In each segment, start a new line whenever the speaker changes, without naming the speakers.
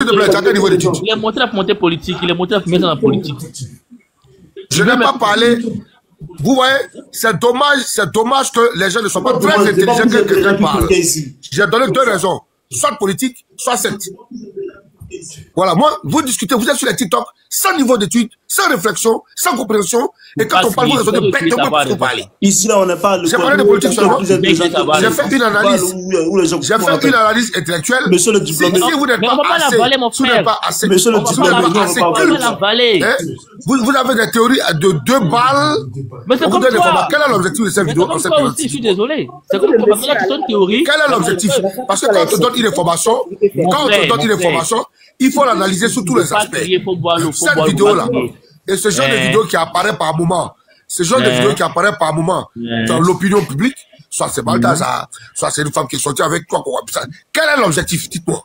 de blague, à quel niveau d'études?
Il est monté la montée politique, il est monté la mettre dans la politique.
Je n'ai pas parlé. Vous voyez, c'est dommage que les gens ne soient pas très intelligents que quelqu'un parle. J'ai donné deux raisons. Soit politique, soit secte. Voilà, moi, vous discutez, vous êtes sur les TikTok, sans niveau d'études, sans réflexion, sans compréhension, et quand on parle, vous raisonnez bêtement pour parler.
Ici, là, on n'a pas...
J'ai parlé de politique seulement. J'ai fait une analyse. J'ai fait une analyse intellectuelle.
Monsieur le diplômé.
Si vous n'êtes pas assez...
Monsieur le diplômé.
Vous avez des théories de 2 balles.
Mais c'est comme toi.
Quel est l'objectif de cette vidéo?
Je suis désolé. C'est comme toi, tu donnes théorie.
Quel est l'objectif? Parce que quand on te donne une information, il faut l'analyser sous tous les aspects. Cette vidéo-là, et ce genre de vidéo qui apparaît par moment, dans l'opinion publique, soit c'est Balthazar, soit c'est une femme qui est sortie avec toi. Quel est l'objectif? Dites-moi.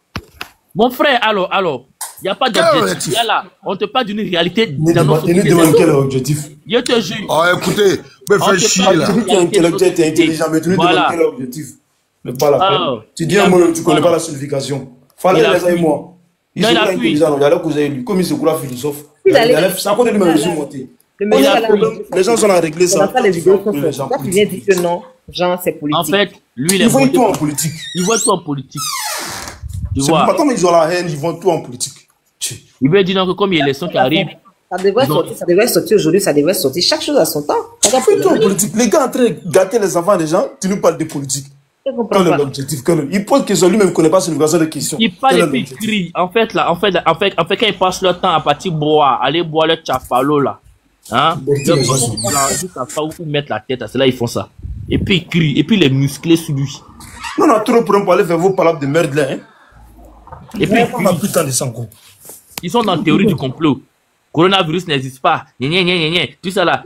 Mon frère, alors, il n'y a pas d'objectif. On te parle d'une réalité dans notre
société. Quel est l'objectif?
Je te jure.
Oh, écoutez, me fais chier là.
Tu es intellectuel, tu es intelligent, mais tu nous demandes quel est l'objectif. Mais pas la peine. Tu dis un mot, tu ne connais pas la signification. Fallait les aider moi. Ils sont intelligents, il y a là que vous avez lu. Comme ils se croient philosophes. Ça compte de même monter. Les gens sont à régler ça.
Les vidéos sont tu viens dire que non, genre c'est politique.
En fait, lui,
ils voient tout en politique.
Ils voient tout en politique.
Tu vois. Comme ils ont la haine, ils vont tout en politique.
Il veut dire que comme il y a les sons qui arrivent.
Ça devrait sortir aujourd'hui, ça devrait sortir. Chaque chose à son temps.
Ça fait tout en politique. Les gars en train de gâter les enfants des gens, tu nous parles de politique. Quel est l'objectif? Il pose question, lui-même ne connaît pas sur une question.
Il parle et puis il crie. En fait, quand ils passent leur temps à partir boire, aller boire le chafalo là. Hein? Ou mettre la tête, c'est là ils font ça. Et puis ils crient, et puis les musclés sur lui.
Non, on a trop pour aller faire vos palabres de merde là. Hein?
Et puis
on a plus de temps de ça encore.
Ils sont dans la théorie du complot. Coronavirus n'existe pas. Tout ça là.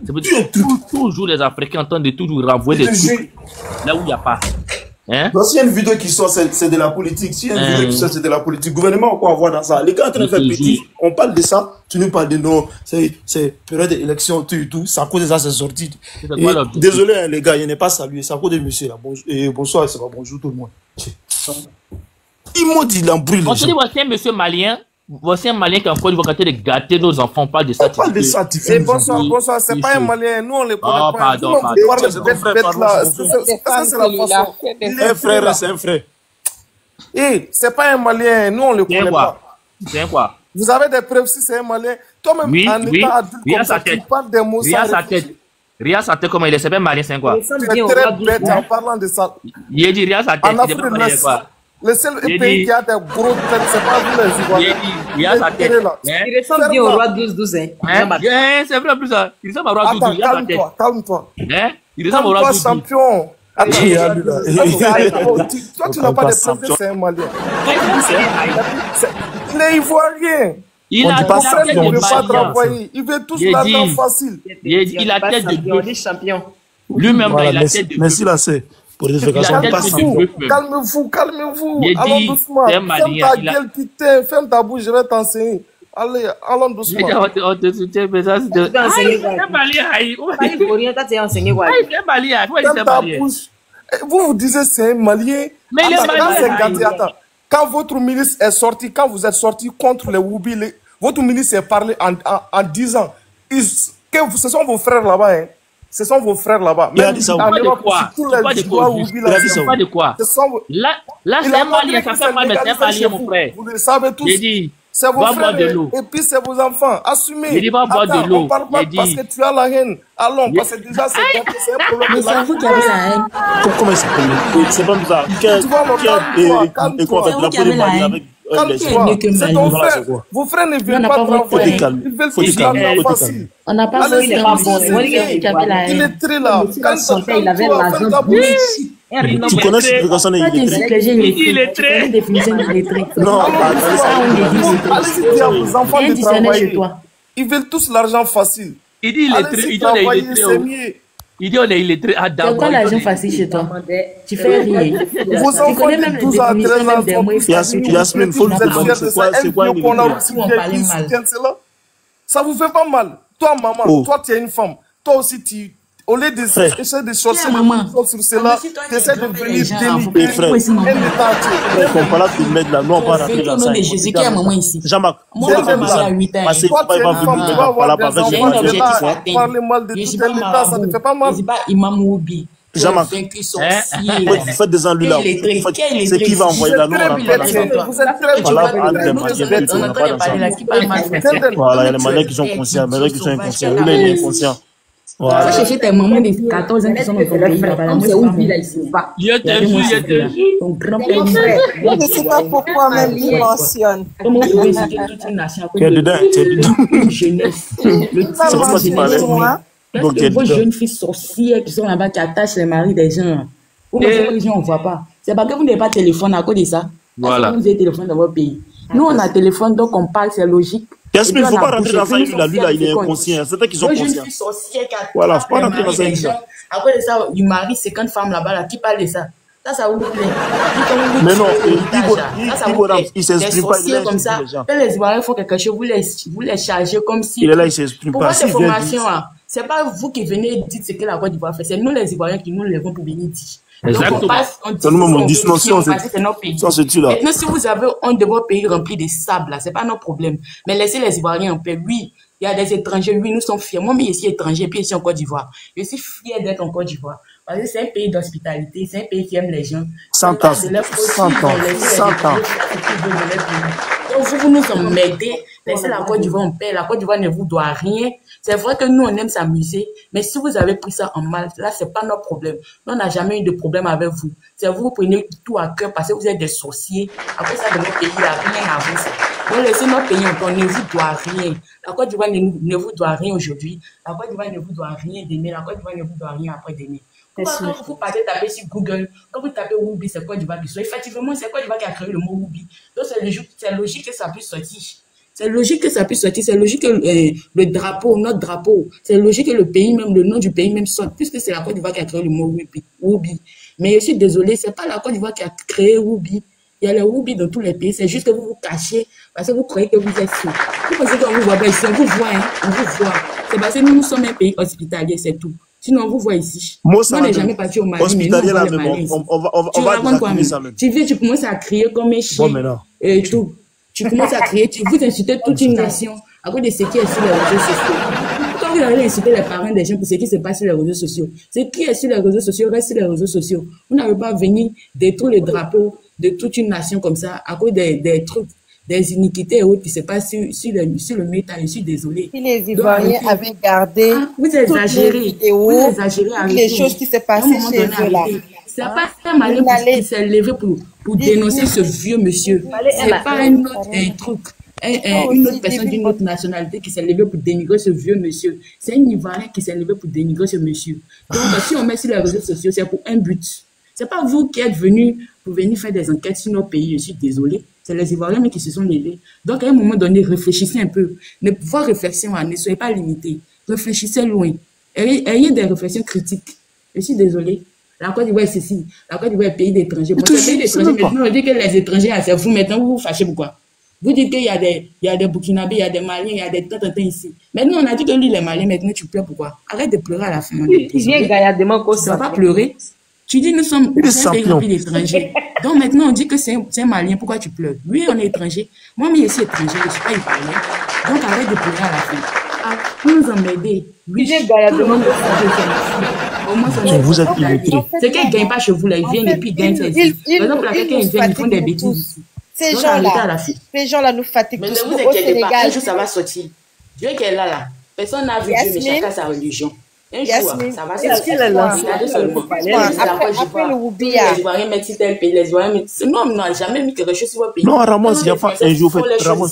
Toujours les Africains entendent de toujours renvoyer des trucs là où il n'y a pas. Hein?
Donc, s'il y a une vidéo qui sort, c'est de la politique. S'il y a une vidéo qui sort, c'est de la politique. Gouvernement, quoi avoir dans ça? Les gars en train de faire petit. On parle de ça. Tu nous parles de non. C'est période d'élection, tout. Ça à cause de ça, c'est sorti. Désolé, hein, les gars, il n'est pas salué. C'est à cause de monsieur là. Bonsoir, c'est pas bonjour tout le monde. Ils m'ont dit l'embrouille.
On se dit, voici un monsieur malien. Voici un malien qui a encore vocation de gâter nos enfants. On parle de ça.
On parle de ça, tu
fais. Bonsoir, c'est pas un malien. Nous, on les connaît pas.
Pardon.
C'est la façon.
Un frère, c'est un frère.
C'est pas un malien. Nous, on le connaît pas.
C'est quoi?
Vous avez des preuves si c'est un malien. Toi-même, en état adulte, comme ça, tu parles des mots sans réfléchir.
Ria sa tête, comment il est, c'est pas malien, c'est quoi?
C'est très bête en parlant de ça.
Il dit Ria sa tête, il est pas malien, quoi?
Le seul pays qui a des gros têtes, c'est pas vous les Ivoiriens.
Il a sa tête.
Il ressemble bien au roi 12-12.
C'est vrai, plus ça. Il ressemble au roi 12-12.
Attends, calme-toi.
Il ressemble au roi 12-12.
Champion. Attends, toi, tu n'as pas de preuves, c'est un malien. Il est ivoirien.
Il a
pas travailler. Il veut tous l'argent facile.
Il a tête de deux
champions.
Lui-même, il a tête de deux.
Merci, là, c'est. Pour des
calmez-vous. Allons doucement. Ferme ta gueule, putain. Ferme ta bouche, je vais t'enseigner. Allez, allons doucement.
On te soutient, mais ça, c'est
Vous vous disiez c'est un malien.
Mais il est malien.
Quand votre ministre est sorti, quand vous êtes sorti contre les Woubi, votre ministre est parlé en disant que ce sont vos frères là-bas. Hein. Ce sont vos frères là-bas.
Mais de quoi? Pas de quoi? Là, c'est un malien, ça fait mal, mais c'est un malien, mon frère.
Vous le savez tous. C'est vos frères et puis c'est vos enfants. Assumez.
Il dit va boire de l'eau.
On parle pas parce que tu as la haine. Allons, parce que déjà c'est un problème.
Mais c'est vous qui avez la haine.
Comment il s'appelle? C'est pas bizarre.
C'est ton frère. Vos frères ne viennent pas travailler. Ils veulent tous l'argent facile.
On n'a pas vu, il est pas bon.
Il est très là.
Il avait l'argent.
Tu connais cette fréquence
il est très.
Non,
allez-y dire à vos enfants de travailler. Ils veulent tous l'argent facile.
Il dit il est très. Il dit on est illettré.
C'est quoi l'argent facile chez toi? Tu fais rien.
Vos enfants de 12 à 13 ans.
Yasmine, faut le demander. C'est quoi
Ça vous fait pas mal. Toi, maman, toi, tu es une femme. Toi aussi, Au lieu d'essayer de chercher le sur cela, t'essaies de venir dénigrer un État entier.
On ne peut pas te mettre là, non, on va rentrer dans ça.
Jésus, qui est maman ici?
Jean-Marc,
moi, je vais à 8 ans.
parce que tu vas venir
avoir
mettre
des enfants, parler mal de tout l'État, ça ne fait pas mal.
Je ne suis pas Imam Oubi.
Jean-Marc, faites des ennuis là. C'est qui va envoyer la loi.
Vous êtes très
voilà, il y a les malins qui sont conscients, les malins qui sont inconscients. Lui, il est inconscient.
Voilà. Ça, chercher tes mamans de 14 ans qui sont dans ton pays là-bas. C'est Oubi là, ici.
Je te jure.
Ton grand-père.
Je ne sais pas pourquoi même il mentionne.
Comment vous pouvez citer toute une nation
Tu es dedans, tu es dedans.
Une jeunesse. Le vos jeunes filles sorcières qui sont là-bas, qui attachent les maris des gens. Vous pensez que les gens ne voient pas. C'est parce que vous n'avez pas de téléphone à cause de ça.
Voilà.
Vous avez téléphone dans votre pays. Nous, on a téléphone, donc on parle, c'est logique.
Il ne faut pas rentrer dans ça, lui là, il est inconscient. C'est eux qui sont conscients. Voilà, il ne faut pas rentrer dans ça.
Après ça, il marie 50 femmes là-bas, là, qui parle de ça. Ça vous plaît.
Mais non, il s'exprime pas.
Il est comme ça. Les Ivoiriens font quelque chose, vous les chargez comme si.
Il est là, il s'exprime pas.
Pour votre information, c'est pas vous qui venez dire ce que la Côte d'Ivoire fait, c'est nous les Ivoiriens qui nous levons pour venir dire.
Exactement.
C'est nous-mêmes, on dit sinon, c'est
notre pays.
là.
Maintenant, si vous avez honte de votre pays rempli de sable, là, c'est pas notre problème. Mais laissez les Ivoiriens en paix. Oui, il y a des étrangers, oui, nous sommes fiers. Moi, je suis étranger, puis ici en Côte d'Ivoire. Je suis fier d'être en Côte d'Ivoire. Parce que c'est un pays d'hospitalité, c'est un pays qui aime les gens.
100 ans. 100 ans. 100 ans.
Donc, vous nous emmerdez, laissez la Côte d'Ivoire en paix. La Côte d'Ivoire ne vous doit rien. C'est vrai que nous, on aime s'amuser, mais si vous avez pris ça en mal, là, c'est pas notre problème. Nous, on n'a jamais eu de problème avec vous. C'est vous prenez tout à cœur parce que vous êtes des sorciers. Après ça, de notre pays, il n'y a rien à vous. Donc, laissez notre pays en paix, on ne vous doit rien. La Côte d'Ivoire ne vous doit rien aujourd'hui. La Côte d'Ivoire ne vous doit rien d'aimer. La Côte d'Ivoire ne vous doit rien après d'aimer. Quand vous partez taper sur Google, quand vous tapez Woubi, c'est Côte d'Ivoire qui sort. Effectivement, c'est Côte d'Ivoire qui a créé le mot Woubi. Donc, c'est logique que ça puisse sortir. C'est logique que ça puisse sortir. C'est logique que le drapeau, notre drapeau, c'est logique que le pays même, le nom du pays même sorte, puisque c'est la Côte d'Ivoire qui a créé le mot Woubi. Mais je suis désolé, c'est pas la Côte d'Ivoire qui a créé Woubi. Il y a le Woubi dans tous les pays. C'est juste que vous vous cachez parce que vous croyez que vous êtes sûr. Vous pensez qu'on vous voit pas ici. On vous voit, hein. On vous voit. C'est parce que nous sommes un pays hospitalier, c'est tout. Sinon, on vous voit ici. Moi, on n'est jamais parti au Mali.
Hospitalier là, mais on va
raconter ça même. Tu viens, tu commences à crier comme un chien. Et tout. Tu commences à crier, vous insultez toute une nation à cause de ce qui est sur les réseaux sociaux. Quand vous allez insulter les parents des gens pour ce qui se passe sur les réseaux sociaux, ce qui est sur les réseaux sociaux reste sur les réseaux sociaux. Vous n'avez pas venir détruire le drapeau de toute une nation comme ça à cause des trucs, des iniquités et autres qui se passent sur le méta. Je suis désolée.
Si les Ivoiriens avaient gardé
vous exagérez,
vous exagérez les choses qui se passaient chez eux là.
C'est pas un malin qui s'est levé pour dénoncer ce vieux monsieur. C'est pas un autre truc. Une autre personne d'une autre nationalité qui s'est levée pour dénigrer ce vieux monsieur. C'est un Ivoirien qui s'est levé pour dénigrer ce monsieur. Donc, si on met sur les réseaux sociaux, c'est pour un but. C'est pas vous qui êtes venus pour venir faire des enquêtes sur nos pays. Je suis désolée. C'est les Ivoiriens qui se sont levés. Donc, à un moment donné, réfléchissez un peu. Vos réflexions, ne soyez pas limités. Réfléchissez loin. Ayez des réflexions critiques. Je suis désolée. La Côte d'Ivoire, c'est ceci. La Côte d'Ivoire est pays d'étrangers. Bon, c'est pays d'étrangers. Maintenant, on dit que les étrangers, c'est vous. Maintenant, vous vous fâchez pourquoi? Vous dites qu'il y a des Burkinabés, il y a des Maliens, il y a des tantins ici. Maintenant, on a dit que lui, les Maliens, maintenant, tu pleures pourquoi? Arrête de pleurer à la fin.
Tu viens gaillardement comme ça.
Tu ne vas pas pleurer. Tu dis, nous sommes un pays rempli d'étrangers. Donc, maintenant, on dit que c'est un Malien. Pourquoi tu pleures? Oui, on est étranger. Moi, mais je suis étranger. Je ne suis pas Ivoirien. Donc, arrête de pleurer à la fin. Vous nous emmerdez.
Oui, tu viens gaillardement comme ça.
Vous êtes illettrés.
C'est qu'ils ne gagnent pas chez vous, là. Ils viennent et puis ils gagnent ça ici. Par exemple, là, quelqu'un, ils viennent, ils font des bêtises ici.
Ces gens-là nous fatiguent
tous.
Mais
ne vous inquiétez pas, un jour ça va sortir. Dieu qui est là. Personne n'a vu Dieu, mais chacun sa religion. Un jour, ça va sortir. Regardez seulement.
Après le Woubia.
Les Ivoiriens mettent tel pays, les Ivoiriens mettent... Non, on n'a jamais mis quelque chose sur votre pays.
Non, Ramos, il n'y a pas un jour fait. Ramos,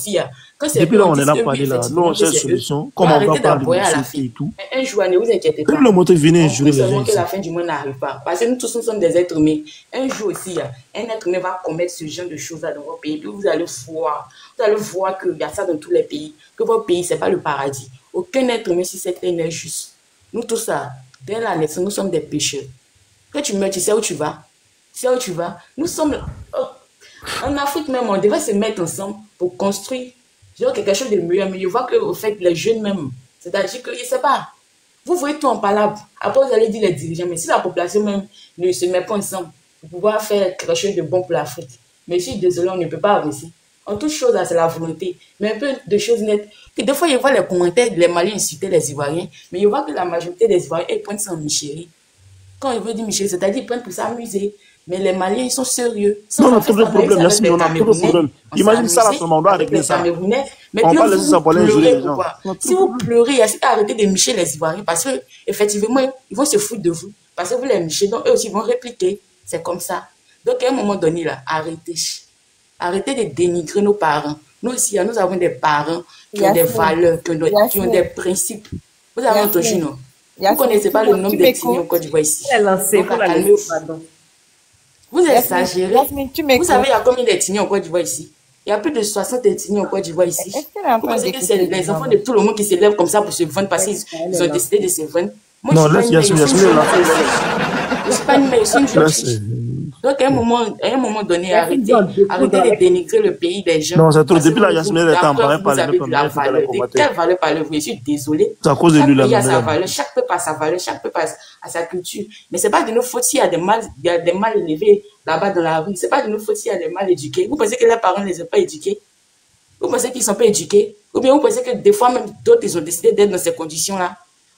depuis là, on est là parler là. Non, c'est une solution. Comment on va parler de ce et tout.
Un jour, ne vous inquiétez pas.
Même le moteur venait jurer les gens.
Seulement que la fin du monde n'arrive pas. Parce que nous tous, nous sommes des êtres humains. Un jour aussi, un être humain va commettre ce genre de choses dans votre pays. Puis vous allez voir. Vous allez voir qu'il y a ça dans tous les pays. Que votre pays, ce n'est pas le paradis. Aucun être humain, si cette n'est juste. Nous tous, ça, dès la naissance, nous sommes des pécheurs. Quand tu meurs, tu sais où tu vas. Tu sais où tu vas. Nous sommes... En Afrique même, on devrait se mettre ensemble pour construire quelque chose de meilleur. Mais je vois que, au fait, les jeunes même, c'est-à-dire que, je ne sais pas, Vous voyez tout en palabre. Après, vous allez dire les dirigeants. Mais si la population même ne se met pas ensemble pour pouvoir faire quelque chose de bon pour l'Afrique, mais je suis désolé, on ne peut pas avancer. En toute chose, c'est la volonté. Mais un peu de choses nettes. Que des fois, je vois les commentaires, les Maliens insulter les Ivoiriens, mais je vois que la majorité des Ivoiriens, ils prennent ça en Michel. Quand ils veulent dire Michel, c'est-à-dire qu'ils prennent pour s'amuser. Mais les Maliens, ils sont sérieux.
Non, on a trop de problèmes, Yasmine, on a trop de problèmes. Imagine ça, là, on doit régler ça.
Mais on va laisser ça pour les jouer, les gens. Si vous pleurez, arrêtez de micher les Ivoiriens, parce que, effectivement, ils vont se foutre de vous. Parce que vous les michez, donc eux aussi vont répliquer. C'est comme ça. Donc, à un moment donné, là, arrêtez. Arrêtez de dénigrer nos parents. Nous aussi, nous avons des parents qui ont des valeurs, qui ont des principes. Vous avez entendu, non? Vous ne connaissez pas le nombre d'ethnies au Côte d'Ivoire ici. Vous exagérez. Vous savez, il y a combien d'ethnies au Côte d'Ivoire ici? Il y a plus de 60 ethnies au Côte d'Ivoire ici. Vous pensez que c'est les enfants de tout le monde qui se lèvent comme ça pour se vendre parce qu'ils ont décidé de se vendre? Moi,
non, laisse Yasmine,
je suis pas une mère, je suis une jeune fille. Donc, à un moment donné, arrêtez de dénigrer le pays des gens.
Non, c'est trop. Depuis là, Yasmine est en train de parler.
Quelle valeur parlez-vous? Je suis désolé.
C'est à cause de lui, là.
Chaque peuple a sa valeur, chaque peuple a sa culture. Mais c'est pas de nos fautes s'il y a des mal élevés là-bas dans la rue. C'est pas de nos fautes s'il y a des mal éduqués. Vous pensez que les parents ne les ont pas éduqués? Vous pensez qu'ils ne sont pas éduqués? Ou bien vous pensez que des fois, même d'autres, ils ont décidé d'être dans ces conditions-là?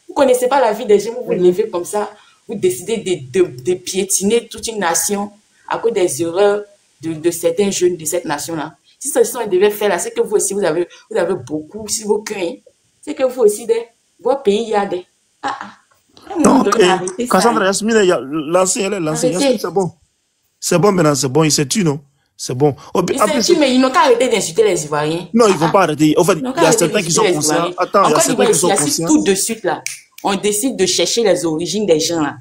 Vous ne connaissez pas la vie des gens, vous vous levez comme ça, vous décidez de piétiner toute une nation à cause des erreurs de certains jeunes de cette nation-là. Si ce sont devaient faire là, c'est que vous aussi, vous avez beaucoup sur vos cœurs. C'est que vous aussi, votre pays, il y a des...
Donc, Cassandra, Yasmine, l'ancien, c'est bon. C'est bon maintenant, c'est bon, il s'est tué, non? C'est bon.
Ils s'est tué, mais ils n'ont qu'à arrêter d'insulter les Ivoiriens.
Non, ils ne vont pas arrêter. En fait, il y a certains qui sont conscients. Attends, il y a certains qui sont conscients.
Tout de suite, là, on décide de chercher les origines des gens, là.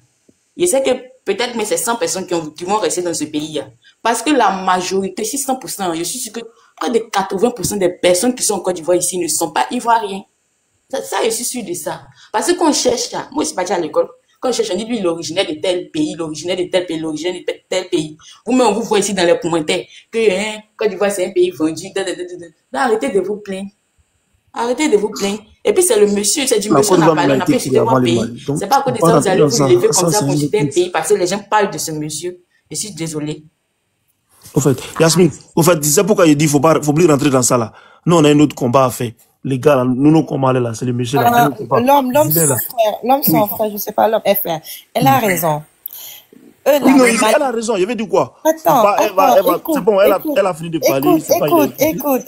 Je sais que peut-être, mais c'est 100 personnes qui vont rester dans ce pays-là. Parce que la majorité, si 100%, je suis sûr que près de 80% des personnes qui sont en Côte d'Ivoire ici ne sont pas Ivoiriens. Ça, je suis sûr de ça. Parce que quand on cherche, là, moi, je suis pas déjà à l'école. Quand on cherche, on dit, lui, l'originaire de tel pays, l'originaire de tel pays, l'originaire de tel pays. Vous-même, on vous voit ici dans les commentaires que, Côte d'Ivoire, c'est un pays vendu. Non, arrêtez de vous plaindre. Arrêtez de vous plaindre. Et puis, c'est le monsieur, c'est du monsieur, on a parlé, on a fait citer votre pays. C'est pas à cause de ça, vous allez vous lever comme ça pour citer un pays, parce que les gens parlent de ce monsieur. Je suis désolé.
Au fait, Yasmine, c'est pourquoi il dit, faut plus rentrer dans ça, là. Nous, on a un autre combat à faire. Les gars, là, nous, combat, là, c'est le monsieur, là.
L'homme, son frère, je sais pas, l'homme est frère. Elle a raison.
Oui, non, elle a raison, il avait dit quoi?
Attends,
c'est bon, elle a fini de parler.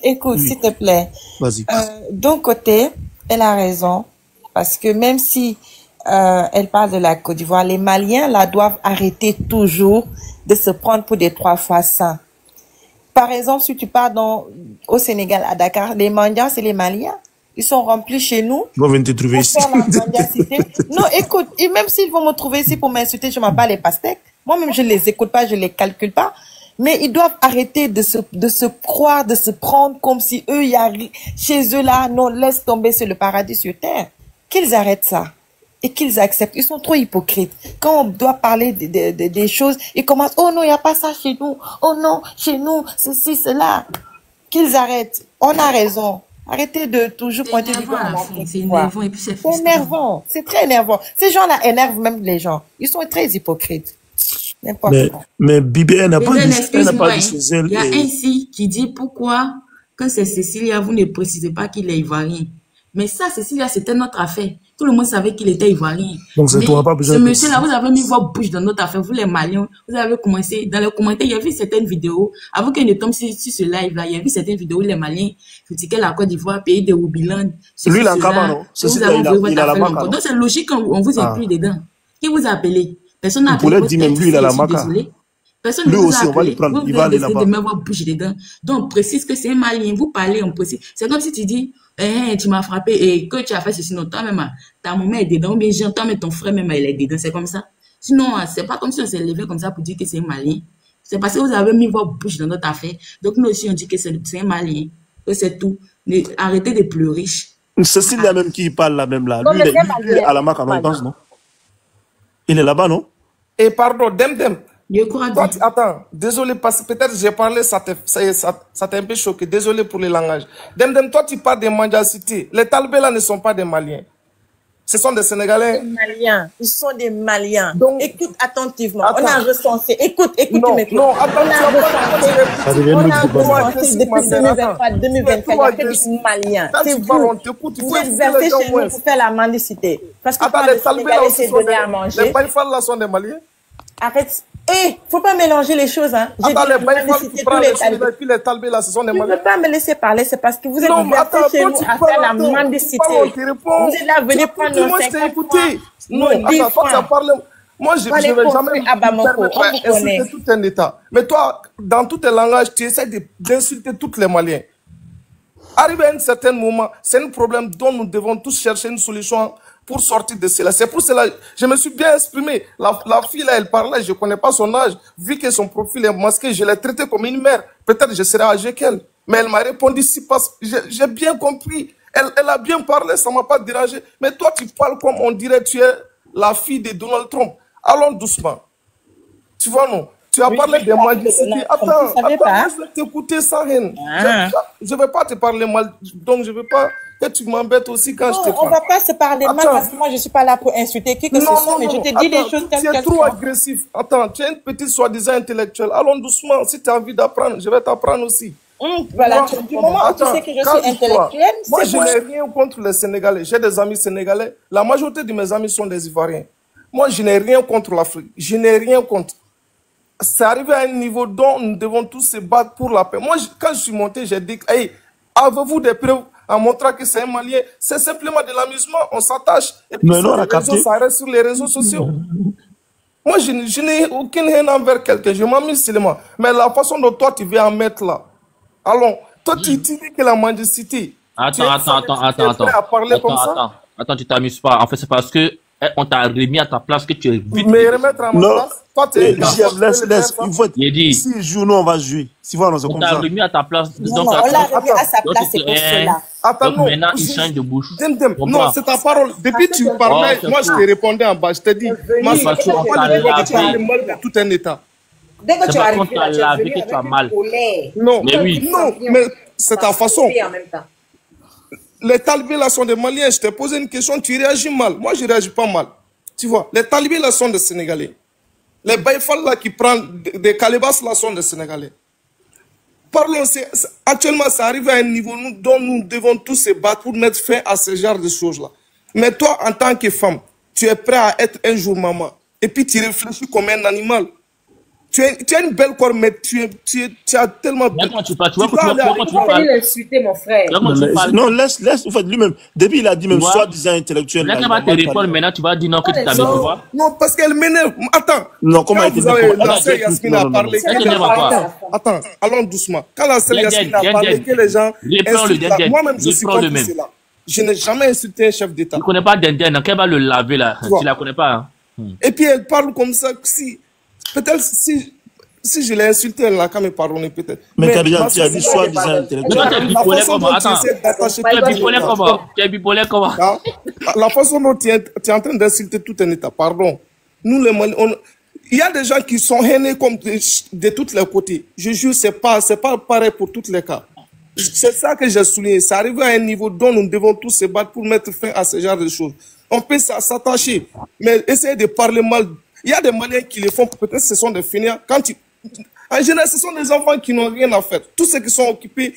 Écoute, s'il te plaît.
Vas-y.
D'un côté, elle a raison, parce que même si elle parle de la Côte d'Ivoire, les Maliens la doivent arrêter toujours de se prendre pour des 3 fois saints. Par exemple, si tu pars au Sénégal, à Dakar, les mendiants, c'est les Maliens. Ils sont remplis chez nous.
Ils vont venir te trouver ici.
Non, écoute, et même s'ils vont me trouver ici pour m'insulter, je m'en bats les pastèques. Moi-même, je ne les écoute pas, je ne les calcule pas. Mais ils doivent arrêter de se croire, de se prendre comme si eux, il y a chez eux là, non, laisse tomber sur le paradis sur terre. Qu'ils arrêtent ça. Et qu'ils acceptent. Ils sont trop hypocrites. Quand on doit parler des choses, ils commencent, oh non, il n'y a pas ça chez nous. Oh non, chez nous, ceci, cela. Qu'ils arrêtent. On a raison. Arrêtez de toujours pointer du doigt.
C'est énervant et puis c'est
frustrant. C'est énervant. C'est très énervant. Ces gens-là énervent même les gens. Ils sont très hypocrites.
Mais Bibi, n'a pas dit
il y a un ici qui dit pourquoi, quand c'est Cécilia, vous ne précisez pas qu'il est ivoirien. Mais ça, Cécilia, c'était notre affaire. Tout le monde savait qu'il était ivoirien.
Donc, c'est toi, pas besoin
de... Ce monsieur-là, vous avez mis votre bouche dans notre affaire. Vous, les Maliens, vous avez commencé, dans les commentaires, il y a vu certaines vidéos, avant qu'il ne tombe sur ce live-là, il y a vu certaines vidéos où les Maliens critiquaient la Côte d'Ivoire, pays de Roubiland.
Lui, il a un cabane, non?
Vous avez envoyé votre affaire. Donc, c'est logique qu'on vous inclut dedans. Qui vous a appelé? Personne n'a appelé.
Vous pouvez dire même lui, il a la maca.
Personne ne vous a appelé. Vous avez décidé de mettre votre bouche dedans. Donc, on précise que c'est un Malien. Vous parlez, on précise. C'est comme si tu dis, tu m'as frappé et que tu as fait ceci. Non, toi-même, ta maman est dedans. Ou bien j'entends, mais ton frère même, il est dedans. C'est comme ça. Sinon, c'est pas comme si on s'est levé comme ça pour dire que c'est un Malien. C'est parce que vous avez mis votre bouche dans notre affaire. Donc, nous aussi, on dit que c'est un Malien. Que c'est tout. Mais arrêtez de pleurer.
C'est celui-là même qui parle là, même là. Lui, il est à la marque, je pense, non? Il est là-bas, non?
Et pardon, Dem.
Toi,
attends, désolé, parce que peut-être j'ai parlé, ça t'a un peu choqué. Désolé pour le langage. Dem, toi, tu parles des mendiacités. Les talibés là ne sont pas des Maliens. Ce sont des Sénégalais.
Maliens. Ils sont des Maliens.
Donc,
écoute attentivement.
attends.
On a recensé. Écoute
Non,
mes
non, attends,
Ça devient
On a
notre
recensé depuis 2023, 2024. Il y a fait des Maliens.
Quand
C'est
tu parles,
vous.
on t'écoute, il faut
Vous êtes
écouter les
versés
gens
chez nous
moins.
pour faire la mendicité. Parce que
Attends,
quand
les
les
Talibés là
Sénégalais
aussi
s'est
sont
donné à
des...
manger.
Les Baïfal là sont des Maliens.
Arrête. Faut pas mélanger les choses, hein. J'ai
Attends,
dit
les Baïfal,
mendicité,
tu prends
tous
les
les Talibés.
Sénégalais, puis les Talibés là, ce sont des
Tu ne
Maliens.
peux pas me laisser parler, c'est parce que vous êtes
Non, mais
versés
attends,
chez
toi,
nous
tu
à
parles,
faire la
attends,
mendicité.
tu parles, on te répond.
Vous êtes là, venez prendre nos
Moi, je t'ai
50
écouté.
francs.
Non,
Nos 10
attends, toi, tu as
francs.
parlé. Moi, je ne
Allez,
vais
confie
jamais
à Bamako,
permettre
on vous connaît.
d'insulter tout un État. Mais toi, dans tous tes langages, tu essaies d'insulter tous les Maliens. Arrivé à un certain moment, c'est un problème dont nous devons tous chercher une solution pour sortir de cela. C'est pour cela que je me suis bien exprimé. La fille là, elle parlait, je ne connais pas son âge. Vu que son profil est masqué, je l'ai traité comme une mère. Peut-être je serai âgé qu'elle. Mais elle m'a répondu si passe. J'ai bien compris. Elle a bien parlé, ça ne m'a pas dérangé. Mais toi, tu parles comme on dirait tu es la fille de Donald Trump. Allons doucement. Tu vois, non? Tu as parlé des mendicités. Attends, je vais t'écouter sans haine. Je ne vais pas te parler mal, donc je ne veux pas que tu m'embêtes aussi quand je te parle.
On ne va pas se parler mal parce que moi je ne suis pas là pour insulter qui que ce soit, mais je te dis les choses telles
qu'elles sont. Tu es trop agressif. Attends, tu es une petite soi-disant intellectuelle. Allons doucement. Si tu as envie d'apprendre, je vais t'apprendre aussi.
Voilà, du moment où tu sais que je suis intellectuelle,
moi je n'ai rien contre les Sénégalais. J'ai des amis sénégalais. La majorité de mes amis sont des Ivoiriens. Moi je n'ai rien contre l'Afrique. Je n'ai rien contre. C'est arrivé à un niveau dont nous devons tous se battre pour la paix. Moi, quand je suis monté, j'ai dit, hey, avez-vous des preuves en montrant que c'est un Malien? C'est simplement de l'amusement, on s'attache. Et puis ça reste sur les réseaux sociaux. Moi, je n'ai aucune haine envers quelqu'un, je m'amuse seulement. Mais la façon dont toi, tu veux en mettre là. Alors, toi, tu dis que la mendicité.
Attends, tu t'amuses pas. En fait, c'est parce que on t'a remis à ta place que tu es vite.
Mais remettre à ma place, toi, tu es
laisse. Il faut être. Si il joue, nous, on va jouer. Si voilà, c'est comme ça.
On t'a remis à ta place.
Non, on l'a remis à sa place, c'est pour cela.
Attends, non.
Maintenant, il change de bouche.
Non, c'est ta parole. Depuis que tu parlais, moi, je t'ai répondu en bas. Je t'ai dit, ma soeur, tu vas pas parler mal de tout un État.
Dès que tu arrives, tu
as lavé que tu as mal.
Non,
mais oui.
Non, mais c'est ta façon. Les talibés là sont des Maliens. Je t'ai posé une question, tu réagis mal. Moi, je ne réagis pas mal. Tu vois, les talibés là sont des Sénégalais. Les Baïfal là qui prennent des calebasses là sont des Sénégalais. Parlons, actuellement, ça arrive à un niveau dont nous devons tous se battre pour mettre fin à ce genre de choses là. Mais toi, en tant que femme, tu es prêt à être un jour maman. Et puis tu réfléchis comme un animal. Tu as une belle corps, mais tu as tellement...
Quand tu parles, tu vas
l'insulter, mon frère.
Non, laisse, en fait, lui-même, depuis il a dit même soi-disant intellectuel.
Là, tu vas te répondre, maintenant tu vas dire non, que tu t'amuses pas.
Non, parce qu'elle m'énerve. Attends.
Non, comment elle
t'énerve? Yasmine a parlé. Attends, allons doucement. Quand la sœur Yasmine a parlé que les gens insultent, moi-même je suis contre cela. Je n'ai jamais insulté un chef d'État.
Tu ne connais pas Denden, qu'elle va le laver là. Tu la connais pas.
Et puis elle parle comme ça, peut-être si je l'ai insulté, elle n'a qu'à me pardonner peut-être.
Mais tu as dit soi-disant intellectuel.
Tu es bipolaire comment?
La façon dont tu es en train d'insulter tout un État, pardon. Nous les Maliens, il y a des gens qui sont hainés comme de tous les côtés. Je jure, c'est pas pareil pour tous les cas. C'est ça que j'ai souligné. Ça arrive à un niveau dont nous devons tous se battre pour mettre fin à ce genre de choses. On peut s'attacher, mais essayer de parler mal. Il y a des Maliens qui le font, peut-être ce sont des fainéants. En général, ce sont des enfants qui n'ont rien à faire. Tous ceux qui sont occupés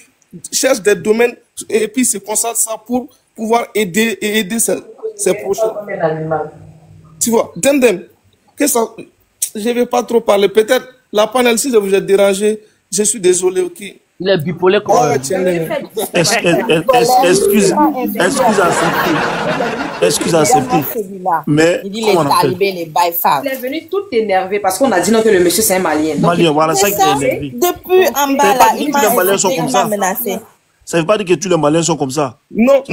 cherchent des domaines et puis se concentrent ça pour pouvoir aider ses proches. Tu vois, Dendem, je ne vais pas trop parler. Peut-être la panel, si je vous ai dérangé, je suis désolé, ok?
Il est bipolaire comme
Excuse à accepter. Mais
il dit les talibés, les Baïfal.
Il est venu tout énervé parce qu'on a dit non que le monsieur c'est un Malien.
Malien, voilà ça qui est énervé.
Depuis en bas là, il m'a menacé.
Ça ne veut pas dire que tous les Maliens sont comme ça.
Non.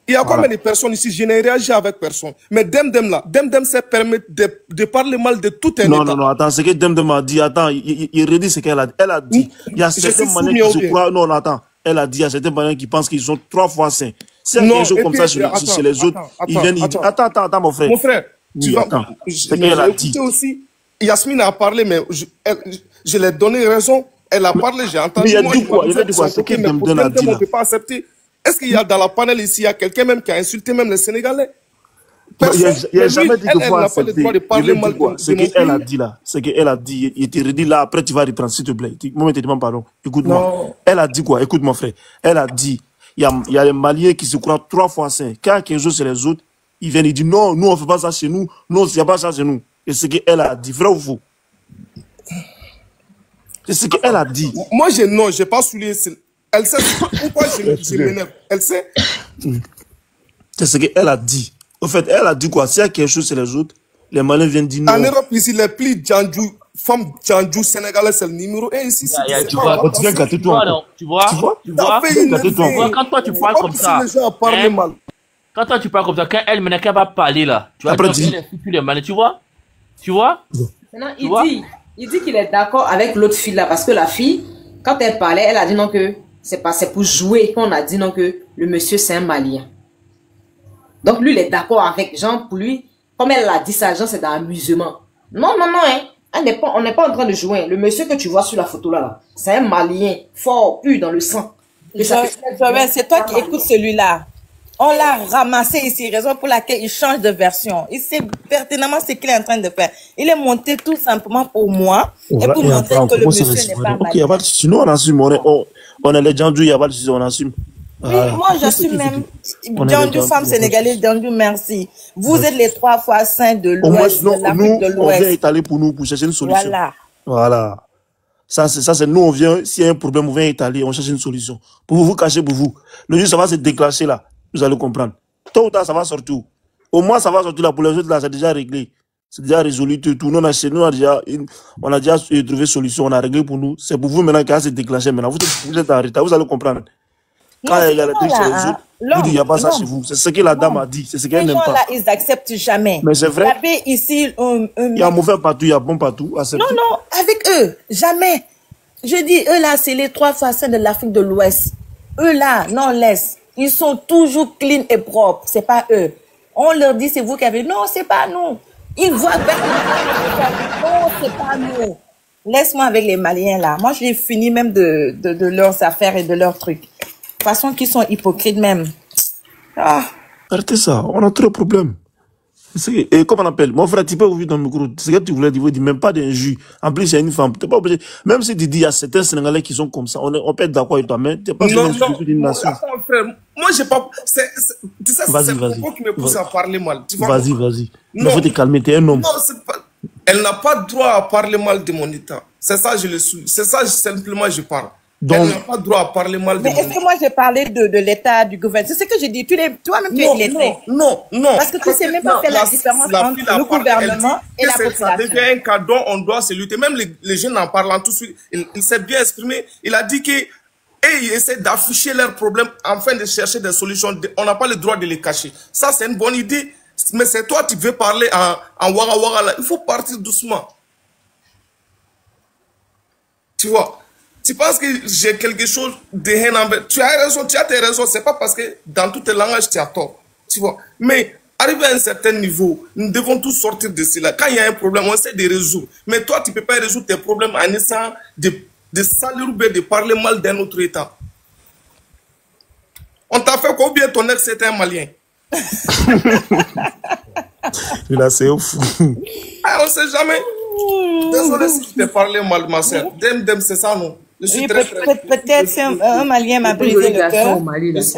Il y a combien de personnes ici? Je n'ai réagi avec personne. Mais Demdem se permet de parler mal de tout un État.
Non, attends, ce que Demdem a dit, attends, il redit ce qu'elle a dit. Elle a dit, il y a certains Maliens qui se croient, non, attends, elle a dit, il y a certains Maliens qui pensent qu'ils sont 3 fois saints. C'est quelque chose comme ça chez les autres. Ils viennent, ils disent, attends, mon frère.
Mon frère,
tu vas, c'est qu'elle a dit.
Aussi, Yasmine a parlé, mais je lui ai donné raison. Elle a parlé, j'ai entendu.
Mais il a dit quoi? Il a dit quoi? C'est que Demdem a dit là.
On ne peut pas accepter. Est-ce qu'il y a dans la panel ici, il y a quelqu'un même qui a insulté même les Sénégalais?
Il n'y a jamais dit qu'il faut accepter.
Ce
qu'elle a dit là, ce qu'elle a dit, il te redit là, après tu vas reprendre, s'il te plaît. Moi, je te demande pardon. Écoute-moi. Elle a dit quoi? Écoute mon frère. Elle a dit, il y a les Maliens qui se croient 3 fois saints. Quand 15 jours c'est les autres, ils viennent, ils disent non, nous on ne fait pas ça chez nous. Non, il n'y a pas ça chez nous. Et ce qu'elle a dit, vrai ou faux? C'est ce qu'elle a dit.
Moi, je n'ai pas souligné. Elle sait pourquoi je m'énerve. Elle sait.
C'est ce qu'elle a dit. Au fait, elle a dit quoi? S'il y a quelque chose sur les autres, les Maliens viennent dire non.
En Europe, ici, les plis Djandjou, femmes Djandjou sénégalais, c'est le numéro 1 ici.
Tu vois, quand toi tu parles comme ça, quand toi tu parles comme ça, quand elle maintenant qu'elle va parler là, tu vas dire les Maliens, tu vois?
Maintenant, il dit qu'il est d'accord avec l'autre fille là, parce que la fille, quand elle parlait, elle a dit non que c'est pour jouer, qu'on a dit non que le monsieur c'est un Malien. Donc lui, il est d'accord avec Jean, pour lui, comme elle l'a dit ça, Jean, c'est dans l'amusement. Non, hein. On n'est pas en train de jouer. Le monsieur que tu vois sur la photo là, c'est un Malien, fort, pur dans le sang.
C'est toi qui écoutes celui-là. On l'a ramassé ici, raison pour laquelle il change de version. Il sait pertinemment ce qu'il est en train de faire. Il est monté tout simplement pour moi et pour montrer que le monsieur n'est pas malien.
Sinon, on assume. On est les Djandjou, il n'y a pas de souci, on assume.
Oui, moi j'assume même. Djandjou, femme sénégalaise, Djandjou, merci. Vous êtes les 3 fois saints de l'Ouest, de l'Afrique de l'Ouest.
On vient étaler pour nous, pour chercher une solution. Voilà. Ça, c'est nous, on vient, s'il y a un problème, on vient étaler, on cherche une solution. Pour vous cacher, pour vous. Le jour, ça va se déclencher là. Vous allez comprendre. Tôt ou tard, ça va sortir. Au moins, ça va sortir là. Pour les autres, là, c'est déjà réglé. C'est déjà résolu tout. Nous, on a déjà trouvé solution. On a réglé pour nous. C'est pour vous maintenant qu'il va se déclencher. Maintenant, vous êtes en retard. Vous allez comprendre. Quand il y a les trucs chez les autres, vous dites, il n'y a pas ça chez vous. C'est ce que la dame a dit. C'est ce qu'elle n'aime pas.
Là, ils n'acceptent jamais.
Mais c'est vrai.
Il y avait ici
il y a mauvais partout, il y a bon partout.
Non, avec eux, jamais. Je dis, eux là, c'est les 3 fois saints de l'Afrique de l'Ouest. Eux là, non, laisse. Ils sont toujours clean et propres. C'est pas eux. On leur dit, c'est vous qui avez. Non, c'est pas nous. Ils voient. Non, c'est pas nous. Laisse-moi avec les Maliens là. Moi, j'ai fini même de leurs affaires et de leurs trucs. De toute façon, qu'ils sont hypocrites même.
Arrêtez ça. On a trop de problèmes. Et comme on appelle, mon frère, tu peux ouvrir ton micro. C'est ce que tu voulais dire, même pas d'injure. En plus, il y a une femme. T'es pas obligé. Même si tu dis, il y a certains Sénégalais qui sont comme ça, on peut être d'accord avec toi, mais t'es pas
non, d'une nation. Moi, j'ai pas. Tu sais, c'est le propos qui me pousse à parler mal.
Vas-y. Il faut te calmer, t'es un homme.
Non, c'est pas. Elle n'a pas droit à parler mal de mon État. C'est ça, c'est ça, simplement, je parle. Donc, elle n'a pas droit à parler mal de mon État.
Mais est-ce que moi, j'ai parlé de l'État, du gouvernement? C'est ce que j'ai dit. Toi-même, tu es lettré.
Non.
Parce que tu sais même pas faire la différence entre le gouvernement et la population.
Ça devient un cas dont on doit se lutter. Même les jeunes en parlant tout de suite, il s'est bien exprimé. Il a dit qu'ils essaient d'afficher leurs problèmes afin de chercher des solutions. On n'a pas le droit de les cacher. Ça, c'est une bonne idée. Mais c'est toi, tu veux parler en Ouaga Ouaga là. Il faut partir doucement. Tu vois? Tu penses que j'ai quelque chose de haine envers. Tu as raison, tu as tes raisons. C'est pas parce que dans tous tes langages, tu as tort. Tu vois? Mais arrivé à un certain niveau, nous devons tous sortir de cela. Quand il y a un problème, on essaie de résoudre. Mais toi, tu ne peux pas résoudre tes problèmes en essayant de salir ou bien de parler mal d'un autre État. On t'a fait combien ton ex était un Malien?
Là, c'est fou.
On ne sait jamais. Désolé si je t'ai parlé mal, ma soeur. Dem, c'est ça, non?
Peut-être un Malien m'a brisé le cœur.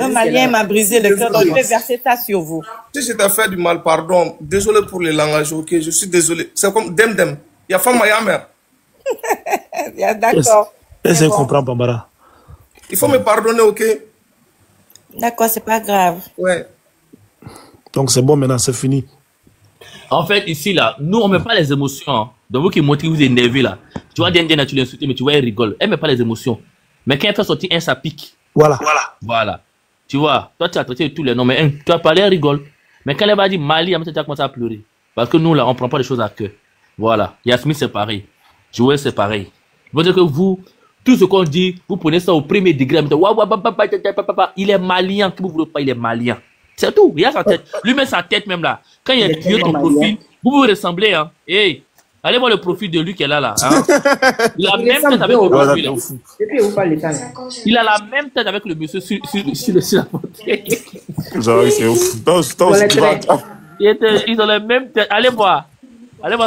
Un Malien m'a brisé le cœur, donc je vais verser ça sur vous.
Si je t'ai fait du mal, pardon. Désolé pour les langages, ok? Je suis désolé. C'est comme Dem. Il y a femme à mère.
D'accord.
Est-ce que je comprends, Bambara?
Il faut me pardonner, ok?
D'accord, c'est pas grave.
Ouais.
Donc c'est bon maintenant, c'est fini.
En fait, ici, là, nous, on ne met pas les émotions. Hein. Donc, vous qui montrez, vous êtes énervé, là. Tu vois, Diana, tu l'insultes, mais tu vois, elle rigole. Elle ne met pas les émotions. Mais quand elle fait sortir un, ça pique.
Voilà.
Tu vois, toi, tu as traité de tous les noms, mais tu as parlé, elle rigole. Mais quand elle va dire Mali, tu as commencé à pleurer. Parce que nous, là, on ne prend pas les choses à cœur. Voilà. Yasmine, c'est pareil. Joël, c'est pareil. Je veux dire que vous, tout ce qu'on dit, vous prenez ça au premier degré. Il est malien. Que vous ne voulez pas, il est malien. C'est tout. Il a sa tête. Lui met sa tête même là. Quand il a tué ton profil, vous vous ressemblez, hein. Hey, Allez voir le profil de lui qui est là. Hein? Il a la même tête avec le monsieur. Il a la même tête avec le monsieur sur la portière.
C'est ouf.
Ils ont la même tête. Allez voir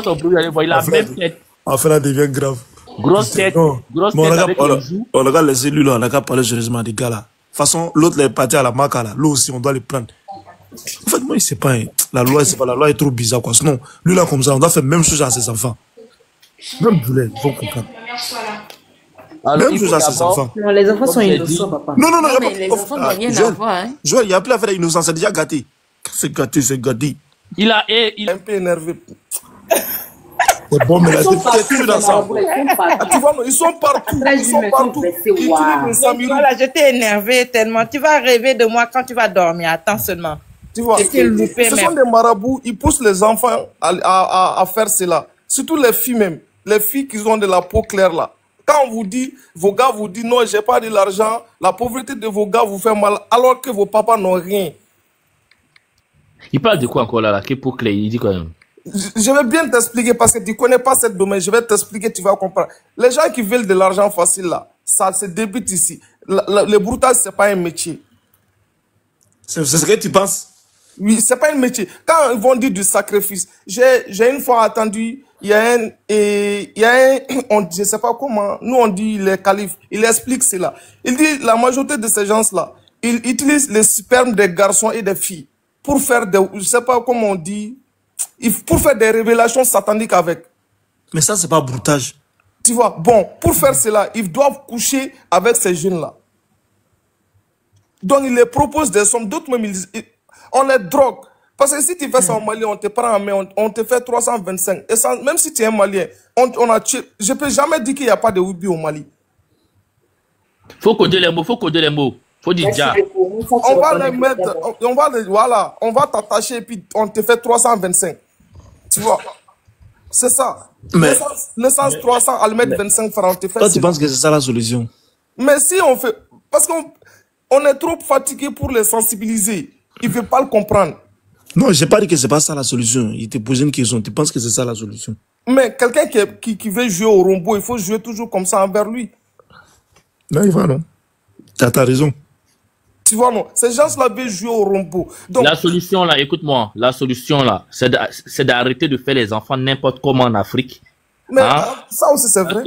son profil, allez voir. Il a la même tête.
Enfin, là, devient grave.
Grosse tête avec les joues.
On regarde les élus là, on n'a qu'à parler sérieusement des gars là. De toute façon, l'autre est parti à la maca là. Lui aussi, on doit les prendre. En fait, moi, il sait pas. Hein. La loi est trop bizarre quoi. Sinon, lui là comme ça, on doit faire même chose à ses enfants. Même Boulet, il faut comprendre.
Alors,
même chose à ses enfants.
Non, les enfants sont innocents, papa.
Non,
mais les enfants n'ont rien à voir. Hein.
Joël, il n'y a plus à faire innocent, c'est déjà gâté. C'est gâté.
Il
est un peu énervé.
C'est bon, mais là, c'est dans ça.
Tu vois, ils sont partout.
Voilà, je t'ai énervé tellement. Tu vas rêver de moi quand tu vas dormir. Attends seulement.
Tu vois, ce sont des marabouts. Ils poussent les enfants à faire cela. Surtout les filles même. Les filles qui ont de la peau claire là. Quand on vous dit, vos gars vous disent non, j'ai pas de l'argent, la pauvreté de vos gars vous fait mal, alors que vos papas n'ont rien.
Il parle de quoi encore là, qui est pour clé, il dit quand même.
Je vais bien t'expliquer parce que tu ne connais pas ce domaine. Je vais t'expliquer, tu vas comprendre. Les gens qui veulent de l'argent facile là, ça se débute ici. Le broutage, c'est pas un métier.
C'est ce que tu penses?
Oui, c'est pas un métier. Quand ils vont dire du sacrifice, j'ai une fois entendu, il y a un, je sais pas comment, nous on dit les califes, il explique cela. Il dit la majorité de ces gens-là, ils utilisent les spermes des garçons et des filles pour faire des, je sais pas comment on dit, pour faire des révélations sataniques avec.
Mais ça, c'est pas broutage.
Tu vois, bon, pour faire cela, ils doivent coucher avec ces jeunes-là. Donc, ils les proposent des sommes. D'autres même, ils disent, on les drogue. Parce que si tu fais ça en Mali, on te prend en main, on te fait 325. Et ça, même si tu es un Malien, on a tué. Je peux jamais dire qu'il n'y a pas de Oubi au Mali.
Faut coder les mots, Faut dire déjà.
On va les mettre, voilà, on va t'attacher et puis on te fait 325. Tu vois, c'est ça. L'essence 300, à le mettre 25 francs, on te fait.
Toi, tu penses que c'est ça la solution?
Mais si on fait, parce qu'on est trop fatigué pour les sensibiliser. Ils ne veulent pas le comprendre.
Non, je n'ai pas dit que ce n'est pas ça la solution. Il te pose une question. Tu penses que c'est ça la solution?
Mais quelqu'un qui veut jouer au rombo, il faut jouer toujours comme ça envers lui.
Non, il va, non. Tu as raison.
Tu vois, non, ces gens-là veulent jouer au rombo. Donc,
la solution, là, écoute-moi, la solution, là, c'est d'arrêter de faire les enfants n'importe comment en Afrique.
Mais ça aussi, c'est vrai.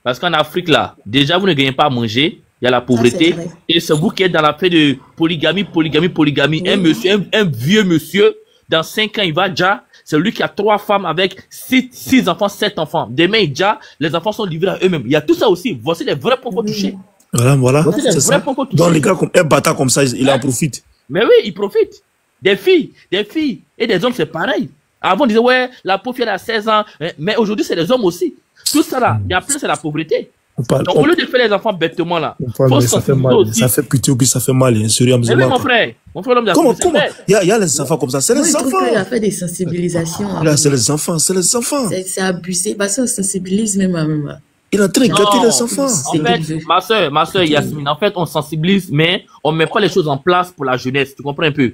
Parce qu'en Afrique, là, déjà, vous ne gagnez pas à manger, il y a la pauvreté, et c'est vous qui êtes dans la paix de polygamie. Un vieux monsieur, dans 5 ans, il va déjà, c'est lui qui a 3 femmes avec 6 enfants, 7 enfants. Demain, déjà, les enfants sont livrés à eux-mêmes. Il y a tout ça aussi. Voici les vrais points touchés.
Voilà. C'est ça. Dans les cas comme un bâtard comme ça, il en profite.
Mais oui, il profite. Des filles et des hommes, c'est pareil. Avant, on disait, ouais, la pauvre fille a 16 ans. Mais aujourd'hui, c'est les hommes aussi. Tout ça là, il y a plus, c'est la pauvreté. Donc, au lieu de faire les enfants bêtement là,
ça fait mal. Aussi. Ça fait pitié ou puis ça fait mal, hein, sérieusement.
Mais oui, mon frère, l'homme
comment il y a les enfants comme ça, c'est les enfants.
Il a fait des sensibilisations.
Là, c'est les enfants.
C'est abusé, parce qu'on sensibilise même.
Il est en train de gâter les enfants.
En fait, ma soeur Yasmine, en fait, on sensibilise, mais on met pas les choses en place pour la jeunesse. Tu comprends un peu?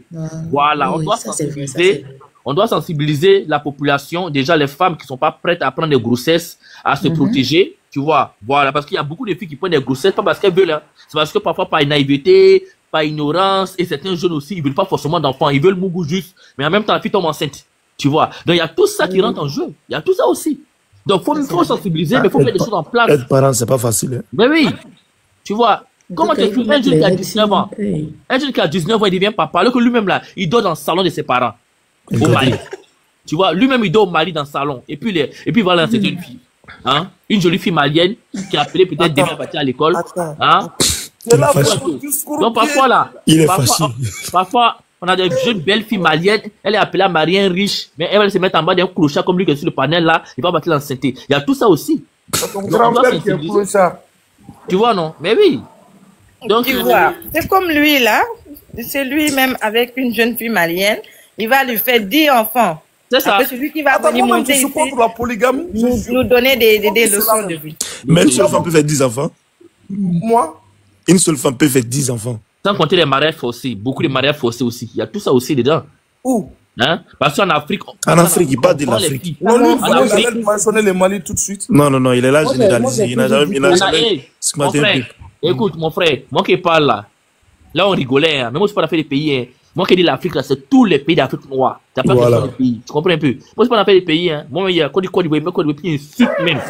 Voilà, on doit sensibiliser. On doit sensibiliser la population, déjà les femmes qui sont pas prêtes à prendre des grossesses, à se protéger, tu vois. Voilà, parce qu'il y a beaucoup de filles qui prennent des grossesses, pas parce qu'elles veulent, hein. C'est parce que parfois par naïveté, par ignorance, et certains jeunes aussi, ils veulent pas forcément d'enfants, ils veulent Mougou juste, mais en même temps la fille tombe enceinte, tu vois. Donc il y a tout ça qui rentre en jeu, il y a tout ça aussi. Donc faut sensibiliser, mais faut mettre des choses en place.
Être parent, c'est pas facile. Hein.
Mais oui, tu vois. Comment tu fais un jeune qui a 19 ans, un jeune qui a 19 ans, il devient papa, alors que lui-même là, il dort dans le salon de ses parents. Au Mali. Tu vois, lui-même il dort au Mali dans le salon. Et puis voilà, c'est une fille. Hein? Une jolie fille malienne qui a appelé peut-être demain partir à l'école. Hein? Donc parfois là, parfois on a des jeunes belles filles maliennes, elle est appelée à marier un riche, mais elle va se mettre en bas d'un crochet comme lui qui est sur le panel là, il va battre l'enceinte. Il y a tout ça aussi. Tu vois non? Mais oui.
Donc tu vois, c'est comme lui là, c'est lui-même avec une jeune fille malienne. Il va lui faire 10 enfants.
C'est ça.
C'est celui qui va venir monter ici,
la polygamie.
Nous donner des leçons de vie.
Mais une seule femme peut faire 10 enfants.
Moi?
Une seule femme peut faire 10 enfants.
Sans compter les mariages forcés. Beaucoup de mariages forcés aussi. Il y a tout ça aussi dedans.
Où?
Hein? Parce qu'en Afrique...
En Afrique, il parle de l'Afrique.
Non, lui, il allait mentionner le Mali tout de suite.
Non, il est là généralisé. Il n'a jamais
schématisé. Écoute, mon frère, moi qui parle là on rigolait, hein. Mais moi, je parle des pays, hein. Moi qui dis l'Afrique, là, c'est tous les pays d'Afrique noire. T'as pas besoin de pays. Tu comprends un peu? Moi, je parle des pays, hein. Moi, il y a Côte d'Ivoire, il y a une suite même.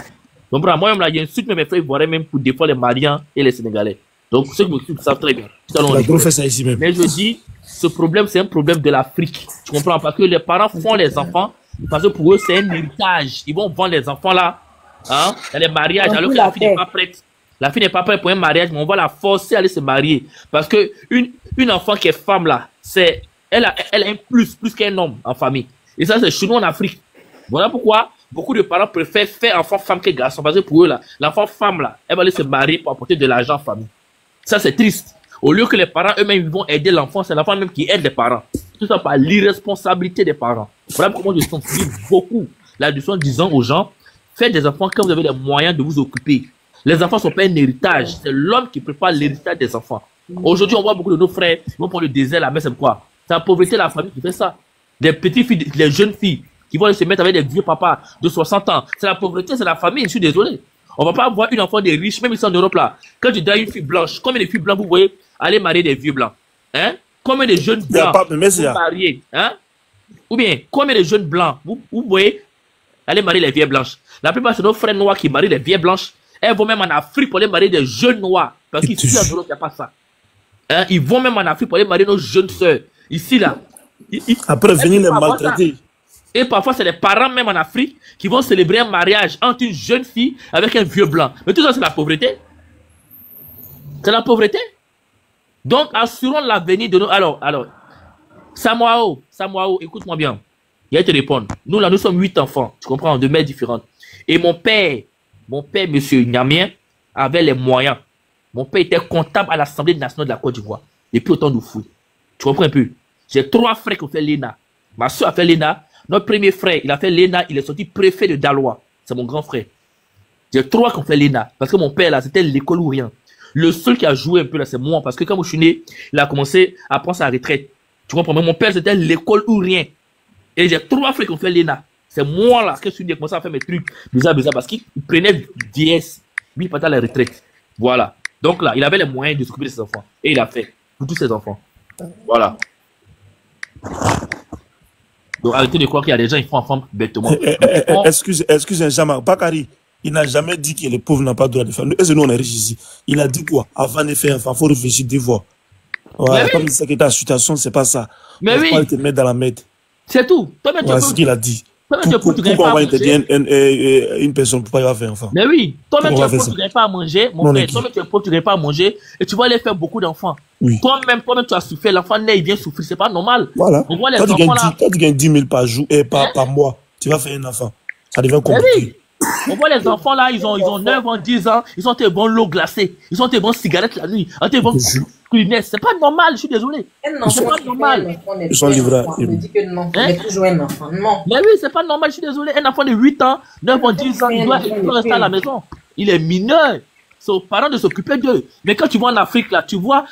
Donc, moi, il y a une suite, mais mes frères, ils voudraient même pour défendre les Maliens et les Sénégalais. Donc, ceux qui me suivent savent très bien.
On fait ça ici même.
Mais je dis, ce problème, c'est un problème de l'Afrique. Tu comprends? Parce que les parents font les enfants, parce que pour eux, c'est un héritage. Ils vont vendre les enfants là, hein, dans les mariages, alors que la fille n'est pas prête. La fille n'est pas prête pour un mariage, mais on va la forcer à aller se marier. Parce que une enfant qui est femme là, elle a un plus qu'un homme en famille. Et ça, c'est chez nous en Afrique. Voilà pourquoi beaucoup de parents préfèrent faire enfant femme que garçon. Parce que pour eux là, l'enfant femme là, elle va aller se marier pour apporter de l'argent en famille. Ça, c'est triste. Au lieu que les parents eux-mêmes vont aider l'enfant, c'est l'enfant même qui aide les parents. Tout ça par l'irresponsabilité des parents. Voilà pourquoi je sensibilise beaucoup la leçon disant aux gens, faites des enfants quand vous avez les moyens de vous occuper. Les enfants ne sont pas un héritage. C'est l'homme qui prépare l'héritage des enfants. Aujourd'hui, on voit beaucoup de nos frères, ils vont prendre le désert, la mer, c'est quoi? C'est la pauvreté de la famille qui fait ça. Des petites filles, des jeunes filles qui vont se mettre avec des vieux papas de 60 ans. C'est la pauvreté, c'est la famille, je suis désolé. On va pas avoir une enfant des riches, même ici en Europe là. Quand tu donnes une fille blanche, combien de filles blanches vous voyez aller marier des vieux blancs? Hein? Combien de jeunes blancs vous mariez? Hein? Ou bien, combien de jeunes blancs vous voyez aller marier les vieilles blanches? La plupart, c'est nos frères noirs qui marient les vieilles blanches. Elles vont même en Afrique pour aller marier des jeunes noirs. Parce qu'ici, en Europe, il n'y a pas ça. Hein? Ils vont même en Afrique pour aller marier nos jeunes sœurs. Ici, là.
Après, venir les maltraiter.
Et parfois, c'est les parents même en Afrique qui vont célébrer un mariage entre une jeune fille avec un vieux blanc. Mais tout ça, c'est la pauvreté. C'est la pauvreté. Donc, assurons l'avenir de nos... Alors, Samoao, écoute-moi bien. Il va te répondre. Nous, là, nous sommes 8 enfants. Tu comprends? De mères différentes. Et mon père, monsieur Nyamien, avait les moyens. Mon père était comptable à l'Assemblée nationale de la Côte d'Ivoire. Depuis autant de fouilles. Tu comprends un peu? J'ai 3 frères qui ont fait l'ENA. Ma soeur a fait l'ENA. Notre premier frère, il a fait l'ENA. Il est sorti préfet de Dalois. C'est mon grand frère. J'ai 3 qui ont fait l'ENA. Parce que mon père, là, c'était l'école ou rien. Le seul qui a joué un peu, là, c'est moi. Parce que quand je suis né, il a commencé à prendre sa retraite. Tu comprends? Mais mon père, c'était l'école ou rien. Et j'ai 3 frères qui ont fait l'ENA. C'est moi, là, que je suis né, commencé à faire mes trucs bizarres, parce qu'il prenait vieillesse. Lui, il partait à la retraite. Voilà. Donc là, il avait les moyens de s'occuper de ses enfants. Et il a fait. Pour tous ses enfants. Voilà. Donc arrêtez de croire qu'il y a des gens qui font enfants bêtement.
Excusez, Jean-Marc Bakary, il n'a jamais dit que les pauvres n'ont pas le droit de faire. Est-ce que nous on est riches ici? Il a dit quoi? Avant de faire enfant, il faut réfléchir 2 fois. Ouais, comme c'est que ta situation, c'est pas ça.
Mais oui.
Pas te mettre dans la merde.
C'est tout.
C'est ce qu'il a dit. Pourquoi on va interdire une personne pour pas y avoir fait enfant? Mais
oui, toi-même tu es pauvre, tu ne gagnes pas à manger, mon frère, toi-même tu es pauvre, tu ne gagnes pas à manger, et tu vas aller faire beaucoup d'enfants.
Oui.
Toi-même tu as souffert, l'enfant naît, il vient souffrir, c'est pas normal.
Voilà. Quand tu gagnes 10 000 par jour et par mois, tu vas faire un enfant. Ça devient compliqué.
On voit les enfants là, ils ont 9 ans, 10 ans, ils ont des bons l'eau glacée, ils ont des bons cigarettes la nuit, ils ont des bons lunettes. C'est pas normal, je suis désolé. C'est pas normal.
Ils sont livrés.
On me dit que non, il est toujours un enfant. Non.
Mais oui, c'est pas normal, je suis désolé. Un enfant de 8 ans, 9 ans, 10 ans, il doit rester à la maison. Il est mineur. C'est aux parents de s'occuper d'eux. Mais quand tu vas en Afrique, là, tu vois,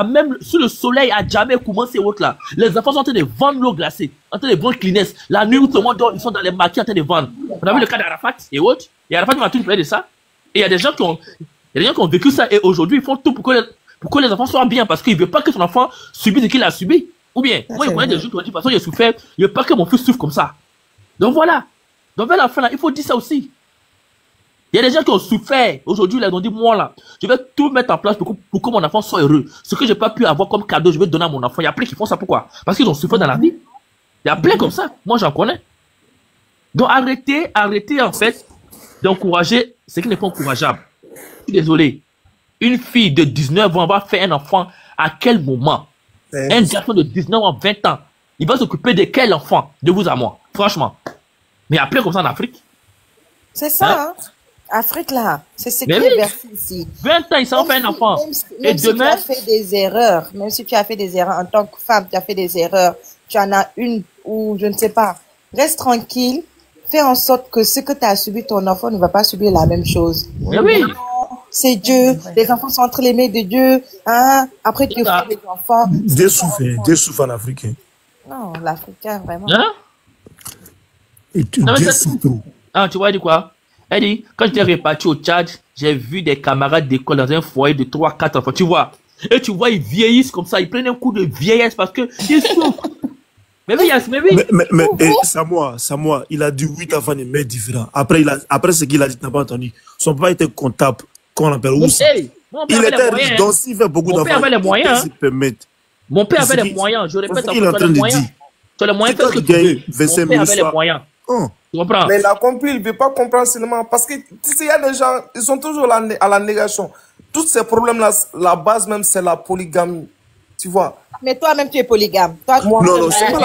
même sous le soleil, à jamais commencé autre là, les enfants sont en train de vendre l'eau glacée, en train de vendre Kleenex. La nuit où tout le monde dort, ils sont dans les maquis en train de vendre. On a vu le cas d'Arafat et autres. Et Arafat m'a toujours parlé de ça. Et il y a des gens qui ont vécu ça et aujourd'hui, ils font tout pour que les enfants soient bien parce qu'ils ne veulent pas que son enfant subisse ce qu'il a subi. Ou bien, moi, je connais des gens qui ont dit, de toute façon, j'ai souffert, je ne veux pas que mon fils souffre comme ça. Donc voilà. Donc vers la fin, là, il faut dire ça aussi. Il y a des gens qui ont souffert. Aujourd'hui, ils ont dit, moi là, je vais tout mettre en place pour que mon enfant soit heureux. Ce que je n'ai pas pu avoir comme cadeau, je vais donner à mon enfant. Il y a plein qui font ça. Pourquoi? Parce qu'ils ont souffert dans la vie. Il y a plein comme ça. Moi, j'en connais. Donc arrêtez en fait d'encourager ce qui n'est pas encourageable. Je suis désolé. Une fille de 19 ans va faire un enfant à quel moment? Un garçon de 19 ans, 20 ans, il va s'occuper de quel enfant? De vous à moi, franchement. Mais après, comme ça en Afrique.
C'est ça, hein? Afrique, là. C'est ce qui est versé ici.
20 ans, il s'en fait un enfant.
Même si tu as fait des erreurs, même si tu as fait des erreurs en tant que femme, tu as fait des erreurs, tu en as une ou je ne sais pas. Reste tranquille. Fais en sorte que ce que tu as subi, ton enfant ne va pas subir la même chose.
Mais oui.
C'est Dieu. Les enfants sont entre les mains de Dieu. Hein? Après, tu fais les enfants.
Des souffles en Afrique.
Non, l'Africain, vraiment.
Hein?
Et tu dis c'est trop.
Ah, tu vois, elle dit quoi? Elle dit, quand j'étais reparti au Tchad, j'ai vu des camarades d'école dans un foyer de 3-4 enfants, tu vois. Et tu vois, ils vieillissent comme ça, ils prennent un coup de vieillesse parce que ils souffrent. Mais oui,
Samoa, il a dit 8 enfants de mères différents. Après ce qu'il a dit, tu n'as pas entendu. Son papa était comptable, qu'on appelle où ça? Il était riche, donc s'il fait beaucoup d'enfants,
mon père avait les moyens.
Mon
père avait les moyens, je répète,
il est en train de dire.
Tu as les moyens, parce que tu veux. Mon père avait les moyens. Tu comprends?
Mais il a compris, il ne veut pas comprendre seulement. Parce que, tu sais, il y a des gens, ils sont toujours à la négation. Tous ces problèmes-là, la base même, c'est la polygamie. Tu vois?
Mais toi-même, tu es polygame. Toi,
non, c'est pas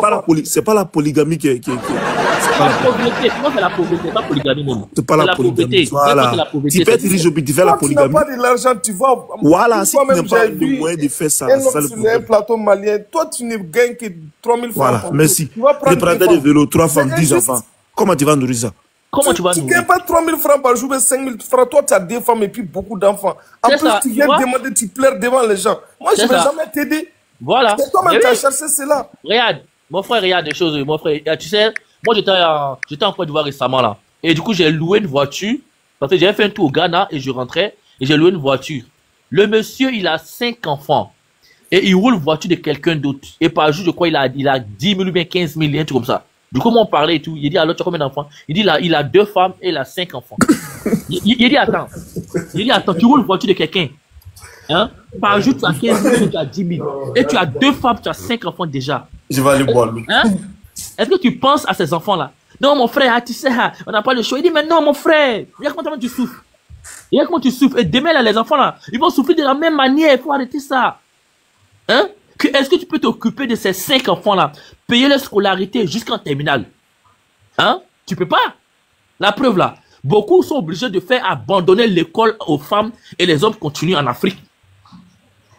la... c'est pas la polygamie qui est...
C'est pas la pauvreté. Comment c'est la pauvreté? Pas polygamie, non.
C'est pas la polygamie. Voilà. Tu fais riche, tu fais la polygamie.
Tu n'as pas de l'argent, tu vois.
Voilà, si tu n'as pas le moyen de faire ça, c'est ça le problème.
Un plateau malien, toi, tu ne gagnes que 3 000 francs.
Voilà, merci. Le prêteur de vélo, 3 femmes, 10 enfants. Comment tu vas nourrir ça?
Comment tu vas nourrir?
Tu ne gagnes pas 3 000 francs par jour, mais 5 000 francs. Toi, tu as 2 femmes et puis beaucoup d'enfants. En plus, tu viens demander, tu pleures devant les gens. Moi, je ne vais jamais t'aider.
Voilà.
C'est toi-même qui as cherché cela.
Regarde, mon frère, regarde des choses. Mon frère, tu sais, moi, j'étais en Côte d'Ivoire récemment, là. Et du coup, j'ai loué une voiture. Parce que j'avais fait un tour au Ghana et je rentrais. Et j'ai loué une voiture. Le monsieur, il a 5 enfants. Et il roule voiture de quelqu'un d'autre. Et par jour, je crois, il a 10 000 ou bien 15 000, un truc comme ça. Du coup, on parlait et tout. Il dit, alors, tu as combien d'enfants? Il dit, il a 2 femmes et il a 5 enfants. Il dit, attends. Tu roules voiture de quelqu'un. Hein? Par jour, tu as 15 000, tu as 10 000. Et tu as 2 femmes, tu as 5 enfants déjà.
Je vais aller boire l'eau.
Hein? Est-ce que tu penses à ces enfants-là? Non, mon frère, tu sais, on n'a pas le choix. Il dit, mais non, mon frère, regarde comment tu souffres. Regarde comment tu souffres. Et demain, là, les enfants, là, ils vont souffrir de la même manière. Il faut arrêter ça. Hein? Est-ce que tu peux t'occuper de ces 5 enfants-là, payer leur scolarité jusqu'en terminale? Hein? Tu peux pas. La preuve là, beaucoup sont obligés de faire abandonner l'école aux femmes et les hommes continuent en Afrique.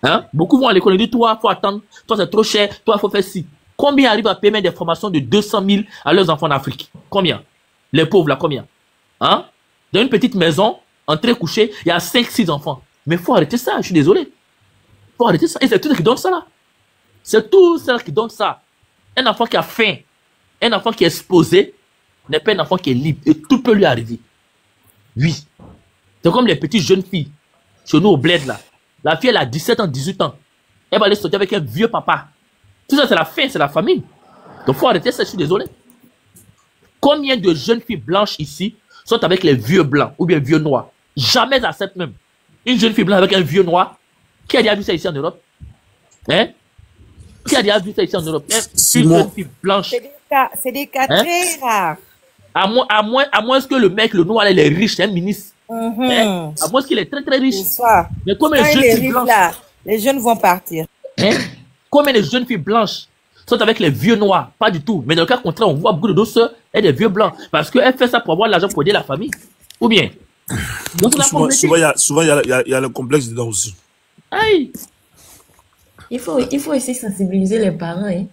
Hein? Beaucoup vont à l'école et disent, toi, faut attendre, toi c'est trop cher, toi, faut faire ci. Combien arrivent à payer des formations de 200 000 à leurs enfants en Afrique? Combien? Les pauvres là, combien? Hein? Dans une petite maison, entrée couchée, il y a 5-6 enfants. Mais faut arrêter ça, je suis désolé. Faut arrêter ça. Et c'est tout ce qui donne ça là. C'est tout ça qui donne ça. Un enfant qui a faim, un enfant qui est exposé, n'est pas un enfant qui est libre. Et tout peut lui arriver. Oui. C'est comme les petites jeunes filles. Chez nous au bled là. La fille elle a 17 ans, 18 ans. Elle va aller sortir avec un vieux papa. Tout ça c'est la faim, c'est la famine. Donc faut arrêter ça, je suis désolé. Combien de jeunes filles blanches ici sont avec les vieux blancs ou bien vieux noirs? Jamais acceptent même. Une jeune fille blanche avec un vieux noir. Qui a déjà vu ça ici en Europe? Hein? Qui a déjà vu ça ici en Europe? Une jeune fille blanche.
C'est des cas très rares.
À moins que le mec, le noir, il est riche, c'est un ministre. Hein? À moins qu'il est très très riche. Mais combien de jeunes filles blanches là,
les jeunes vont partir.
Hein? Combien de jeunes filles blanches sont avec les vieux noirs? Pas du tout. Mais dans le cas contraire, on voit beaucoup de nos sœurs et des vieux blancs. Parce qu'elles font ça pour avoir l'argent pour aider la famille. Ou bien?
Donc, souvent, il y a le complexe dedans aussi.
Aïe.
Il faut aussi sensibiliser les parents. Hein?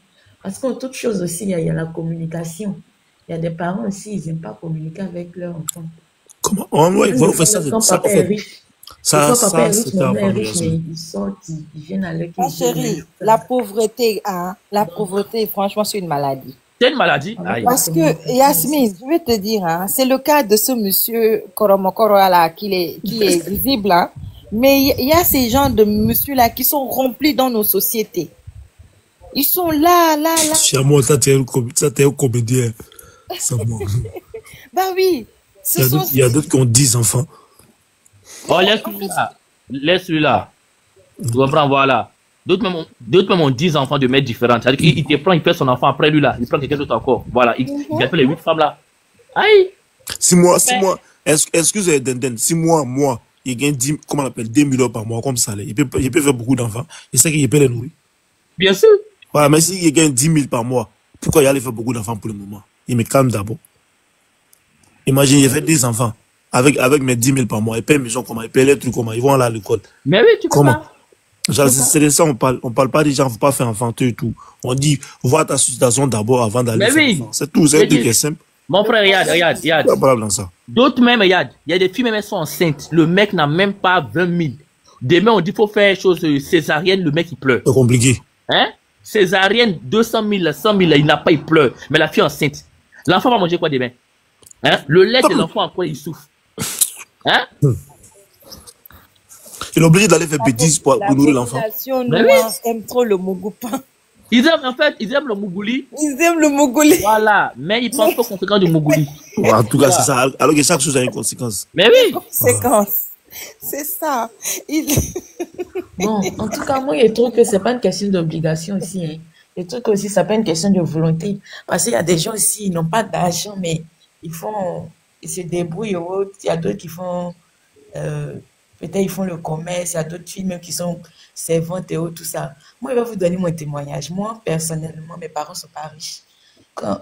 Parce que toute chose aussi, il y a la communication. Il y a des parents aussi, ils n'aiment pas communiquer avec leurs enfants.
Comment? Ouais, il faut faire ça.
Papa est riche. Ça,
c'est
mais ils sortent, ils viennent à l'heure.
Ma chérie, la pauvreté, franchement, c'est une maladie.
C'est une maladie?
Parce que, Yasmine, je vais te dire, hein, c'est le cas de ce monsieur Koromokoro là, qui est visible, hein, mais il y a ces gens de monsieur-là qui sont remplis dans nos sociétés. Ils sont là.
Chez moi, ça, t'es un comédien.
Bah oui.
Il y a d'autres qui ont 10 enfants.
Oh, laisse-lui là. Tu comprends, voilà. D'autres même ont 10 enfants de mères différentes. C'est-à-dire qu'il te prend, il fait son enfant après lui là. Il prend quelqu'un d'autre encore. Voilà. Il a fait les 8 femmes là. Aïe.
Si moi, excusez Denden, si moi, il gagne 10, comment on appelle, 2 000 € par mois comme salaire. Il peut faire beaucoup d'enfants. Il sait qu'il peut les nourrir.
Bien sûr.
Voilà, mais s'il gagne 10 000 par mois, pourquoi il allait faire beaucoup d'enfants pour le moment? Il me calme d'abord. Imagine, il fait 10 enfants. Avec mes 10 000 par mois, ils paient maison comment, ils paient les trucs comment, ils vont aller à l'école.
Mais oui, tu
comment? C'est de ça on parle. On parle pas des gens, faut pas faire enfanter et tout. On dit, vois ta situation d'abord avant d'aller faire enfant. C'est tout, c'est un truc qui est simple.
Mon frère, regarde.
Pas ça.
D'autres même, regarde, il y a des filles même, elles sont enceintes. Le mec n'a même pas 20 000. Demain, on dit, faut faire chose césarienne, le mec, il pleure.
C'est compliqué.
Hein? césarienne, 200 000, 100 000, il n'a pas, il pleure. Mais la fille enceinte. L'enfant va manger quoi demain? Hein? Le lait de l'enfant, encore, il souffre. Hein?
Il est obligé d'aller faire bêtise pour nourrir l'enfant.
La population aime trop le mougoupan.
Ils aiment, en fait, ils aiment le mougouli.
Ils aiment le mougouli.
Voilà, mais ils pensent pas aux conséquences du mougouli.
En tout cas, c'est ça. Alors que chaque chose a une conséquence.
Mais oui.
Conséquence. C'est ça.
Bon, en tout cas, moi, je trouve que c'est pas une question d'obligation aussi. Hein. Je trouve que aussi, c'est pas une question de volonté. Parce qu'il y a des gens aussi, ils n'ont pas d'argent, mais ils se débrouillent. Il y a d'autres qui font, peut-être ils font le commerce. Il y a d'autres filles même qui sont servantes et autres, tout ça. Moi, je vais vous donner mon témoignage. Moi, personnellement, mes parents sont pas riches. Quand,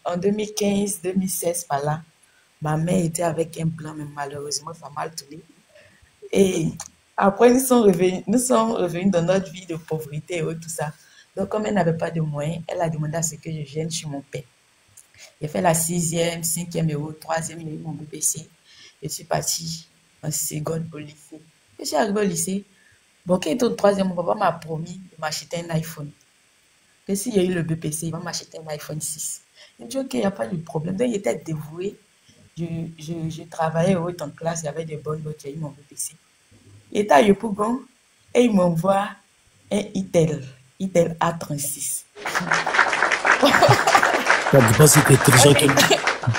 en 2015-2016, par là, ma mère était avec un plan, mais malheureusement, ça a mal tourné. Et après, nous sommes revenus dans notre vie de pauvreté et tout ça. Donc, comme elle n'avait pas de moyens, elle a demandé à ce que je vienne chez mon père. J'ai fait la 6e, 5e et 3e, il y a eu mon BPC. Je suis partie en seconde au lycée. Je suis arrivée au lycée. Bon, quand il était au 3e, mon papa m'a promis de m'acheter un iPhone. Et s'il y a eu le BPC, il va m'acheter un iPhone 6. Il me dit, ok, il n'y a pas de problème. Donc, il était dévoué. Je travaillais haut en classe, il y avait des bonnes notes, j'ai eu mon BPC. Il était à Yopougon et il m'envoie un Itel A36.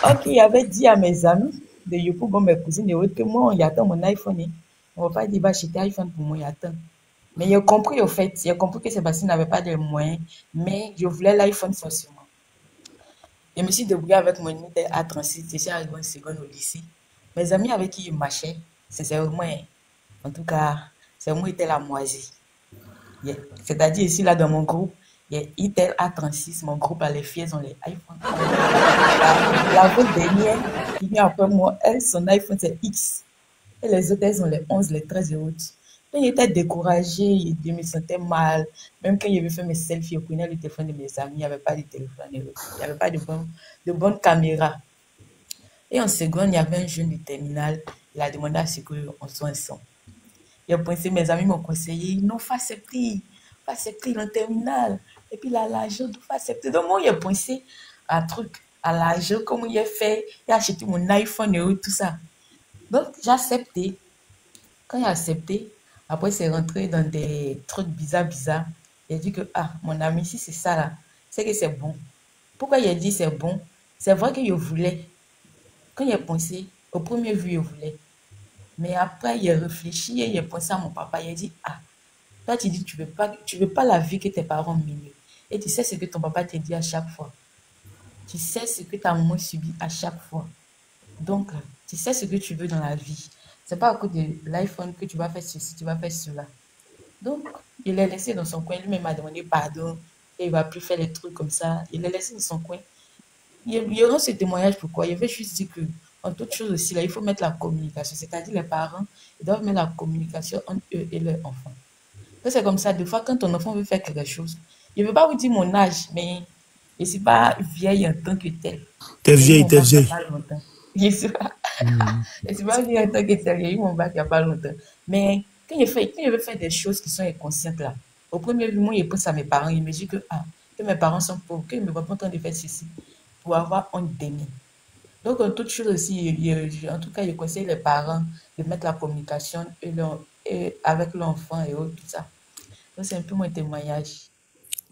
Ok, il avait dit à mes amis de Yopougon, mes cousines et autres, que moi, on y attend mon iPhone. Hein. On va pas dire, va acheter un iPhone pour moi, il attend. Mais il a compris, au fait, il a compris que Sébastien n'avait pas de moyens, mais je voulais l'iPhone forcément. Je me suis débrouillée avec mon Itel A36, je suis arrivée en seconde au lycée. Mes amis avec qui je marchais, c'est moi, en tout cas, c'est moi qui était la moisie. Yeah. C'est-à-dire ici, là, dans mon groupe, il y a Itel A36, mon groupe, les filles ont les iPhones. La votre dernière, qui vient après moi, elle, son iPhone, c'est X. Et les autres, elles ont les 11, les 13 et autres. Donc, j'étais découragée, je me sentais mal. Même quand j'avais fait mes selfies, je prenais le téléphone de mes amis, il n'y avait pas de téléphone, il n'y avait pas de bonne caméra. Et en seconde, il y avait un jeune du terminal, il a demandé à ce qu'on soit ensemble. Et pensé, mes amis m'ont conseillé, non, faut accepter en terminal. Et puis là, l'argent, il faut accepter. Donc, moi, j'ai pensé à un truc, à l'argent, comment il a fait, j'ai acheté mon iPhone et tout ça. Donc, j'ai accepté. Quand j'ai accepté, après, c'est rentré dans des trucs bizarres. J'ai dit que, mon ami, si c'est ça là, c'est que c'est bon. Pourquoi il a dit c'est bon? C'est vrai que je voulais. Quand j'ai pensé, au premier vue, je voulais. Mais après, il a réfléchi et il a pensé à mon papa. Il a dit, toi, tu dis, tu veux pas la vie que tes parents menent. Et tu sais ce que ton papa te dit à chaque fois. Tu sais ce que ta maman subit à chaque fois. Donc, tu sais ce que tu veux dans la vie. C'est pas à cause de l'iPhone que tu vas faire ceci, tu vas faire cela. Donc, il l'a laissé dans son coin. Lui-même m'a demandé pardon. Et il va plus faire les trucs comme ça. Il l'a laissé dans son coin. Il y aura ce témoignage pourquoi. Il avait juste dit que, en toute chose aussi, là, il faut mettre la communication. C'est-à-dire, les parents, ils doivent mettre la communication entre eux et leurs enfants. C'est comme ça, des fois, quand ton enfant veut faire quelque chose, je ne veux pas vous dire mon âge, mais je ne suis pas vieille en tant que telle.
T'es vieille.
Je ne suis pas vieille en tant que telle. J'ai eu mon bac il n'y a pas longtemps. Mais quand je veux faire des choses qui sont inconscientes là, au premier moment, je pense à mes parents, ils me disent que mes parents sont pauvres, qu'ils ne me voient pas en train de faire ceci pour avoir honte d'aimer. Donc, en toute chose aussi, en tout cas, je conseille les parents de mettre la communication avec l'enfant et tout ça. Donc, c'est un peu mon témoignage.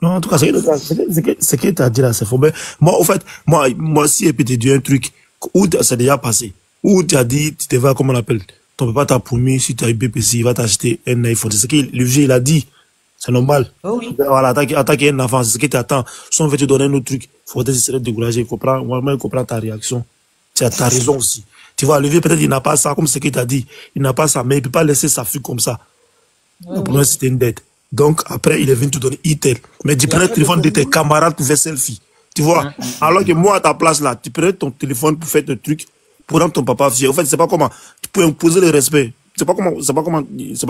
Non, en tout cas, ce que tu as dit là, c'est faux. Mais moi, en fait, moi, si je peux te dire un truc, où c'est déjà passé, où tu as dit, tu te vas, comment on appelle, ton papa t'a promis, si tu as eu BPC, il va t'acheter un iPhone. C'est ce que le vieux, il a dit. C'est normal.
Oh oui.
Voilà, attaquer un enfant, c'est ce que tu attends. Si on veut te donner un autre truc, il faut peut-être se décourager, il comprend ta réaction. Tu as raison aussi. Tu vois, le vieux, peut-être, il n'a pas ça, comme ce que tu as dit. Il n'a pas ça, mais il ne peut pas laisser sa fille comme ça. Le problème, c'était une dette. Donc, après, il est venu te donner Itel. Mais tu prenais le téléphone de tes camarades pour faire selfie. Tu vois, alors que moi, à ta place, là, tu prenais ton téléphone pour faire des trucs, pour rendre ton papa fier. En fait, c'est pas comment. Tu peux imposer le respect. C'est pas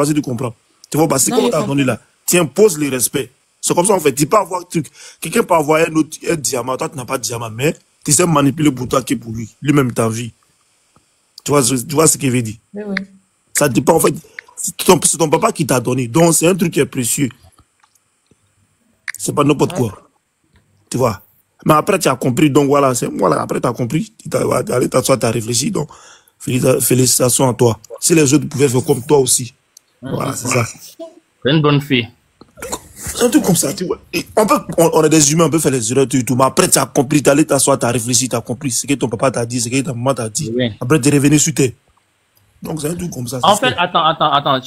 si tu comprends. Tu vois, c'est comme tu as donné là. Tu imposes le respect. C'est comme ça, en fait. Tu peux avoir un truc. Quelqu'un peut avoir un diamant. Toi, tu n'as pas de diamant, mais tu sais manipuler pour toi qui est pour lui. Lui-même, t'as envie. Tu vois ce qu'il veut dire?
Oui.
Ça dépend, en fait. C'est ton papa qui t'a donné. Donc, c'est un truc qui est précieux. C'est pas n'importe quoi. Tu vois. Mais après, tu as compris. Donc voilà, après, tu as compris. Tu as allé t'asseoir, tu as réfléchi. Donc, félicitations à toi. Si les autres pouvaient faire comme toi aussi. Voilà, c'est ça.
C'est une bonne fille.
C'est un truc comme ça, tu vois. On est des humains, on peut faire les erreurs, tout. Mais après, tu as compris, tu as allé t'asseoir, tu as réfléchi, tu as compris ce que ton papa t'a dit, ce que ta maman t'a dit.
Oui.
Après, tu es revenu sur terre. Donc, c'est un truc comme ça.
En fait, attends.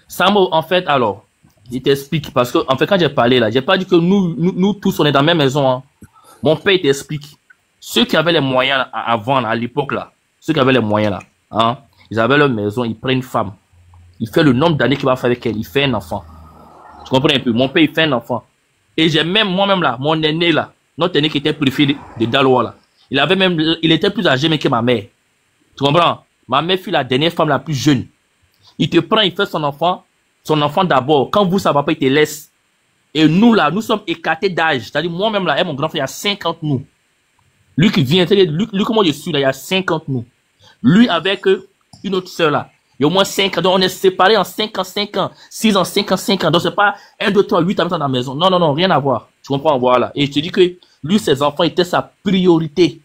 Samo, en fait, alors, il t'explique. Parce que, en fait, quand j'ai parlé là, j'ai pas dit que nous tous, on est dans la même maison. Hein. Mon père, il t'explique. Ceux qui avaient les moyens là, avant, là, à l'époque, là, ceux qui avaient les moyens, là, hein, ils avaient leur maison, ils prennent une femme. Il fait le nombre d'années qu'il va faire avec elle. Il fait un enfant. Tu comprends un peu? Mon père, il fait un enfant. Et j'ai même, moi-même là, mon aîné là, notre aîné qui était préfet de Daloa là, il était plus âgé même que ma mère. Tu comprends? Ma mère fut la dernière femme la plus jeune. Il te prend, il fait son enfant d'abord. Quand vous, ça va pas, il te laisse. Et nous là, nous sommes écartés d'âge. C'est-à-dire, moi-même là, et mon grand frère, il y a 50 nous. Lui qui vient, lui comment je suis là, il y a 50 nous. Lui avec une autre sœur là. Il y a au moins 5 ans. Donc, on est séparés en 5 ans, 5 ans. 6 ans, 5 ans, 5 ans. Donc, c'est pas 1, 2, 3, 8 ans dans la maison. Non, rien à voir. Tu comprends? Voilà. Et je te dis que lui, ses enfants étaient sa priorité.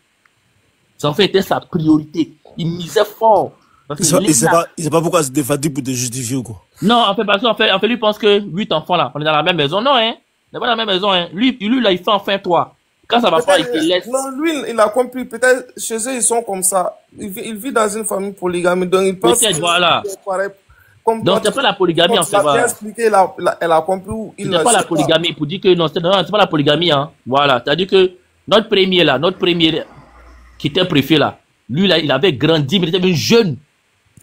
Ses enfants étaient sa priorité. Il misait fort.
Il sait pas pourquoi c'est des fatigues pour te justifier ou quoi.
Non, en fait, parce qu'en fait, lui pense que 8 enfants là, on est dans la même maison. Non, hein. On n'est pas dans la même maison, hein. Lui là, il fait enfin 3. Quand ça va pas, il te laisse.
Non, lui, il a compris. Peut-être chez eux, ils sont comme ça. Il vit dans une famille polygame. Donc, il pense que
voilà. Donc, c'est pas la polygamie, en fait.
Elle a compris où il
c'est pas la polygamie. Pour dire que non, c'est pas la polygamie, hein. Voilà. C'est-à-dire que notre premier qui était préfet là, lui là, il avait grandi, mais il était jeune.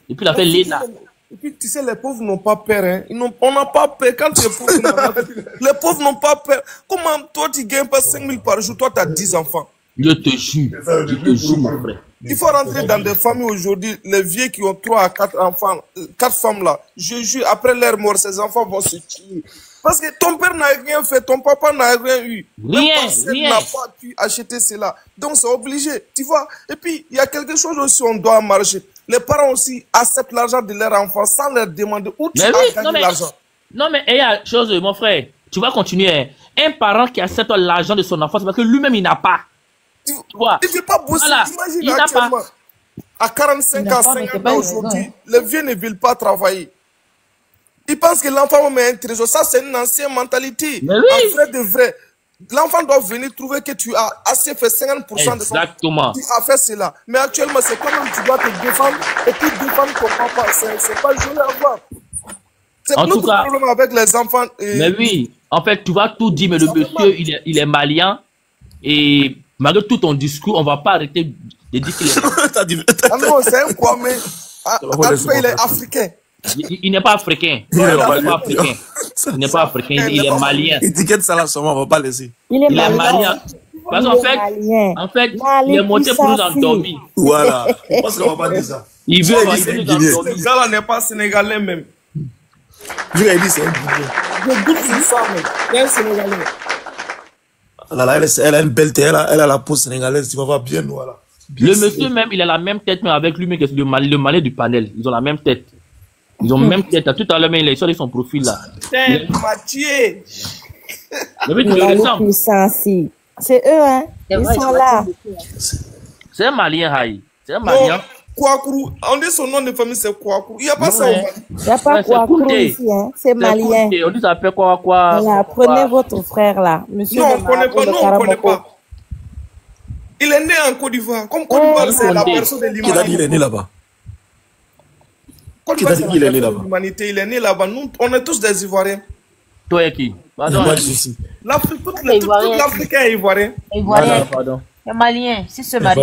Et puis il a fait l'ENA.
Et puis, tu sais, les pauvres n'ont pas peur, hein. On n'a pas peur. Quand tu es pauvre, les pauvres n'ont pas peur. Comment toi, tu gagnes pas 5 000 par jour, toi, tu as 10 enfants.
Je te jure, mon frère.
Il faut rentrer dans des familles aujourd'hui, les vieux qui ont 3 à 4 enfants, 4 femmes là. Je jure, après leur mort, ces enfants vont se tuer. Parce que ton père n'a rien fait, ton papa n'a rien eu.
Rien.
N'a pas pu acheter cela. Donc, c'est obligé, tu vois. Et puis, il y a quelque chose aussi, on doit marcher. Les parents aussi acceptent l'argent de leur enfant sans leur demander où tu as gagné l'argent.
Non, mais il y a chose, mon frère. Tu vas continuer. Hein. Un parent qui accepte l'argent de son enfant, c'est parce que lui-même, il n'a pas.
Tu vois. Il ne veut pas bosser. Voilà. Imagine actuellement, à 45 ans, 50 ans aujourd'hui, les vieux ne veulent pas travailler. Ils pensent que l'enfant met un trésor. Ça, c'est une ancienne mentalité.
Mais oui.
En vrai de vrai. L'enfant doit venir trouver que tu as assez fait 50% de son...
Exactement.
Tu as fait cela. Mais actuellement, c'est quand même tu dois te défendre et puis défendre ton papa. C'est pas joli à voir. C'est notre problème avec les enfants.
Mais oui, en fait, tu vas tout dire, mais le monsieur, il est malien. Et malgré tout ton discours, on va pas arrêter de dire qu'il est...
Ah non, c'est un quoi, mais... il est africain.
Il n'est pas africain. Il n'est pas africain, il est malien.
Étiquette ça là, on va pas laisser.
Il est malien.
Parce qu'en fait, il est monté pour nous endormir.
Voilà. Je pense qu'on va pas dire ça.
Il veut nous endormir.
Ça là n'est pas sénégalais même.
Je lui ai dit c'est un Guinéen.
Je goûte sur ça, mais il est un sénégalais.
Elle a une belle tête, elle a la peau sénégalaise, tu vas voir bien, voilà.
Le monsieur même, il a la même tête, mais avec lui, mais le malais du panel. Ils ont la même tête. Ils ont même tête. Tout à l'heure, mais il est sur son profil là.
C'est Mathieu.
C'est eux, hein. Ils sont là.
C'est un malien, Haï. C'est un malien.
Kouakourou. On dit son nom de famille, c'est Kouakourou. Il n'y a pas ça au Mali.
Il n'y a pas Kouakourou ici, hein. C'est malien.
On dit ça s'appelle quoi.
Voilà, prenez votre frère là. Monsieur
non, on ne connaît pas. Non, on ne connaît pas. Il est né en Côte d'Ivoire. Comme Côte d'Ivoire, c'est la personne de l'humanité.
Qui a dit qu'il est né là-bas?
Côte d'Ivoire, c'est la personne de l'humanité. Il est né là-bas. Nous, on est tous des Ivoiriens.
Toi et qui?
Pardon. Toute l'Afrique est ivoirien.
Pardon. C'est malien. Si ce Mali.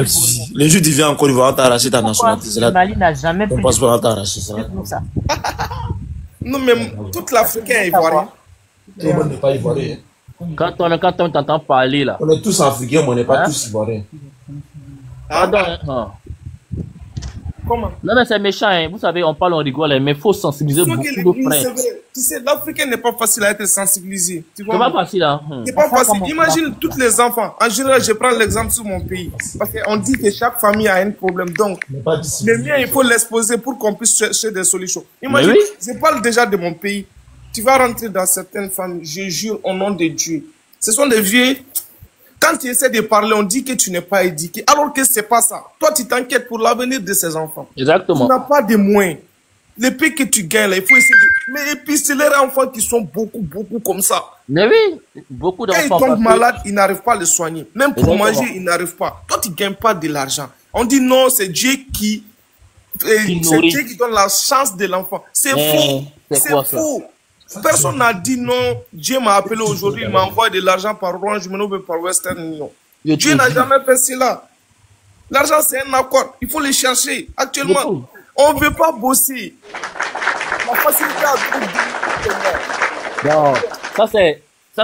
Les Juifs viennent en Côte d'Ivoire, t'as arraché ta nationalité.
Le Mali n'a jamais
pris. On passe pas à t'arracher ça.
Non, mais toute l'Afrique est ivoirien.
Tout le monde n'est pas ivoirien.
Quand on t'entend parler là.
On est tous africains, mais on n'est pas tous ivoiriens.
Pardon.
Comment?
Non, mais c'est méchant, hein. Vous savez, on parle, on rigole, mais il faut sensibiliser beaucoup de frères.
Tu sais, l'Africain n'est pas facile à être sensibilisé.
C'est pas facile, hein.
C'est pas facile. Imagine tous les enfants. En général, je prends l'exemple sur mon pays. Parce qu'on dit que chaque famille a un problème. Donc, le mien, il faut l'exposer pour qu'on puisse chercher des solutions. Imagine, je parle déjà de mon pays. Tu vas rentrer dans certaines familles, je jure au nom de Dieu. Ce sont des vieux. Quand tu essaies de parler, on dit que tu n'es pas éduqué. Alors que c'est pas ça. Toi, tu t'inquiètes pour l'avenir de ces enfants.
Exactement.
Tu n'as pas de moyens. Les prix que tu gagnes, là, il faut essayer de... Mais et puis, c'est les enfants qui sont beaucoup comme ça.
Mais oui, beaucoup d'enfants.
Quand ils tombent malades, ils n'arrivent pas à les soigner. Même pour manger, ils n'arrivent pas. Toi, tu ne gagnes pas de l'argent. On dit non, c'est Dieu qui donne la chance de l'enfant. C'est faux. C'est faux. Personne n'a dit non. Dieu m'a appelé aujourd'hui, il m'a envoyé de l'argent par Orange Money ou par Western Union. Dieu n'a jamais fait cela. L'argent, c'est un accord. Il faut le chercher. Actuellement, on ne veut pas bosser. La facilité à
non, ça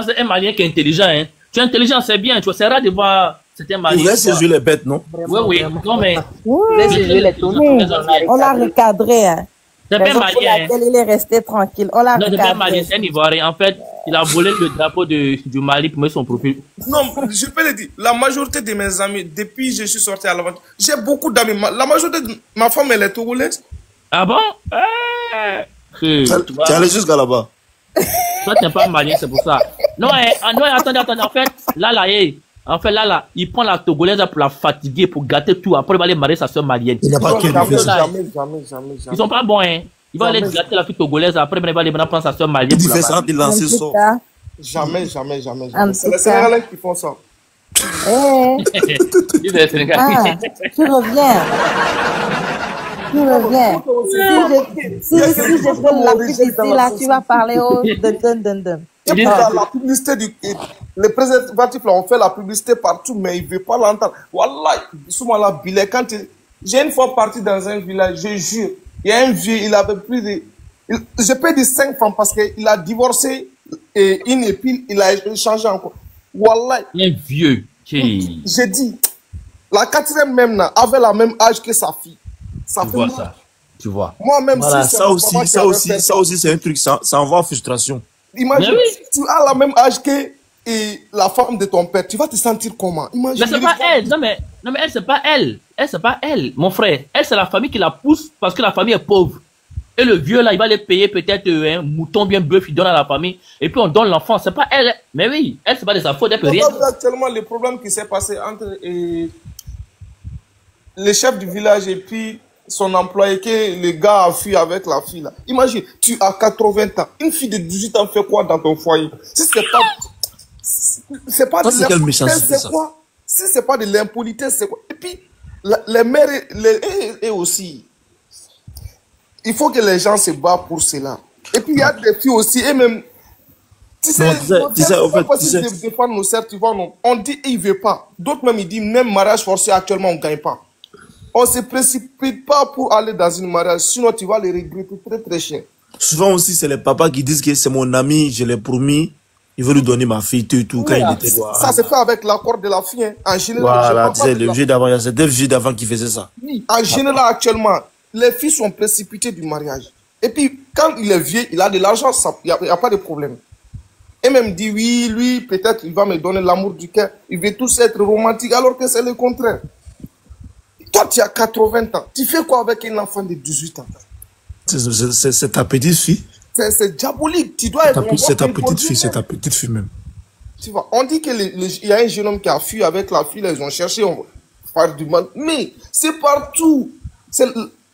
c'est un Malien qui est intelligent. Hein. Tu es intelligent, c'est bien. Tu vois, c'est rare de voir certains Maliens.
Il laisse jouer les bêtes, non?
Oui. Non, mais...
On l'a recadré. Hein.
C'est pas Malien.
Il est resté tranquille. On l'a recadré.
Non, c'est pas Malien, c'est un Ivoirien. En fait, il a volé le drapeau du Mali pour mettre son profil.
Non, je peux le dire. La majorité de mes amis, depuis que je suis sorti à l'aventure, j'ai beaucoup d'amis. La majorité de ma femme, elle est togolaise.
Ah bon?
Tu es allé jusqu'à là-bas.
Toi, tu n'es pas malien, c'est pour ça. Non, attendez. En fait, là, il prend la togolaise pour la fatiguer, pour gâter tout. Après, il va aller marier sa soeur malienne.
Il n'a pas qu'elle fait ça.
Jamais.
Ils sont pas bons, hein. Il va aller gâter la fille togolaise. Après, il va aller prendre sa soeur malienne.
Il fait ça, il lance le sort.
Jamais. C'est les Sénégalais qui font ça.
Tu reviens. Si je prends la pub ici, là, tu vas parler au dun.
La publicité les préservatifs, là, on fait la publicité partout, mais il ne veut pas l'entendre. Wallah, souvent là, Billet, j'ai une fois parti dans un village, je jure, il y a un vieux, il avait plus de... Je peux dire 5 femmes parce qu'il a divorcé une et puis il a changé encore. Wallah.
Un vieux.
J'ai dit, la 4e même là, avait la même âge que sa fille. Ça
tu vois ça. Tu vois.
Moi-même,
voilà, ça aussi, c'est un truc, ça envoie en frustration.
Imagine, tu as la même âge que la femme de ton père, tu vas te sentir comment? Imagine.
Mais c'est pas elle. Non mais elle, c'est pas elle. Elle, c'est pas elle, mon frère. Elle, c'est la famille qui la pousse parce que la famille est pauvre. Et le vieux là, il va les payer peut-être un mouton bien bœuf, il donne à la famille. Et puis on donne l'enfant. C'est pas elle. Mais oui, elle, c'est pas de sa faute, elle peut rien.
Actuellement, le problème qui s'est passé entre le chef du village et puis son employé, que le gars a fui avec la fille là. Imagine, tu as 80 ans. Une fille de 18 ans fait quoi dans ton foyer? Si c'est pas de l'impolitesse, c'est quoi? Si c'est pas de l'impolitesse, c'est quoi? Et puis, les mères et aussi, il faut que les gens se battent pour cela. Et puis, il y a des filles aussi, et même, tu sais, défendre nos sœurs, tu vois, non. On dit, il ne veut pas. D'autres même, ils disent, même mariage forcé, actuellement, on ne gagne pas. On ne se précipite pas pour aller dans une mariage, sinon tu vas les regretter très cher.
Souvent aussi, c'est les papas qui disent que c'est mon ami, je l'ai promis, il veut lui donner ma fille, tout, quand il était loin.
Ça se fait avec l'accord de la fille. Hein. En général,
voilà, tu sais, le vieux d'avant, c'est des vieux d'avant qui faisaient ça.
Oui. En général, actuellement, les filles sont précipitées du mariage. Et puis, quand il est vieux, il a de l'argent, il n'y a pas de problème. Et même dit, oui, lui, peut-être, il va me donner l'amour du cœur. Il veut tous être romantique, alors que c'est le contraire. Toi, tu as 80 ans. Tu fais quoi avec un enfant de 18 ans?
C'est ta petite fille.
C'est diabolique. Tu dois être...
C'est ta petite fille même.
Tu vois, on dit qu'il y a un jeune homme qui a fui avec la fille, ils ont cherché, on va faire du mal. Mais c'est partout.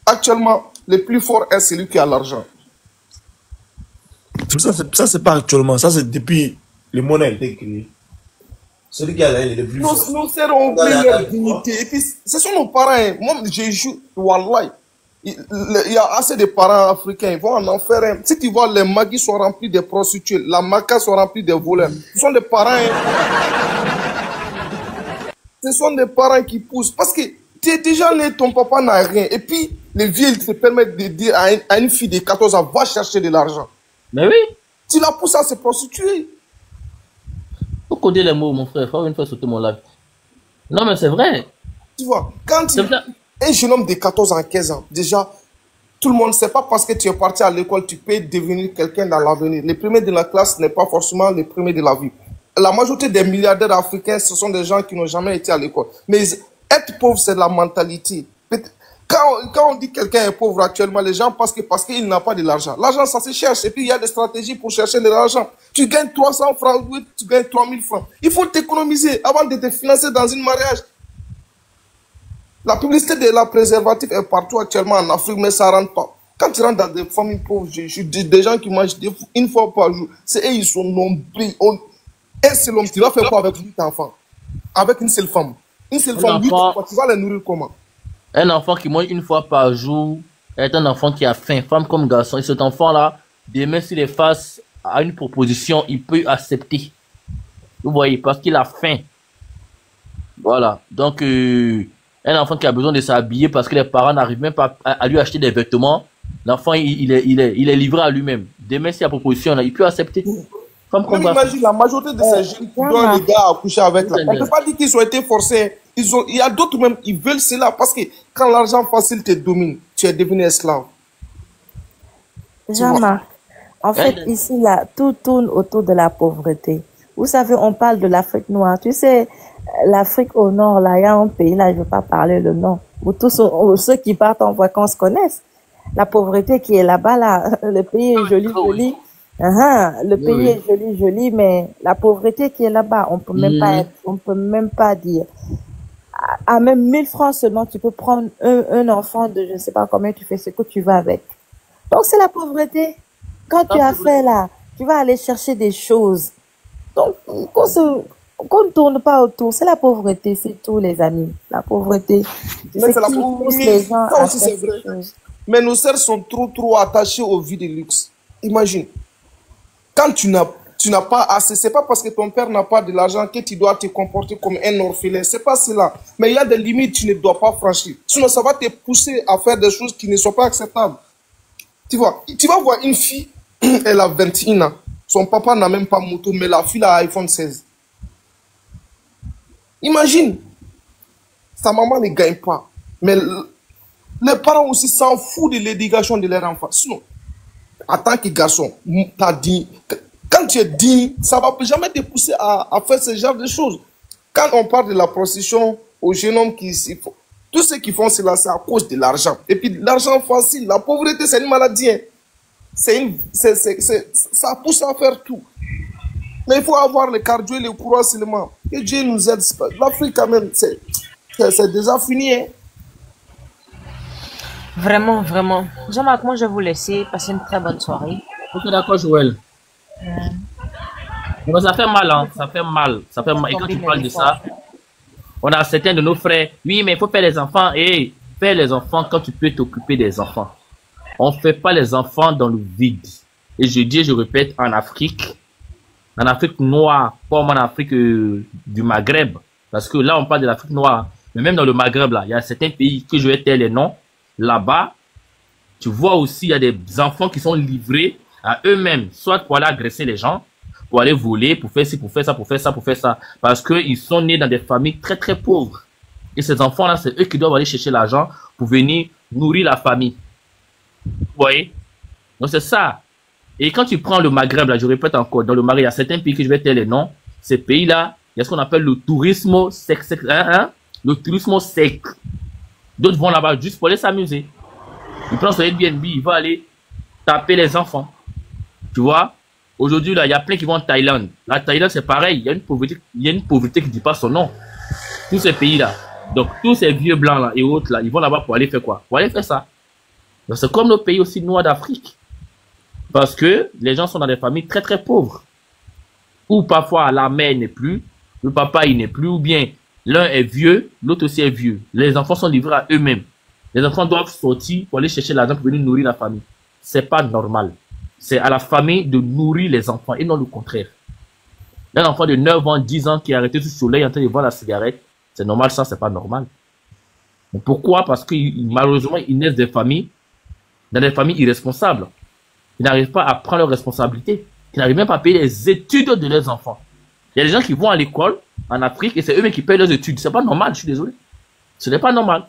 Actuellement, le plus fort est celui qui a l'argent.
Ça, c'est pas actuellement. Ça, c'est depuis le monde a été créé. Celui qui a l'argent, il est le plus fort.
Nos sœurs ont pris leur dignité. Et puis, ce sont nos parents. Hein. Moi, j'ai joué. Wallah. Il y a assez de parents africains. Ils vont en enfer. Hein. Si tu vois, les maguis sont remplis de prostituées. La maca sont remplis de voleurs. Ce sont des parents. Hein. Ce sont des parents qui poussent. Parce que tu es déjà né, ton papa n'a rien. Et puis, les vieux, ils te permettent de dire à une fille de 14 ans, va chercher de l'argent.
Mais oui.
Tu la pousses à se prostituer.
Faut coder les mots, mon frère. Faut une fois sauter mon live. Non, mais c'est vrai.
Tu vois, quand un jeune homme de 14 ans, 15 ans, déjà, tout le monde ne sait pas parce que tu es parti à l'école, tu peux devenir quelqu'un dans l'avenir. Les premiers de la classe n'est pas forcément les premiers de la vie. La majorité des milliardaires africains, ce sont des gens qui n'ont jamais été à l'école. Mais être pauvre, c'est la mentalité. Quand on dit que quelqu'un est pauvre actuellement, les gens pensent que parce qu'il n'a pas de l'argent. L'argent, ça se cherche. Et puis, il y a des stratégies pour chercher de l'argent. Tu gagnes 300 francs, oui, tu gagnes 3000 francs. Il faut t'économiser avant de te financer dans un mariage. La publicité de la préservative est partout actuellement en Afrique, mais ça ne rentre pas. Quand tu rentres dans des familles pauvres, des gens qui mangent une fois par jour, c'est eux, ils sont nombreux. Un seul homme, tu vas faire quoi avec 8 enfants? Avec une seule femme? Une seule femme, 8 enfants, tu vas les nourrir comment?
Un enfant qui mange une fois par jour est un enfant qui a faim, femme comme garçon. Et cet enfant-là, demain, s'il est face à une proposition, il peut accepter. Vous voyez, parce qu'il a faim. Voilà. Donc, un enfant qui a besoin de s'habiller parce que les parents n'arrivent même pas à lui acheter des vêtements, l'enfant, il est livré à lui-même. Demain, s'il y a proposition, là, il peut accepter.
Imagine la majorité de ces jeunes qui donnent les gars à coucher avec là. On ne peut pas dire qu'ils ont été forcés. Il y a d'autres même, ils veulent cela parce que quand l'argent facile te domine, tu es devenu esclave.
Jean-Marc, en fait, ici, là, tout tourne autour de la pauvreté. Vous savez, on parle de l'Afrique noire. Tu sais, l'Afrique au nord, là, il y a un pays, là, je ne vais pas parler le nom, où tous ceux qui partent en vacances connaissent. La pauvreté qui est là-bas, là, le pays est joli, joli. Le pays est joli, joli, mais la pauvreté qui est là-bas, on peut même pas dire. À même 1000 francs seulement, tu peux prendre un enfant de je ne sais pas combien, tu fais ce que tu veux avec. Donc, c'est la pauvreté. Quand tu as fait là, tu vas aller chercher des choses. Donc, qu'on ne tourne pas autour, c'est la pauvreté, c'est tout, les amis. La pauvreté.
Mais c'est la pauvreté. Ça aussi, c'est vrai. Mais nos sœurs sont trop attachées aux vies de luxe. Imagine. Quand tu n'as pas assez, c'est pas parce que ton père n'a pas de l'argent que tu dois te comporter comme un orphelin. C'est pas cela. Mais il y a des limites que tu ne dois pas franchir. Sinon, ça va te pousser à faire des choses qui ne sont pas acceptables. Tu vois, tu vas voir une fille, elle a 21 ans. Son papa n'a même pas moto, mais la fille a iPhone 16. Imagine. Sa maman ne gagne pas. Mais les parents aussi s'en foutent de l'éducation de leur enfant. Sinon, en tant que garçon, quand tu es digne, ça ne va jamais te pousser à faire ce genre de choses. Quand on parle de la prostitution aux jeunes hommes tous ceux qui font cela, c'est à cause de l'argent. Et puis l'argent facile, la pauvreté, c'est une maladie. Hein. Ça pousse à faire tout. Mais il faut avoir le cardio et le courage seulement. Que Dieu nous aide. L'Afrique, quand même, c'est déjà fini. Hein.
Vraiment, vraiment. Jean-Marc, moi, je vais vous laisser passer une très bonne soirée.
Ok, d'accord, Joël. Mais ça fait mal, hein. Ça fait mal. Ça fait mal. Et quand tu parles de ça, on a certains de nos frères. Oui, mais il faut faire les enfants. Et faire les enfants quand tu peux t'occuper des enfants. On ne fait pas les enfants dans le vide. Et je dis, je répète, en Afrique noire, comme en Afrique du Maghreb. Parce que là, on parle de l'Afrique noire. Mais même dans le Maghreb, là, il y a certains pays que je vais taire les noms. Là-bas, tu vois aussi, il y a des enfants qui sont livrés à eux-mêmes, soit pour aller agresser les gens, pour aller voler, pour faire ci, pour faire ça, pour faire ça, pour faire ça. Parce qu'ils sont nés dans des familles très, très pauvres. Et ces enfants-là, c'est eux qui doivent aller chercher l'argent pour venir nourrir la famille. Vous voyez? Donc, c'est ça. Et quand tu prends le Maghreb, là, je répète encore, dans le Maghreb, il y a certains pays que je vais taire les noms. Ces pays-là, il y a ce qu'on appelle le tourisme sec. Le tourisme sec. D'autres vont là-bas juste pour aller s'amuser. Ils prennent son Airbnb, ils vont aller taper les enfants. Tu vois? Aujourd'hui, là, il y a plein qui vont en Thaïlande. La Thaïlande, c'est pareil. Il y a une pauvreté qui ne dit pas son nom. Tous ces pays-là. Donc, tous ces vieux blancs là et autres là, ils vont là-bas pour aller faire quoi? Pour aller faire ça. Donc, c'est comme nos pays aussi noirs d'Afrique. Parce que les gens sont dans des familles très très pauvres. Ou parfois la mère n'est plus, le papa il n'est plus, ou bien l'un est vieux, l'autre aussi est vieux. Les enfants sont livrés à eux-mêmes. Les enfants doivent sortir pour aller chercher l'argent pour venir nourrir la famille. C'est pas normal. C'est à la famille de nourrir les enfants et non le contraire. Un enfant de 9 ans, 10 ans qui est arrêté sous le soleil en train de voir la cigarette, c'est normal ça, c'est pas normal. Mais pourquoi? Parce que malheureusement, ils naissent dans des familles irresponsables. Ils n'arrivent pas à prendre leurs responsabilités. Ils n'arrivent même pas à payer les études de leurs enfants. Il y a des gens qui vont à l'école en Afrique et c'est eux-mêmes qui payent leurs études. C'est pas normal, je suis désolé. Ce n'est pas normal.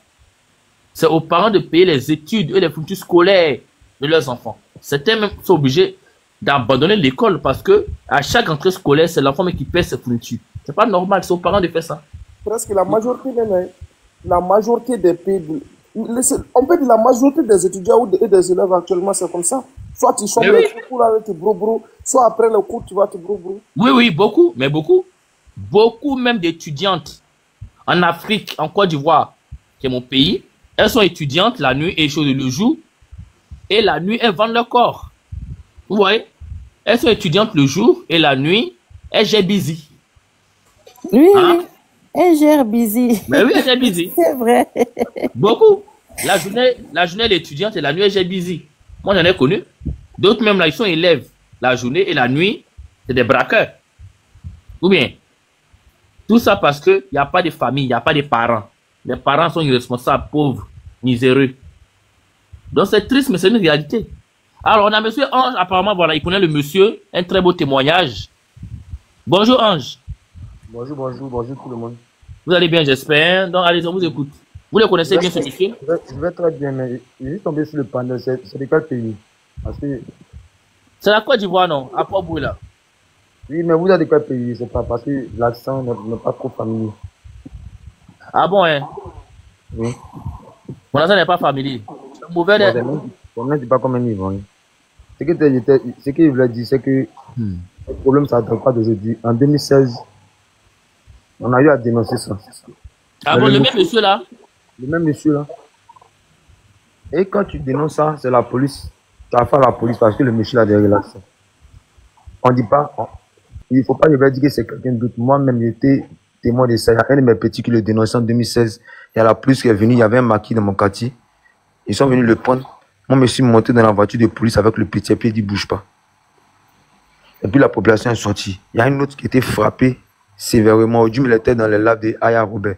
C'est aux parents de payer les études et les fournitures scolaires de leurs enfants. Certains même sont obligés d'abandonner l'école parce que à chaque rentrée scolaire, c'est l'enfant qui paie ses fournitures. C'est pas normal, c'est aux parents de faire ça.
Presque la majorité des pays, on peut dire la majorité des étudiants et des élèves actuellement, c'est comme ça. Soit tu chambres les cours avec tes bro-bro, soit après le cours, tu vas te bro-bro.
Oui, oui, beaucoup, mais beaucoup. Beaucoup même d'étudiantes en Afrique, en Côte d'Ivoire, qui est mon pays, elles sont étudiantes la nuit et le jour. Et la nuit, elles vendent leur corps. Vous voyez? Elles sont étudiantes le jour et la nuit, elles gèrent busy.
Oui, oui. Elles gèrent busy.
Mais oui, elles gèrent busy.
C'est vrai.
Beaucoup. La journée, elle est étudiante et la nuit, elle gère busy. Moi, j'en ai connu. D'autres même là, ils sont élèves la journée et la nuit, c'est des braqueurs. Ou bien, tout ça parce qu'il n'y a pas de famille, il n'y a pas de parents. Les parents sont irresponsables, pauvres, miséreux. Donc c'est triste, mais c'est une réalité. Alors, on a monsieur Ange, apparemment, voilà, il connaît le monsieur, un très beau témoignage. Bonjour Ange.
Bonjour, bonjour, bonjour tout le monde.
Vous allez bien, j'espère. Donc, allez, on vous écoute. Vous le connaissez bien, ce monsieur?
Je vais très bien, mais il est tombé sur le panneau. C'est de quel pays? Parce que...
C'est la Côte d'Ivoire, non? À Port-Boué, là.
Oui, mais vous êtes de quel pays? C'est pas parce que l'accent n'est pas trop familier.
Ah bon, hein?
Oui.
Mon accent n'est pas familier. C'est mauvais.
On ne dit pas comme un Ivoirien. Ce qu'il voulait dire, c'est que le problème, ça ne date pas d'aujourd'hui. En 2016, on a eu à dénoncer ça.
Ah bon, le même monsieur là?
Le même monsieur là. Et quand tu dénonces ça, c'est la police. Tu as affaire à la police parce que le monsieur là derrière là. On ne dit pas. Il ne faut pas dire que c'est quelqu'un d'autre. Moi-même, j'étais témoin de ça. Il y a un de mes petits qui le dénonçait en 2016. Il y a la police qui est venue. Il y avait un maquis dans mon quartier. Ils sont venus le prendre. Moi, je me suis monté dans la voiture de police avec le petit, et puis il dit bouge pas. Et puis la population est sortie. Il y a une autre qui était frappée sévèrement. Aujourd'hui, il était dans les laves de Aya Robert.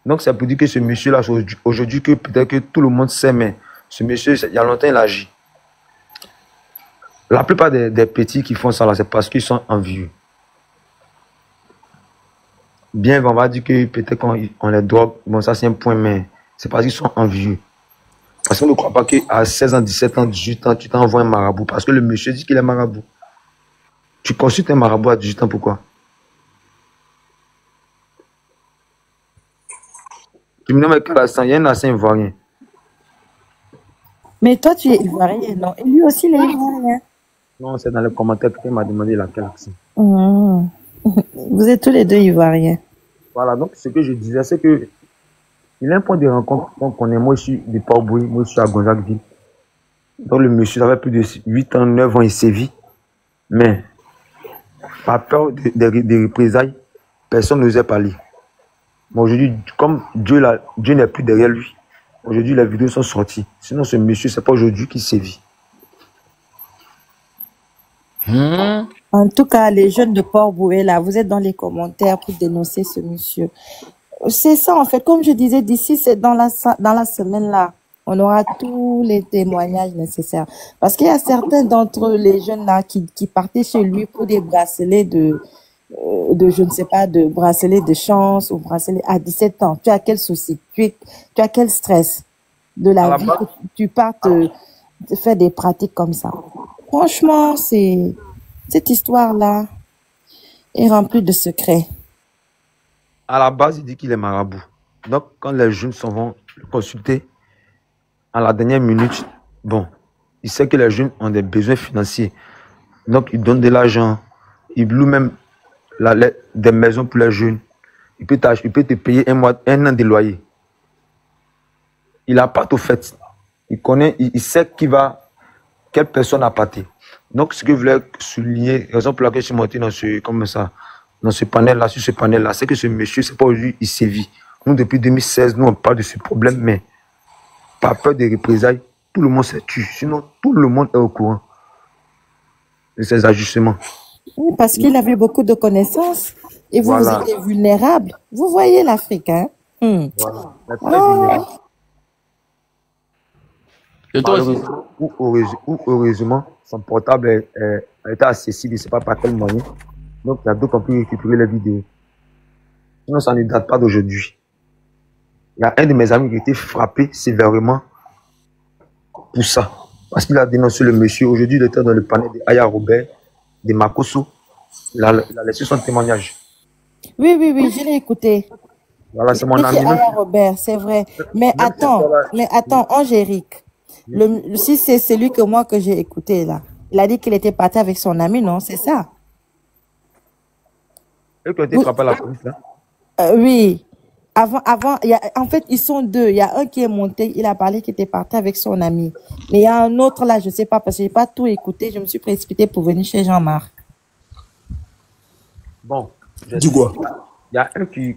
Donc, c'est pour dire que ce monsieur-là, aujourd'hui, que peut-être que tout le monde sait, mais ce monsieur, il y a longtemps, il agit. La plupart des petits qui font ça, là, c'est parce qu'ils sont envieux. Bien, on va dire que peut-être qu'on les drogue, bon, ça c'est un point, mais c'est parce qu'ils sont envieux. Parce qu'on ne croit pas qu'à 16 ans, 17 ans, 18 ans, tu t'envoies un marabout. Parce que le monsieur dit qu'il est marabout. Tu consultes un marabout à 18 ans, pourquoi? Tu me demandes quel accent? Il y a un accent ivoirien.
Mais toi, tu es ivoirien, non? Et lui aussi, il est ivoirien.
Non, c'est dans les commentaires qu'il m'a demandé laquelle accent.
Vous êtes tous les deux ivoiriens.
Voilà, donc ce que je disais, c'est que il y a un point de rencontre qu'on connaît. Moi, je suis de Port-Boué, moi, je suis à Gonzagueville. Donc, le monsieur avait plus de 8 ans, 9 ans, il sévit. Mais, par peur des représailles, personne n'osait parler. Mais aujourd'hui, comme Dieu n'est plus derrière lui, aujourd'hui, les vidéos sont sorties. Sinon, ce monsieur, c'est pas aujourd'hui qu'il sévit.
En tout cas, les jeunes de Port-Boué, là, vous êtes dans les commentaires pour dénoncer ce monsieur. C'est ça, en fait. Comme je disais, d'ici, c'est dans la semaine, là, on aura tous les témoignages nécessaires. Parce qu'il y a certains d'entre les jeunes, là, qui partaient chez lui pour des bracelets de je ne sais pas, de bracelets de chance ou bracelets à 17 ans. Tu as quel souci? Tu as quel stress de la vie que tu partes faire des pratiques comme ça? Franchement, cette histoire-là est remplie de secrets.
À la base, il dit qu'il est marabout. Donc, quand les jeunes s'en vont le consulter, à la dernière minute, bon, il sait que les jeunes ont des besoins financiers. Donc, il donne de l'argent. Il loue même des maisons pour les jeunes. Il peut te payer un an de loyer. Il a pas tout fait. Il connaît, il sait quelle personne a pâté. Donc, ce que je voulais souligner, raison pour laquelle je suis monté dans ce panel-là, sur ce panel-là, c'est que ce monsieur, c'est pas aujourd'hui, il sévit. Nous, depuis 2016, nous, on parle de ce problème, mais par peur des représailles, tout le monde s'est tué. Sinon, tout le monde est au courant de ces ajustements.
Oui, parce qu'il avait beaucoup de connaisses et vous, vous étiez vulnérable. Vous voyez l'Afrique, hein?
Voilà. Très vulnérable. Ou heureusement, son portable était accessible, je ne sais pas par quel moyen. Donc, il y a d'autres qui ont pu récupérer les vidéos. Sinon, ça ne date pas d'aujourd'hui. Il y a un de mes amis qui a été frappé sévèrement pour ça. Parce qu'il a dénoncé le monsieur. Aujourd'hui, il était dans le panel de Aya Robert, de Makosso. Il a laissé son témoignage.
Oui, je l'ai écouté.
Voilà, c'est mon ami.
Aya Robert, c'est vrai. Mais attends, Angélique. Si c'est celui que moi que j'ai écouté là, il a dit qu'il était parti avec son ami, non? C'est ça?
Et qui a été frappé à la police, là?
Oui. En fait, ils sont deux. Il y a un qui est monté, il a parlé qu'il était parti avec son ami. Mais il y a un autre là, je sais pas, parce que j'ai pas tout écouté. Je me suis précipitée pour venir chez Jean-Marc.
Bon.
Dis quoi?
Il y a un qui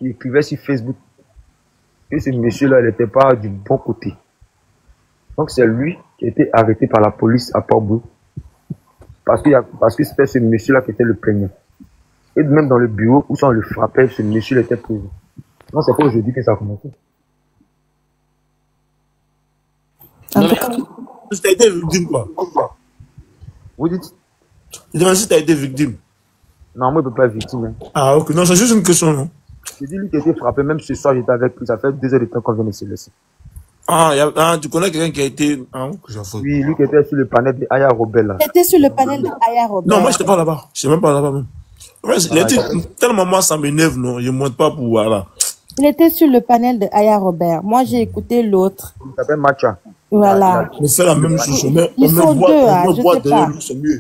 écrivait sur Facebook que ce monsieur-là, il n'était pas du bon côté. Donc, c'est lui qui a été arrêté par la police à Port-Boueux. Parce que c'était ce monsieur-là qui était le plaignant. Et même dans le bureau où on le frappait, ce monsieur était présent. Non, c'est pas aujourd'hui que ça a commencé.
Non, mais tu as été victime, quoi.
Vous dites?
Je demande si tu as été victime.
Non, moi, je ne peux pas être victime. Hein.
Ah, ok. Non, c'est juste une question, non?
Je dis lui qui a été frappé, même ce soir, j'étais avec lui. Ça fait 2 heures de temps qu'on vient de se laisser.
Tu connais quelqu'un qui a été...
Oui, lui qui était sur le panel de Aya Robert, là.
Il était sur le panel de Aya Robert.
Non, moi, je n'étais pas là-bas. Je n'étais même pas là-bas, même. Tellement moi, ça m'énerve, non? Je ne monte pas pour... Voilà.
Il était sur le panel de Aya Robert. Moi, j'ai écouté l'autre.
Il s'appelle Macha.
Voilà.
Mais c'est la même chose.
Ils sont deux, je sais pas.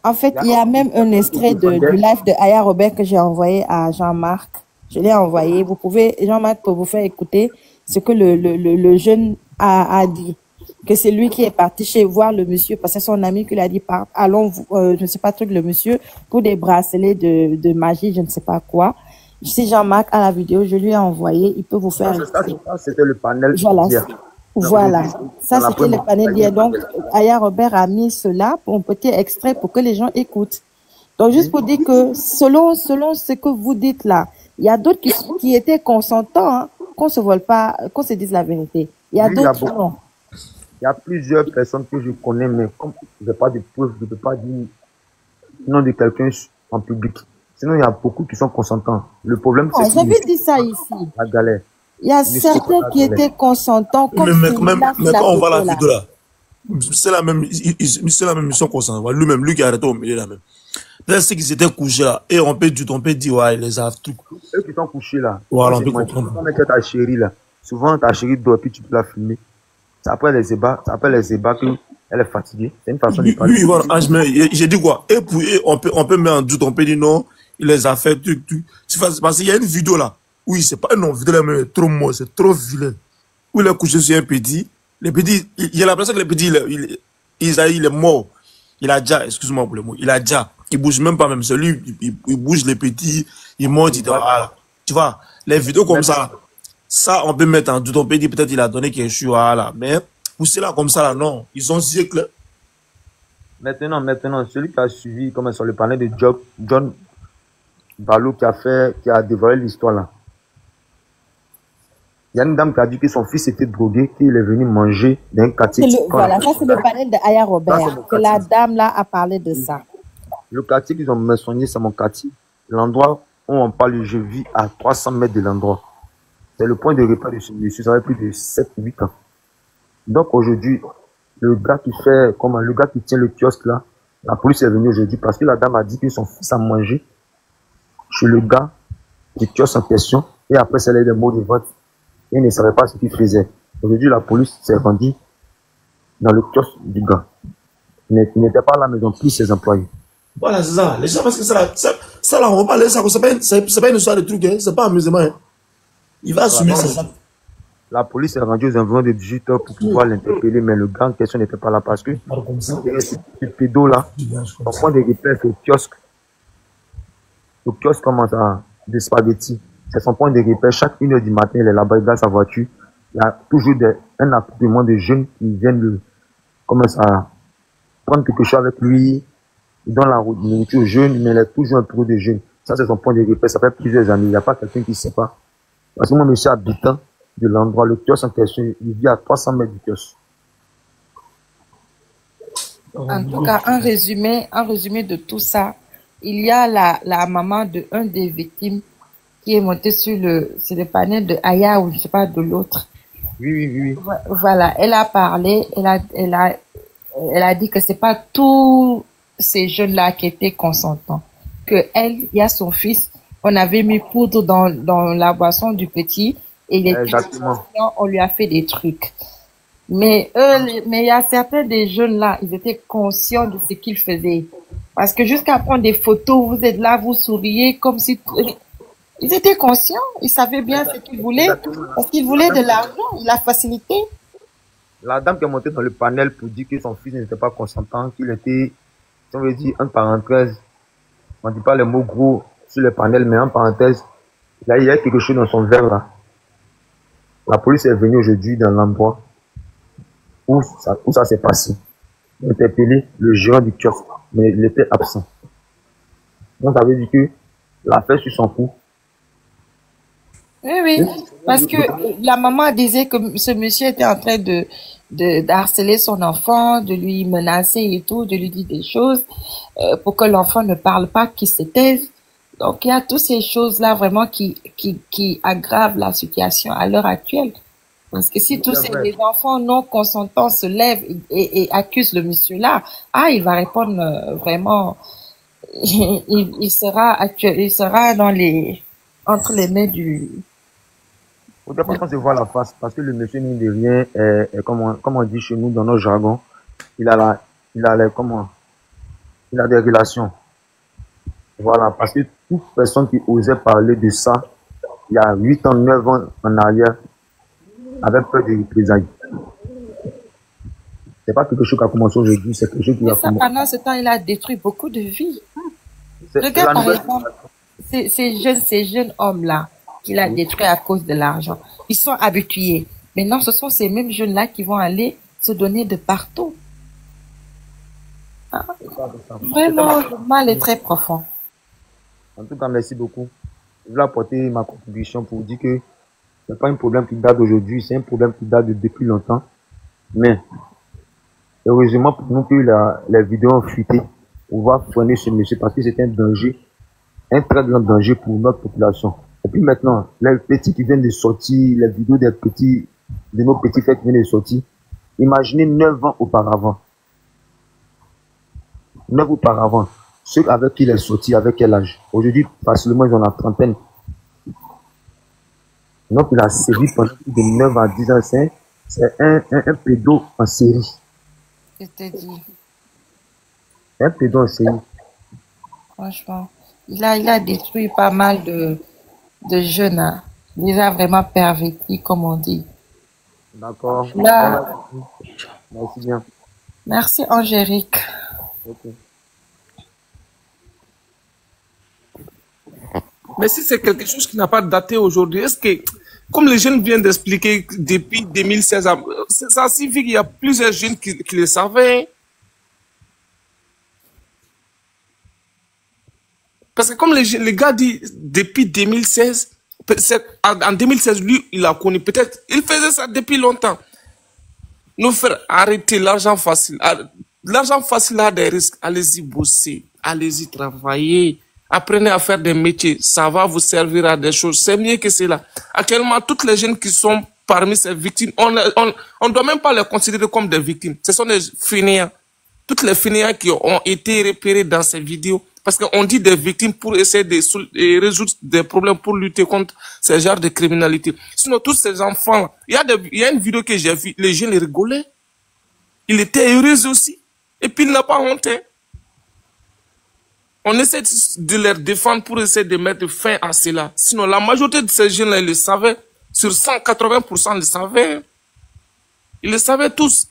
En fait, il y a même un extrait du live de Aya Robert que j'ai envoyé à Jean-Marc. Je l'ai envoyé. Vous pouvez, Jean-Marc peut vous faire écouter ce que le jeune a dit. Que c'est lui qui est parti voir le monsieur, parce que c'est son ami qui lui a dit, allons, je ne sais pas truc, le monsieur, pour des bracelets de magie, je ne sais pas quoi. Si Jean-Marc a la vidéo, je lui ai envoyé, il peut vous faire écouter.
Ça, c'était le panel.
Voilà. Ça, c'était le panel d'hier. Donc, Aya Robert a mis cela pour un petit extrait pour que les gens écoutent. Donc, juste pour dire que selon ce que vous dites là, il y a d'autres qui étaient consentants, hein, qu'on se vole pas, qu'on se dise la vérité. Il y a d'autres qui non.
Il y a plusieurs personnes que je connais, mais comme je n'ai pas de preuves, je ne peux pas dire le nom de quelqu'un en public. Sinon, il y a beaucoup qui sont consentants. Le problème, c'est que...
J'avais dit ça ici.
La galère.
Il y a certains qui étaient consentants.
Mais quand on voit la vidéo là, c'est la même mission consentante. Lui-même, lui qui a arrêté au milieu là même. Peut-être ceux qui s'étaient couchés là, et on peut dire, ouais, il les a tout.
Eux qui sont couchés là.
Voilà, on peut comprendre.
Quand ta chérie là, souvent ta chérie dort, puis tu peux la filmer. C'est après les ébats qu'elle est fatiguée. C'est une façon de parler.
Oui, voilà, j'ai dit quoi? Et puis, on peut mettre en doute, on peut dire non, il les a fait, tout. Parce qu'il y a une vidéo là. Oui, c'est pas une vidéo là, mais trop mort, c'est trop vilain. Où il est couché sur un petit. Le petit, il y a l'impression que le petit, il est mort. Il a déjà, excuse-moi pour le mot, il a déjà. Il bouge même pas même. C'est lui, il bouge les petits, il monte, voilà. Tu vois, les vidéos comme ça, on peut mettre en doute, on peut dire peut-être il a donné quelque chose, voilà. Mais, pousser là comme ça là, non. Ils sont siècles.
Maintenant, celui qui a suivi, comme sur le panel de John Balou qui a dévoilé l'histoire là. Il y a une dame qui a dit que son fils était drogué, qu'il est venu manger d'un quartier.
Voilà, ça c'est le panel de Aya Robert, que la dame là a parlé de ça.
Le quartier qu'ils ont mentionné, c'est mon quartier. L'endroit où on parle, je vis à 300 mètres de l'endroit. C'est le point de repère de ce monsieur, ça fait plus de 7-8 ans. Donc aujourd'hui, le gars qui tient le kiosque là, la police est venue aujourd'hui parce que la dame a dit que son fils a mangé chez le gars du kiosque en question et après ça a eu des mots de vente. Il ne savait pas ce qu'il faisait. Aujourd'hui, la police s'est rendue dans le kiosque du gars. Il n'était pas là, mais ils ont pris ses employés.
Voilà, c'est ça. Les gens, parce que ça là, on va parler de ça. C'est pas une histoire de truc, hein. C'est pas amusement. Hein. Il va assumer ça.
La police est rendue aux environs de 18 heures pour pouvoir l'interpeller, mais le gars en question n'était pas là parce que ce pédo là, on prend des repères au kiosque. Le kiosque commence à des spaghettis. C'est son point de repère. Chaque 1h du matin, il est là-bas, il a sa voiture. Il y a toujours un attroupement de jeunes qui viennent commencer à prendre quelque chose avec lui. Ils donnent la nourriture aux jeunes, mais il est toujours un peu de jeunes. Ça, c'est son point de repère. Ça fait plusieurs années. Il n'y a pas quelqu'un qui ne sait pas. Parce que moi, je suis habitant de l'endroit. Le kiosque en question, il vit à 300 mètres du kiosque.
En tout cas, un résumé de tout ça. Il y a la maman de un des victimes qui est montée sur le panel de Aya ou je sais pas de l'autre.
Oui.
Voilà, elle a parlé, elle a dit que c'est pas tous ces jeunes-là qui étaient consentants. Que il y a son fils, on avait mis poudre dans la boisson du petit et il était
Exactement.
conscient, on lui a fait des trucs. Mais mais il y a certains des jeunes là, ils étaient conscients de ce qu'ils faisaient. Parce que jusqu'à prendre des photos, vous êtes là, vous souriez comme si ils étaient conscients, ils savaient bien ce qu'ils voulaient, parce qu'ils voulaient de l'argent, la facilité.
La dame qui est montée dans le panel pour dire que son fils n'était pas consentant, qu'il était, si on veut dire, en parenthèse, on ne dit pas les mots gros sur le panel, mais en parenthèse, là, il y a quelque chose dans son verre là. La police est venue aujourd'hui dans l'endroit où ça s'est passé. Ils ont interpellé le gérant du kiosque, mais il était absent. Donc, ça veut dire que l'affaire sur son coup.
Oui, parce que la maman disait que ce monsieur était en train de harceler son enfant, de lui menacer et tout, de lui dire des choses pour que l'enfant ne parle pas, qu'il se taise. Donc il y a toutes ces choses-là vraiment qui aggravent la situation à l'heure actuelle. Parce que si tous les enfants non consentants se lèvent et accusent le monsieur-là, il va répondre vraiment, il sera entre les mains du...
Au départ, on se voit la face, parce que le monsieur, mine de rien, est comme on dit chez nous, dans notre jargon, il a des relations. Voilà, parce que toute personne qui osait parler de ça, il y a 8 ans, 9 ans en arrière, avait peur de représailles. C'est pas quelque chose qui a commencé aujourd'hui, c'est quelque chose qui a commencé.
Pendant ce temps, il a détruit beaucoup de vies. Regarde par exemple, ces jeunes hommes-là, qu'il a détruit à cause de l'argent. Ils sont habitués. Maintenant, ce sont ces mêmes jeunes-là qui vont aller se donner de partout. Vraiment, le mal est très profond.
En tout cas, merci beaucoup. Je voulais apporter ma contribution pour dire que ce n'est pas un problème qui date d'aujourd'hui, c'est un problème qui date de depuis longtemps. Mais, heureusement pour nous que les vidéos ont fuité, on va freiner ce monsieur parce que c'est un danger, un très grand danger pour notre population. Et puis maintenant, les petits qui viennent de sortir, les vidéos de nos petits frères qui viennent de sortir, imaginez 9 ans auparavant. 9 auparavant, ceux avec qui il est sorti, avec quel âge? Aujourd'hui, facilement, ils ont la trentaine. Donc, il a sévi pendant plus de 9 à 10 ans. C'est un pédo en série.
Je te dis.
Un pédo en série.
Franchement, il a détruit pas mal de jeunes, hein. Il les a vraiment pervertis, comme on dit.
D'accord. Merci bien.
Merci, Angélique.
Okay.
Mais si c'est quelque chose qui n'a pas daté aujourd'hui, est-ce que, comme les jeunes viennent d'expliquer depuis 2016, ça signifie qu'il y a plusieurs jeunes qui le savaient? Parce que comme les gars disent depuis 2016, en 2016, lui, il a connu, peut-être, il faisait ça depuis longtemps. Nous faire arrêter l'argent facile. L'argent facile a des risques. Allez-y bosser, allez-y travailler, apprenez à faire des métiers. Ça va vous servir à des choses. C'est mieux que cela. Actuellement, toutes les jeunes qui sont parmi ces victimes, on ne doit même pas les considérer comme des victimes. Ce sont des fainéants. Toutes les fainéants qui ont été repérés dans ces vidéos. Parce qu'on dit des victimes pour essayer de résoudre des problèmes, pour lutter contre ce genre de criminalité. Sinon, tous ces enfants, il y a une vidéo que j'ai vue, les jeunes rigolaient. Il était heureux aussi. Et puis, il n'a pas honte. On essaie de les défendre pour essayer de mettre fin à cela. Sinon, la majorité de ces jeunes-là, ils le savaient. Sur 180%, ils le savaient. Ils le savaient tous.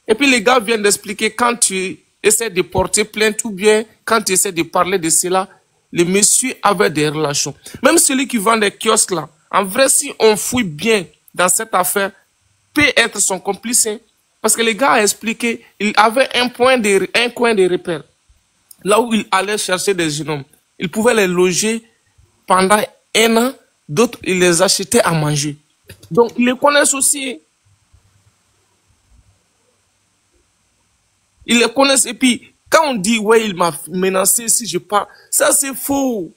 Et puis, les gars viennent d'expliquer quand tu essaies de porter plainte ou bien quand tu essaies de parler de cela, le monsieur avait des relations. Même celui qui vend des kiosques là, en vrai, si on fouille bien dans cette affaire, peut être son complice. Parce que le gars a expliqué, il avait un coin de repère. Là où il allait chercher des jeunes hommes. Il pouvait les loger pendant 1 an, d'autres, il les achetait à manger. Donc, ils les connaissent aussi. Ils les connaissent. Et puis, quand on dit, ouais, il m'a menacé si je pars, ça c'est faux.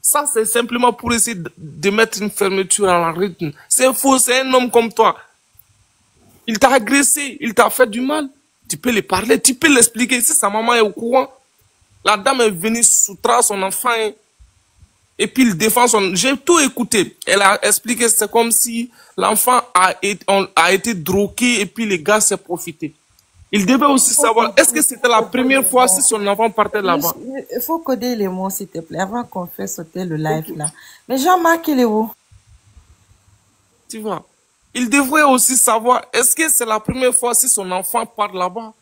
Ça, c'est simplement pour essayer de mettre une fermeture à la rythme. C'est faux, c'est un homme comme toi. Il t'a agressé, il t'a fait du mal. Tu peux lui parler, tu peux l'expliquer. Si sa maman est au courant, La dame est venue soustraire son enfant. Hein. Et puis il défend son... J'ai tout écouté. Elle a expliqué, c'est comme si l'enfant a été drogué et puis les gars s'est profité. Il devait aussi savoir, est-ce que c'était la première fois si son enfant partait là-bas?
Il faut coder les mots, s'il te plaît, avant qu'on fasse sauter le live là. Mais Jean-Marc, il est où?
Tu vois, il devrait aussi savoir, est-ce que c'est la première fois si son enfant part là-bas?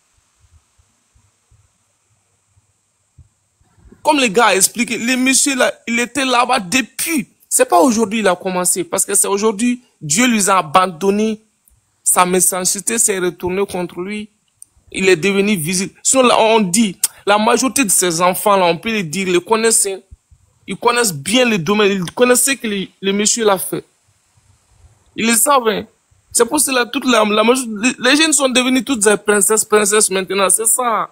Comme le gars a expliqué, le monsieur là, il était là-bas depuis. C'est pas aujourd'hui qu'il a commencé, parce que c'est aujourd'hui, Dieu lui a abandonné. Sa méchanceté s'est retournée contre lui. Il est devenu visible. Sinon, là, on dit, la majorité de ces enfants-là, on peut les dire, ils les connaissent. Ils connaissent bien le domaine. Ils connaissent ce que le monsieur l'a fait. Ils le savent. Hein. C'est pour cela toute les jeunes sont devenus toutes des princesses maintenant. C'est ça.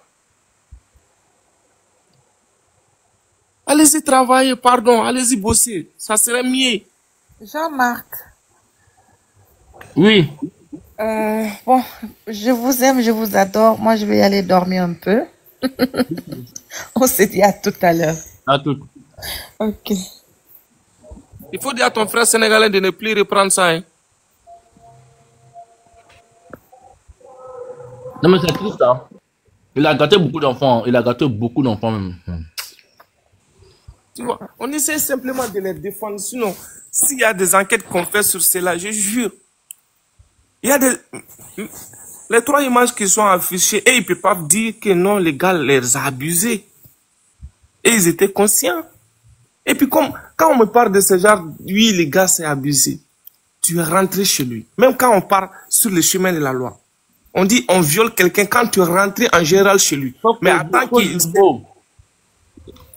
Allez-y travailler, pardon. Allez-y bosser. Ça serait mieux.
Jean-Marc.
Oui.
Bon, je vous aime, je vous adore. Moi, je vais y aller dormir un peu. On se dit à tout à l'heure.
À tout.
Ok.
Il faut dire à ton frère sénégalais de ne plus reprendre ça. Hein.
Non, mais c'est triste, hein. Il a gâté beaucoup d'enfants. Il a gâté beaucoup d'enfants même.
Tu vois, on essaie simplement de les défendre. Sinon, s'il y a des enquêtes qu'on fait sur cela, je jure, il y a les 3 images qui sont affichées et ils ne peuvent pas dire que non, les gars les a abusés. Et ils étaient conscients. Et puis quand on me parle de ce genre, oui, les gars s'est abusé. Tu es rentré chez lui. Même quand on part sur le chemin de la loi, on dit on viole quelqu'un quand tu es rentré en général chez lui. Mais attends qu'il...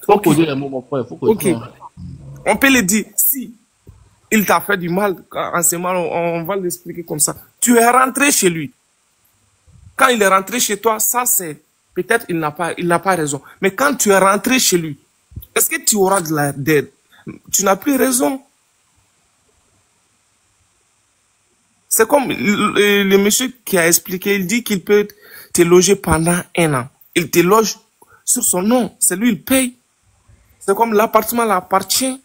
Faut poser les mots, mon frère. Faut
okay. On peut le dire, si il t'a fait du mal, en ce moment, on va l'expliquer comme ça. Tu es rentré chez lui. Quand il est rentré chez toi, ça c'est... Peut-être il n'a pas raison. Mais quand tu es rentré chez lui, est-ce que tu auras de l'aide? Tu n'as plus raison. C'est comme le monsieur qui a expliqué, il dit qu'il peut te loger pendant 1 an. Il te loge sur son nom. C'est lui, il paye. C'est comme l'appartement l'appartient.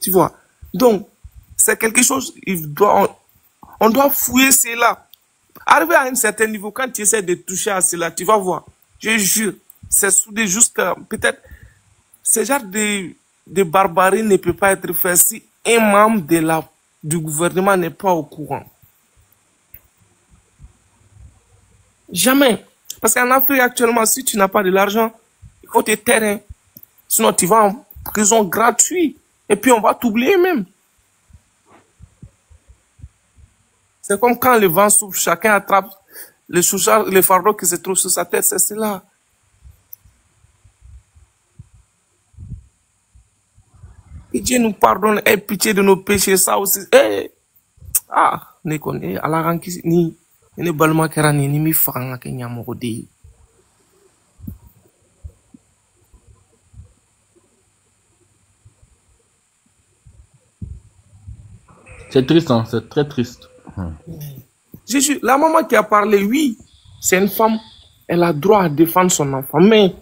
Tu vois. Donc, c'est quelque chose, on doit fouiller cela. Arriver à un certain niveau, quand tu essaies de toucher à cela, tu vas voir. Je jure, c'est soudé jusqu'à, peut-être, ce genre de barbarie ne peut pas être fait si un membre du gouvernement n'est pas au courant. Jamais. Parce qu'en Afrique actuellement, si tu n'as pas de l'argent, il faut te taire. Hein. Sinon, tu vas en prison gratuite. Et puis, on va t'oublier même. C'est comme quand le vent souffle, chacun attrape les fardeaux qui se trouvent sur sa tête. C'est cela. Et Dieu nous pardonne, aie pitié de nos péchés, ça aussi. Eh, ah, ne connaît, à la ranki, ni balma kerani, ni mi fanga kenya mogodi.
C'est triste, hein, c'est très triste.
Jésus, la maman qui a parlé, oui, c'est une femme, elle a droit à défendre son enfant, mais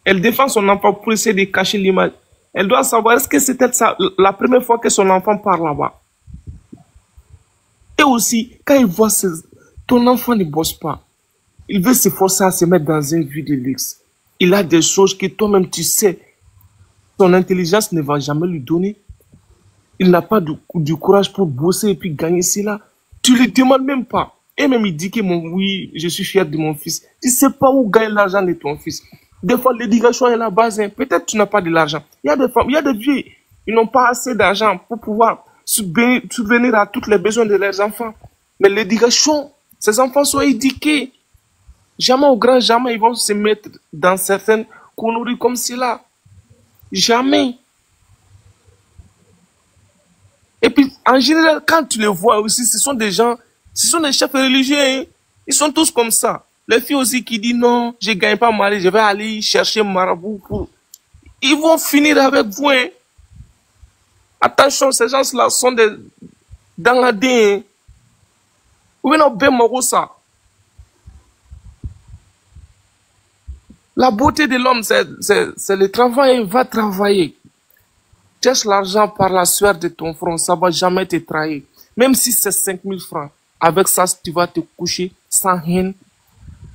elle défend son enfant pour essayer de cacher l'image. Elle doit savoir, est-ce que c'était la première fois que son enfant part là-bas? Et aussi, quand il voit ton enfant ne bosse pas, il veut se forcer à se mettre dans une vie de luxe. Il a des choses que toi-même tu sais, son intelligence ne va jamais lui donner. Il n'a pas du courage pour bosser et puis gagner cela. Tu ne lui demandes même pas. Et même il dit que oui, je suis fier de mon fils. Tu ne sais pas où gagner l'argent de ton fils. Des fois, l'éducation est la base. Hein. Peut-être tu n'as pas de l'argent. Il y a des femmes, il y a des vieux, ils n'ont pas assez d'argent pour pouvoir subvenir à tous les besoins de leurs enfants. Mais l'éducation, ces enfants sont éduqués. Jamais au grand, jamais ils vont se mettre dans certaines conneries comme cela. Jamais. Et puis, en général, quand tu les vois aussi, ce sont des gens, ce sont des chefs religieux. Hein. Ils sont tous comme ça. Les filles aussi qui disent non, je ne gagne pas mari, je vais aller chercher marabout pour... Ils vont finir avec vous. Hein. Attention, ces gens-là sont des dangadins. Vous venez au Bémarosa. La beauté de l'homme, c'est le travail. Va travailler. Cherche l'argent par la sueur de ton front. Ça va jamais te trahir. Même si c'est 5 000 francs. Avec ça, tu vas te coucher sans haine,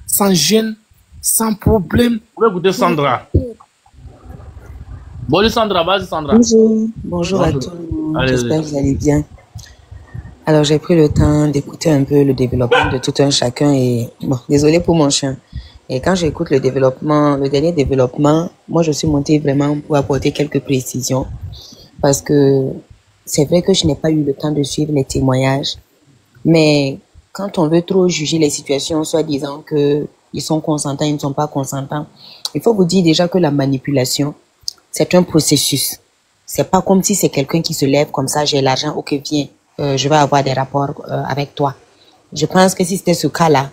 sans gêne, sans problème.
Vous pouvez écouter Sandra. Bonjour Sandra, vas-y Sandra.
Bonjour à tous. J'espère que vous allez bien. Alors j'ai pris le temps d'écouter un peu le développement de tout un chacun et bon, désolé pour mon chien. Et quand j'écoute le développement, le dernier développement, moi je suis montée vraiment pour apporter quelques précisions parce que c'est vrai que je n'ai pas eu le temps de suivre les témoignages, mais quand on veut trop juger les situations, soit disant que ils sont consentants, ils ne sont pas consentants, il faut vous dire déjà que la manipulation, c'est un processus. C'est pas comme si c'est quelqu'un qui se lève comme ça, j'ai l'argent, ok, viens, je vais avoir des rapports avec toi. Je pense que si c'était ce cas-là,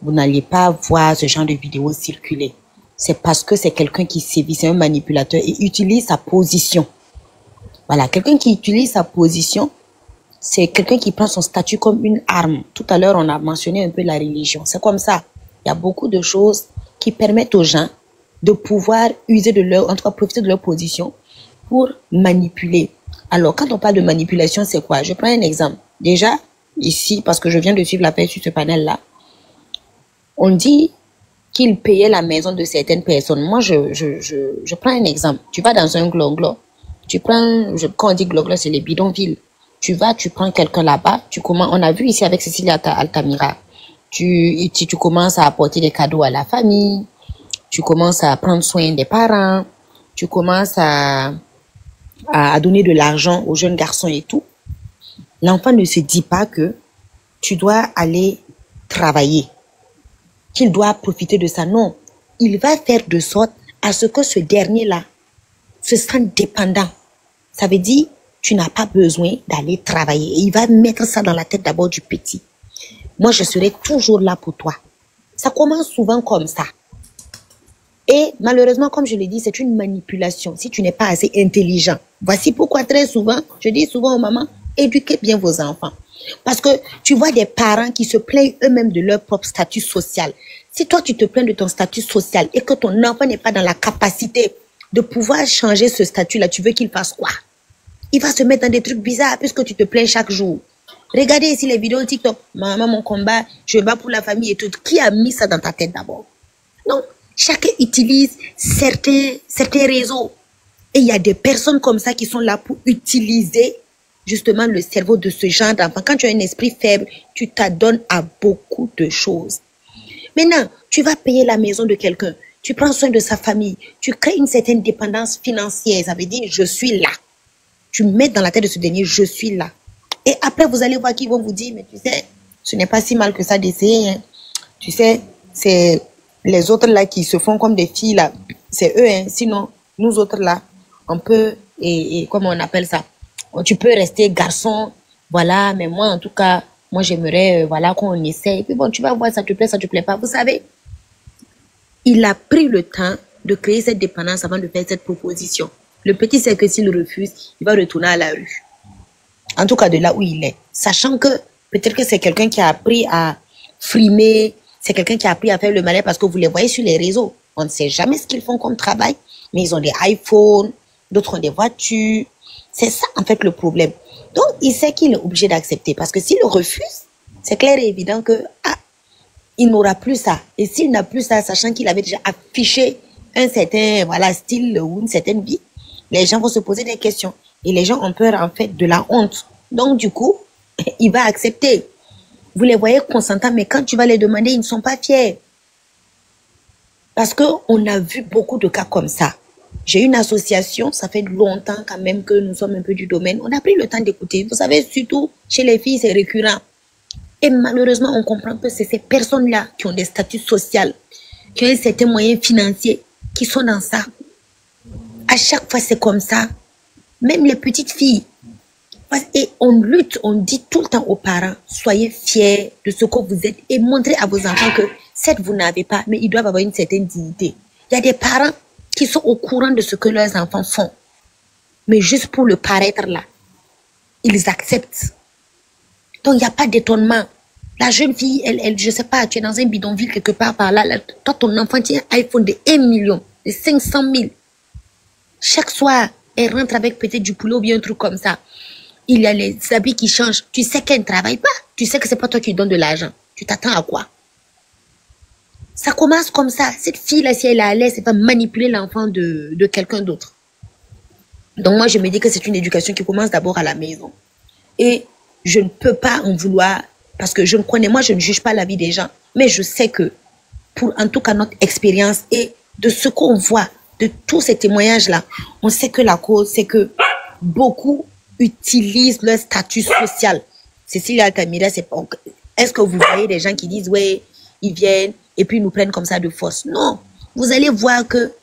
vous n'alliez pas voir ce genre de vidéos circuler. C'est parce que c'est quelqu'un qui sévit, c'est un manipulateur et utilise sa position. Voilà, quelqu'un qui utilise sa position, c'est quelqu'un qui prend son statut comme une arme. Tout à l'heure, on a mentionné un peu la religion. C'est comme ça. Il y a beaucoup de choses qui permettent aux gens de pouvoir user de leur, en tout cas profiter de leur position pour manipuler. Alors, quand on parle de manipulation, c'est quoi? Je prends un exemple. Déjà, ici, parce que je viens de suivre l'appel sur ce panel-là, on dit qu'il payait la maison de certaines personnes. Moi, je prends un exemple. Tu vas dans un glo-glo. Tu prends, quand on dit glo-glo, c'est les bidonvilles. Tu vas, tu prends quelqu'un là-bas. On a vu ici avec Cécilia Altamira. Tu commences à apporter des cadeaux à la famille. Tu commences à prendre soin des parents. Tu commences à donner de l'argent aux jeunes garçons et tout. L'enfant ne se dit pas que tu dois aller travailler, qu'il doit profiter de ça. Non, il va faire de sorte à ce que ce dernier-là se sente dépendant. Ça veut dire, tu n'as pas besoin d'aller travailler. Et il va mettre ça dans la tête d'abord du petit. Moi, je serai toujours là pour toi. Ça commence souvent comme ça. Et malheureusement, comme je l'ai dit, c'est une manipulation. Si tu n'es pas assez intelligent. Voici pourquoi très souvent, je dis souvent aux mamans, éduquez bien vos enfants. Parce que tu vois des parents qui se plaignent eux-mêmes de leur propre statut social. Si toi, tu te plains de ton statut social et que ton enfant n'est pas dans la capacité de pouvoir changer ce statut-là, tu veux qu'il fasse quoi? Il va se mettre dans des trucs bizarres puisque tu te plains chaque jour. Regardez ici les vidéos TikTok. Maman, mon combat, je bats pour la famille et tout. Qui a mis ça dans ta tête d'abord? Donc, chacun utilise certains réseaux. Et il y a des personnes comme ça qui sont là pour utiliser justement le cerveau de ce genre d'enfant. Quand tu as un esprit faible, tu t'adonnes à beaucoup de choses. Maintenant, tu vas payer la maison de quelqu'un. Tu prends soin de sa famille. Tu crées une certaine dépendance financière. Ça veut dire, je suis là. Tu mets dans la tête de ce dernier, je suis là. Et après, vous allez voir qu'ils vont vous dire, mais tu sais, ce n'est pas si mal que ça d'essayer. Hein. Tu sais, c'est les autres là qui se font comme des filles là. C'est eux, hein. Sinon, nous autres là, on peut, et comment on appelle ça? Tu peux rester garçon, voilà, mais moi, en tout cas, moi, j'aimerais, voilà, qu'on essaye. Et puis bon, tu vas voir, ça te plaît pas. Vous savez, il a pris le temps de créer cette dépendance avant de faire cette proposition. Le petit sait que s'il refuse, il va retourner à la rue. En tout cas, de là où il est. Sachant que, peut-être que c'est quelqu'un qui a appris à frimer, c'est quelqu'un qui a appris à faire le malin parce que vous les voyez sur les réseaux. On ne sait jamais ce qu'ils font comme travail, mais ils ont des iPhones, d'autres ont des voitures. C'est ça, en fait, le problème. Donc, il sait qu'il est obligé d'accepter. Parce que s'il refuse, c'est clair et évident que, il n'aura plus ça. Et s'il n'a plus ça, sachant qu'il avait déjà affiché un certain, voilà, style ou une certaine vie, les gens vont se poser des questions. Et les gens ont peur, en fait, de la honte. Donc, du coup, il va accepter. Vous les voyez consentants, mais quand tu vas les demander, ils ne sont pas fiers. Parce qu'on a vu beaucoup de cas comme ça. J'ai une association, ça fait longtemps quand même que nous sommes un peu du domaine. On a pris le temps d'écouter. Vous savez, surtout chez les filles, c'est récurrent. Et malheureusement, on comprend que c'est ces personnes-là qui ont des statuts sociaux, qui ont un certain moyen financier, qui sont dans ça. À chaque fois, c'est comme ça. Même les petites filles. Et on lutte, on dit tout le temps aux parents, soyez fiers de ce que vous êtes et montrez à vos enfants que certes, vous n'avez pas, mais ils doivent avoir une certaine dignité. Il y a des parents qui sont au courant de ce que leurs enfants font. Mais juste pour le paraître là, ils acceptent. Donc, il n'y a pas d'étonnement.
La jeune fille, elle, je sais pas, tu es dans un bidonville quelque part par là, toi, ton enfant tient un iPhone de 1 million, de 500 000. Chaque soir, elle rentre avec peut-être du poulet ou bien un truc comme ça. Il y a les habits qui changent. Tu sais qu'elle ne travaille pas. Tu sais que c'est pas toi qui lui donnes de l'argent. Tu t'attends à quoi? Ça commence comme ça. Cette fille-là, si elle est à l'aise, elle va manipuler l'enfant de quelqu'un d'autre. Donc moi, je me dis que c'est une éducation qui commence d'abord à la maison. Et je ne peux pas en vouloir, parce que je ne connais, moi, je ne juge pas la vie des gens. Mais je sais que, pour en tout cas notre expérience et de ce qu'on voit, de tous ces témoignages-là, on sait que la cause, c'est que beaucoup utilisent leur statut social. Cécilia Altamira, c'est pas... Est-ce que vous voyez des gens qui disent, ouais, ils viennent et puis ils nous prennent comme ça de force? Non. Vous allez voir que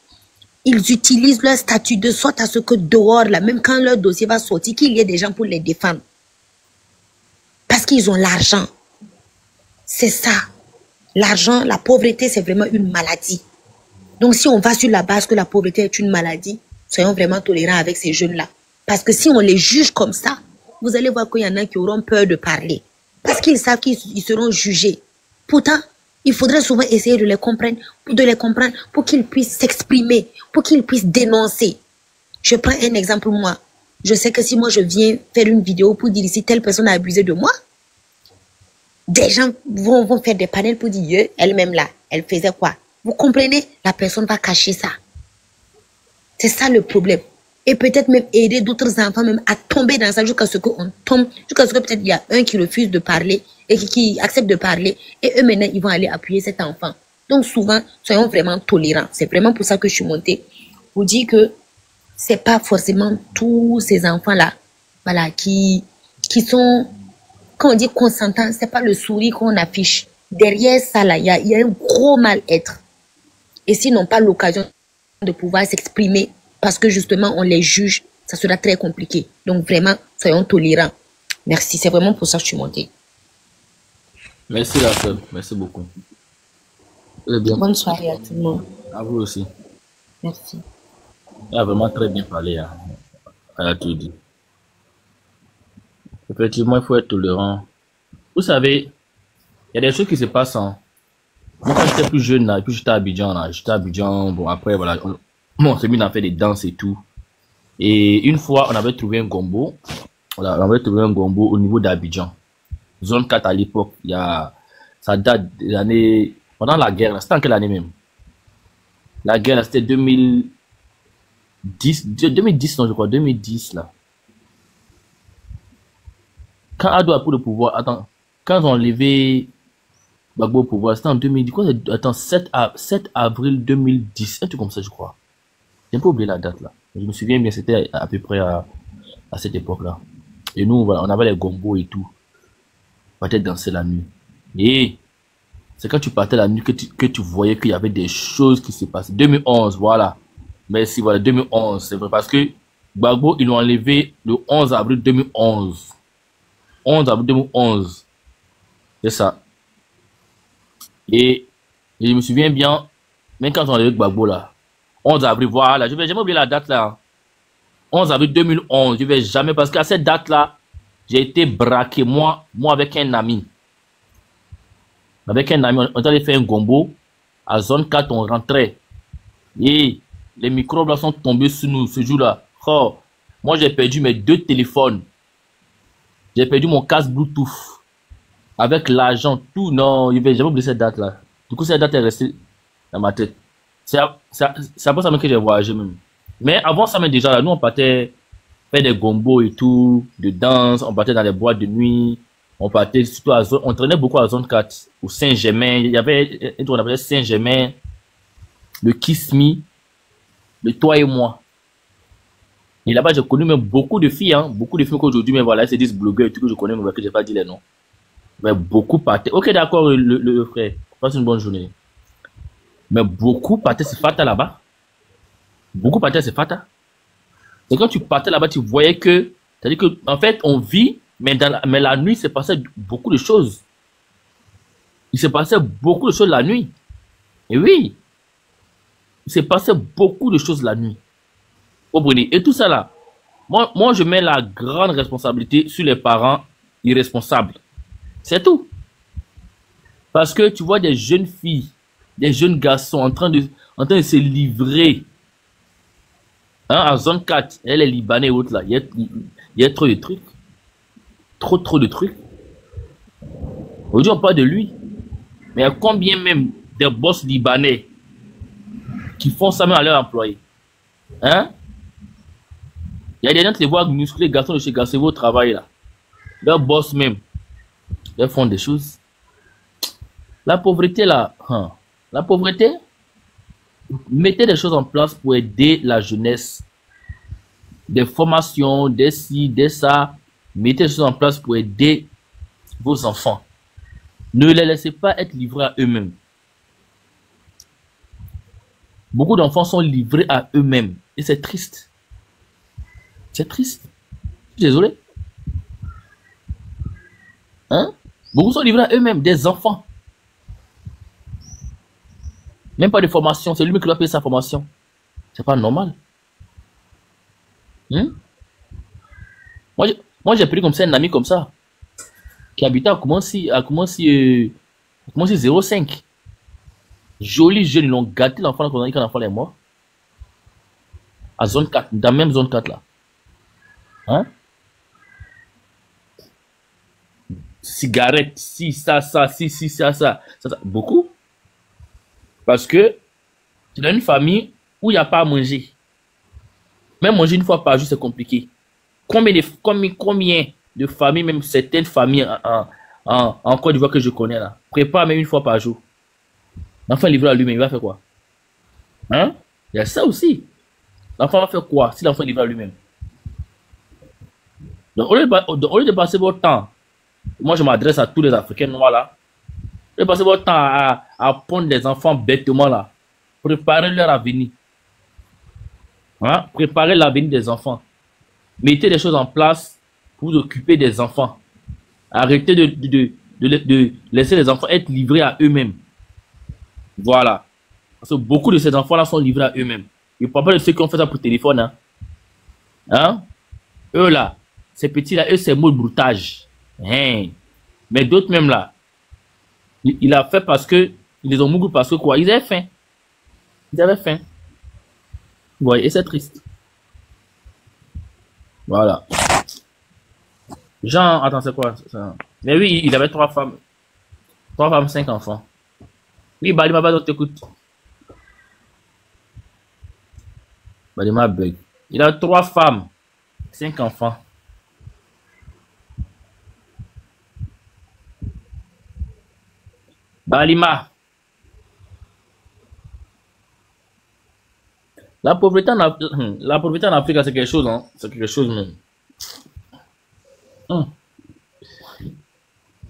ils utilisent leur statut de sorte à ce que dehors, là, même quand leur dossier va sortir, qu'il y ait des gens pour les défendre. Parce qu'ils ont l'argent. C'est ça. L'argent, la pauvreté, c'est vraiment une maladie. Donc si on va sur la base que la pauvreté est une maladie, soyons vraiment tolérants avec ces jeunes-là. Parce que si on les juge comme ça, vous allez voir qu'il y en a qui auront peur de parler. Parce qu'ils savent qu'ils seront jugés. Pourtant, il faudrait souvent essayer de les comprendre pour qu'ils puissent s'exprimer, pour qu'ils puissent dénoncer. Je prends un exemple, moi. Je sais que si moi je viens faire une vidéo pour dire si telle personne a abusé de moi, des gens vont faire des panels pour dire elle-même là, elle faisait quoi? Vous comprenez? La personne va cacher ça. C'est ça le problème. Et peut-être même aider d'autres enfants même à tomber dans ça jusqu'à ce qu'on tombe, jusqu'à ce que peut-être il y a un qui refuse de parler et qui accepte de parler et eux maintenant ils vont aller appuyer cet enfant. Donc souvent, soyons vraiment tolérants. C'est vraiment pour ça que je suis montée. Pour dire que c'est pas forcément tous ces enfants-là, voilà, qui sont, quand on dit consentants, c'est pas le sourire qu'on affiche. Derrière ça là, il y a un gros mal-être. Et s'ils n'ont pas l'occasion de pouvoir s'exprimer parce que justement on les juge, ça sera très compliqué. Donc vraiment, soyons tolérants. Merci, c'est vraiment pour ça que je suis montée.
Merci la sœur, merci beaucoup.
Bonne soirée à tout le monde.
À vous aussi.
Merci.
Elle a vraiment très bien parlé. Hein. Elle a tout dit. Effectivement, il faut être tolérant. Vous savez, il y a des choses qui se passent. Hein. Moi, quand j'étais plus jeune, là, et puis j'étais à Abidjan, bon, après, voilà, on s'est mis à faire des danses et tout. Et une fois, on avait trouvé un gombo. Voilà, on avait trouvé un gombo au niveau d'Abidjan. Zone 4 à l'époque. Ça date des années, pendant la guerre, c'était en quelle année même? La guerre, c'était 2010, non, je crois, 2010, là. Quand Ado a pris le pouvoir, attends, quand ils ont enlevé Gbagbo au pouvoir, c'était en 2010, quoi, attends, 7 avril 2010, un truc comme ça, je crois. J'ai un peu oublié la date, là. Je me souviens bien, c'était à peu près à cette époque-là. Et nous, voilà, on avait les gombos et tout. On partait danser la nuit. Et c'est quand tu partais la nuit que tu voyais qu'il y avait des choses qui se passaient. 2011, voilà. Merci, voilà, 2011, c'est vrai, parce que Gbagbo, ils l'ont enlevé le 11 avril 2011. 11 avril 2011. C'est ça. Et je me souviens bien, même quand on a enlevé Gbagbo là, 11 avril, voilà, je vais jamais oublier la date là. 11 avril 2011, je vais jamais, parce qu'à cette date là, j'ai été braqué, moi avec un ami. Avec un ami, on allait faire un gombo. À zone 4, on rentrait. Et les microbes là sont tombés sur nous ce jour-là. Oh, moi j'ai perdu mes 2 téléphones. J'ai perdu mon casque Bluetooth. Avec l'argent, tout. Non, je vais jamais oublier cette date là. Du coup, cette date est restée dans ma tête. C'est après ça même que j'ai voyagé même. Mais avant ça, même déjà là, nous on partait faire des gombos et tout, de danse, on partait dans les boîtes de nuit, on partait surtout à zone, on traînait beaucoup à zone 4, au Saint-Germain, il y avait un truc qu'on appelait Saint-Germain, le Kiss Me, le Toi et Moi. Et là-bas, j'ai connu même beaucoup de filles, hein, beaucoup de filles qu'aujourd'hui, mais voilà, c'est des blogueurs et tout que je connais, mais que j'ai pas dit les noms. Mais beaucoup partaient. Ok, d'accord, le frère, passe une bonne journée. Mais beaucoup partaient, c'est Fata là-bas. Beaucoup partaient, c'est Fata. Et quand tu partais là-bas, tu voyais que, c'est-à-dire que, en fait, on vit, mais la nuit, il s'est passé beaucoup de choses. Il s'est passé beaucoup de choses la nuit. Et oui, il s'est passé beaucoup de choses la nuit. Comprenez? Et tout ça là, moi, je mets la grande responsabilité sur les parents irresponsables. C'est tout. Parce que tu vois des jeunes filles, des jeunes garçons en train de se livrer. Hein, en zone 4, elle est Libanais et autres là. Il y a trop de trucs. Trop de trucs. Aujourd'hui, on parle de lui. Mais il y a combien même des boss libanais qui font ça même à leurs employés? Hein? Il y a des gens qui les voient musclés, garçons de chez Garcevo au travail là. Leurs boss même. Ils font des choses. La pauvreté là. Hein. La pauvreté. Mettez des choses en place pour aider la jeunesse. Des formations, des ci, des ça. Mettez des choses en place pour aider vos enfants. Ne les laissez pas être livrés à eux-mêmes. Beaucoup d'enfants sont livrés à eux-mêmes. Et c'est triste. C'est triste. Je suis désolé. Hein? Beaucoup sont livrés à eux-mêmes, des enfants. Même pas de formation. C'est lui qui doit payer sa formation. C'est pas normal. Hein? Moi, j'ai pris comme ça un ami comme ça. Qui habitait à Koumansi 05. Joli jeune, ils l'ont gâté l'enfant quand l'enfant est mort. À zone 4, dans la même zone 4 là. Hein? Cigarette, si, ça. Beaucoup. Parce que c'est dans une famille où il n'y a pas à manger. Même manger une fois par jour, c'est compliqué. Combien de familles, même certaines familles en Côte d'Ivoire que je connais là, préparent même une fois par jour. L'enfant est livré à lui-même, il va faire quoi? Hein? Il y a ça aussi. L'enfant va faire quoi si l'enfant est livré à lui-même? Donc, au lieu de passer votre temps, moi je m'adresse à tous les Africains noirs là, au lieu de passer votre temps à pondre les enfants bêtement là, préparez leur avenir. Hein? Préparez l'avenir des enfants. Mettez des choses en place pour vous occuper des enfants. Arrêtez de laisser les enfants être livrés à eux-mêmes. Voilà. Parce que beaucoup de ces enfants-là sont livrés à eux-mêmes. Je ne parle pas de ceux qui ont fait ça pour téléphone. Hein? Hein? Eux là, ces petits-là, eux c'est mot de broutage. Hein? Mais d'autres même là, il a fait parce que, ils les ont mouru parce que quoi? Ils avaient faim. Ils avaient faim. Vous voyez, et c'est triste. Voilà. Jean, attends, c'est quoi ça? Mais oui, il avait 3 femmes. 3 femmes, 5 enfants. Oui, Balima, donc t'écoute. Balima bug. Il a 3 femmes, 5 enfants. Balima. La pauvreté en Afrique, c'est quelque chose, hein. C'est quelque chose même.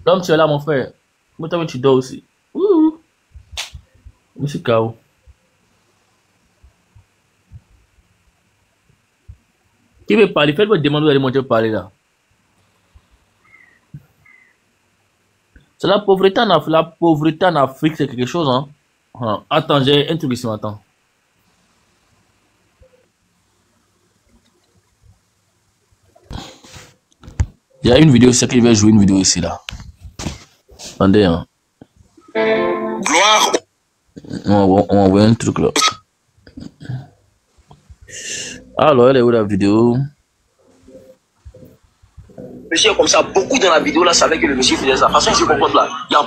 L'homme, tu es là, mon frère. Moi, tu dors aussi. Ouh. Monsieur K.O. Qui veut parler? Faites-moi demander d'aller monter parler là. C'est la pauvreté en Afrique. La pauvreté en Afrique, c'est quelque chose, hein. Attends, j'ai un truc ici, attends. Il y a une vidéo, c'est qu'il va jouer une vidéo ici là. Attendez, hein. Gloire. On va envoyer un truc là. Alors, elle est où la vidéo?
Monsieur comme ça, beaucoup dans la vidéo là savaient que le monsieur faisait ça. De toute façon, ils se comportent là. Il y a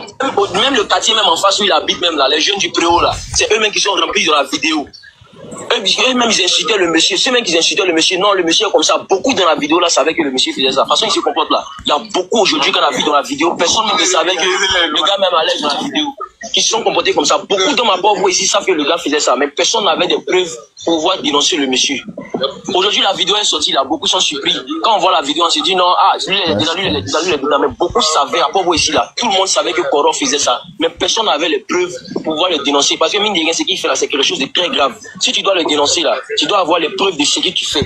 même le quartier, même en face où il habite, même là, les jeunes du préau là, c'est eux-mêmes qui sont remplis dans la vidéo. Eux-mêmes, ils insultaient le monsieur. Ceux-mêmes qui insultaient le monsieur, non, le monsieur est comme ça. Beaucoup dans la vidéo là savaient que le monsieur faisait ça. De toute façon, ils se comportent là. Il y a beaucoup aujourd'hui qu'on a vu dans la vidéo. Personne ne savait que le gars même allait dans la vidéo. Qui se sont comportés comme ça. Beaucoup dans ma pauvre ici savent que le gars faisait ça. Mais personne n'avait de preuves pour pouvoir dénoncer le monsieur. Aujourd'hui, la vidéo est sortie là. Beaucoup sont surpris. Quand on voit la vidéo, on se dit non, lui, il est dedans. Mais beaucoup savaient, à pauvre ici là. Tout le monde savait que Koro faisait ça. Mais personne n'avait les preuves pour pouvoir le dénoncer. Parce que mine de rien, ce qu'il fait là, c'est quelque chose de très grave. Si tu dois le dénoncer là, tu dois avoir les preuves de ce que tu fais.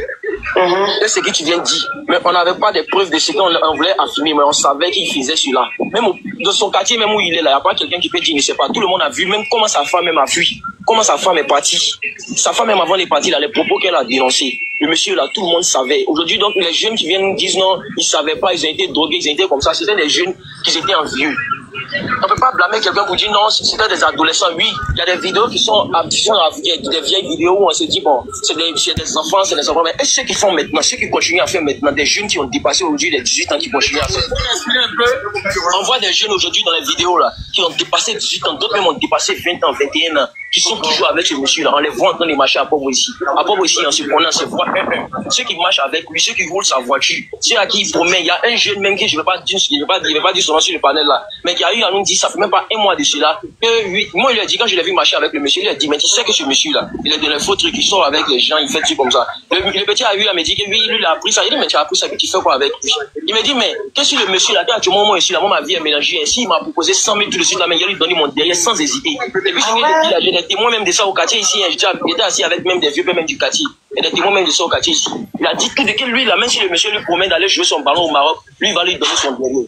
Et ce que tu viens de dire. Mais on n'avait pas de preuves de ce qu'on voulait affirmer, mais on savait qu'il faisait cela. Même dans son quartier, même où il est là, il n'y a pas quelqu'un qui peut dire, ne sait pas. Tout le monde a vu, même comment sa femme même a fui. Comment sa femme est partie. Sa femme même avant de partir, là, les propos qu'elle a dénoncés. Le monsieur là, tout le monde savait. Aujourd'hui, donc, les jeunes qui viennent disent non, ils ne savaient pas, ils ont été drogués, ils ont été comme ça. C'était des jeunes qui étaient envieux. On peut pas blâmer quelqu'un pour dire non, c'était des adolescents. Oui, il y a des vidéos qui sont des vieilles vidéos où on se dit, bon, c'est des enfants, c'est des enfants. Mais ceux qui font maintenant, ceux qui continuent à faire maintenant, des jeunes qui ont dépassé aujourd'hui les 18 ans qui continuent à faire. On voit des jeunes aujourd'hui dans les vidéos là, qui ont dépassé 18 ans, d'autres même ont dépassé 20 ans, 21 ans, qui sont toujours avec ce monsieur là. On les voit en train de marcher à pauvre ici. À pauvre ici, on se voit ceux qui marchent avec lui, ceux qui roulent sa voiture, ceux à qui il promet. Il y a un jeune même qui, je ne vais pas dire son nom sur le panel là, mais qui a eu à nous dire, ça fait même pas un mois de cela, que oui, moi il lui a dit, quand je l'ai vu marcher avec le monsieur, il a dit, mais tu sais que ce monsieur là, il est dans les faux trucs, il sort avec les gens, il fait tout comme ça. Le petit a eu à me dire que oui, lui il a appris ça. Il dit, mais tu as appris ça, que tu fais quoi avec lui? Il me dit, mais qu'est-ce que le monsieur là, à tout moment ici, là, moi ma vie est mélangée ainsi, il m'a proposé 100 000 tout de suite là, mais il a lui donné mon derrière sans hésiter. Et puis j'ai des témoins même de ça au quartier ici, j'étais assis avec même des vieux même du quartier. Et des témoins même de ça au quartier ici. Il a dit que lui, là, même si le monsieur lui promet d'aller jouer son ballon au Maroc, lui, il va lui donner son derrière.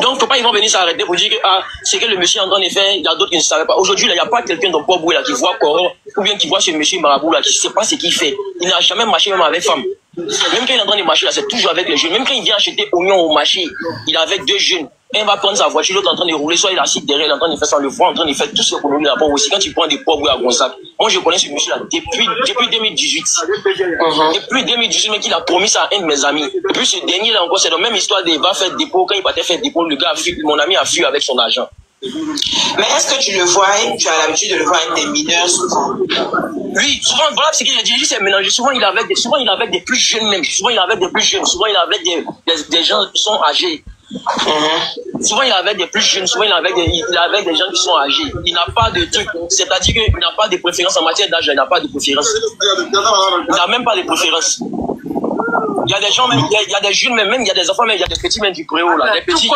Donc, faut pas ils vont venir s'arrêter pour dire que c'est que le monsieur en effet, il y a d'autres qui ne savaient pas. Aujourd'hui, il n'y a pas quelqu'un dans Bobo là qui voit Coro ou bien qui voit ce monsieur Marabout là qui ne sait pas ce qu'il fait. Il n'a jamais marché même avec femme. Même quand il est en train de marcher là, c'est toujours avec les jeunes. Même quand il vient acheter oignon au marché, il est avec deux jeunes. Un va prendre sa voiture, l'autre en train de rouler, soit il est assis derrière, il est en train de faire ça, on le voit en train de faire tout ce qu'on nous là-bas aussi. Quand il prend des pauvres à Gonzague, moi je connais ce monsieur-là depuis 2018. Depuis 2018, mais qu'il a promis ça à un de mes amis. Et puis ce dernier là encore, c'est la même histoire de va faire dépôt. Quand il partait faire dépôt, le gars a fui, mon ami a fui avec son argent.
Mais est-ce que tu le vois, tu as l'habitude de le voir avec des mineurs souvent?
Oui, souvent, voilà ce qu'il a dit, c'est mélangé. Souvent, il est avec des plus jeunes même. Souvent, il est avec des plus jeunes. Souvent, il est avec des gens qui sont âgés. Souvent, il est avec des plus jeunes. Souvent, il est avec des gens qui sont âgés. Il n'a pas de truc. C'est-à-dire qu'il n'a pas de préférence en matière d'âge. Il n'a pas de préférence. Il n'a même pas de préférence. Il y a des gens même, il y a des jeunes même, il y a des enfants même, il y a des petits même du préau là. Les petits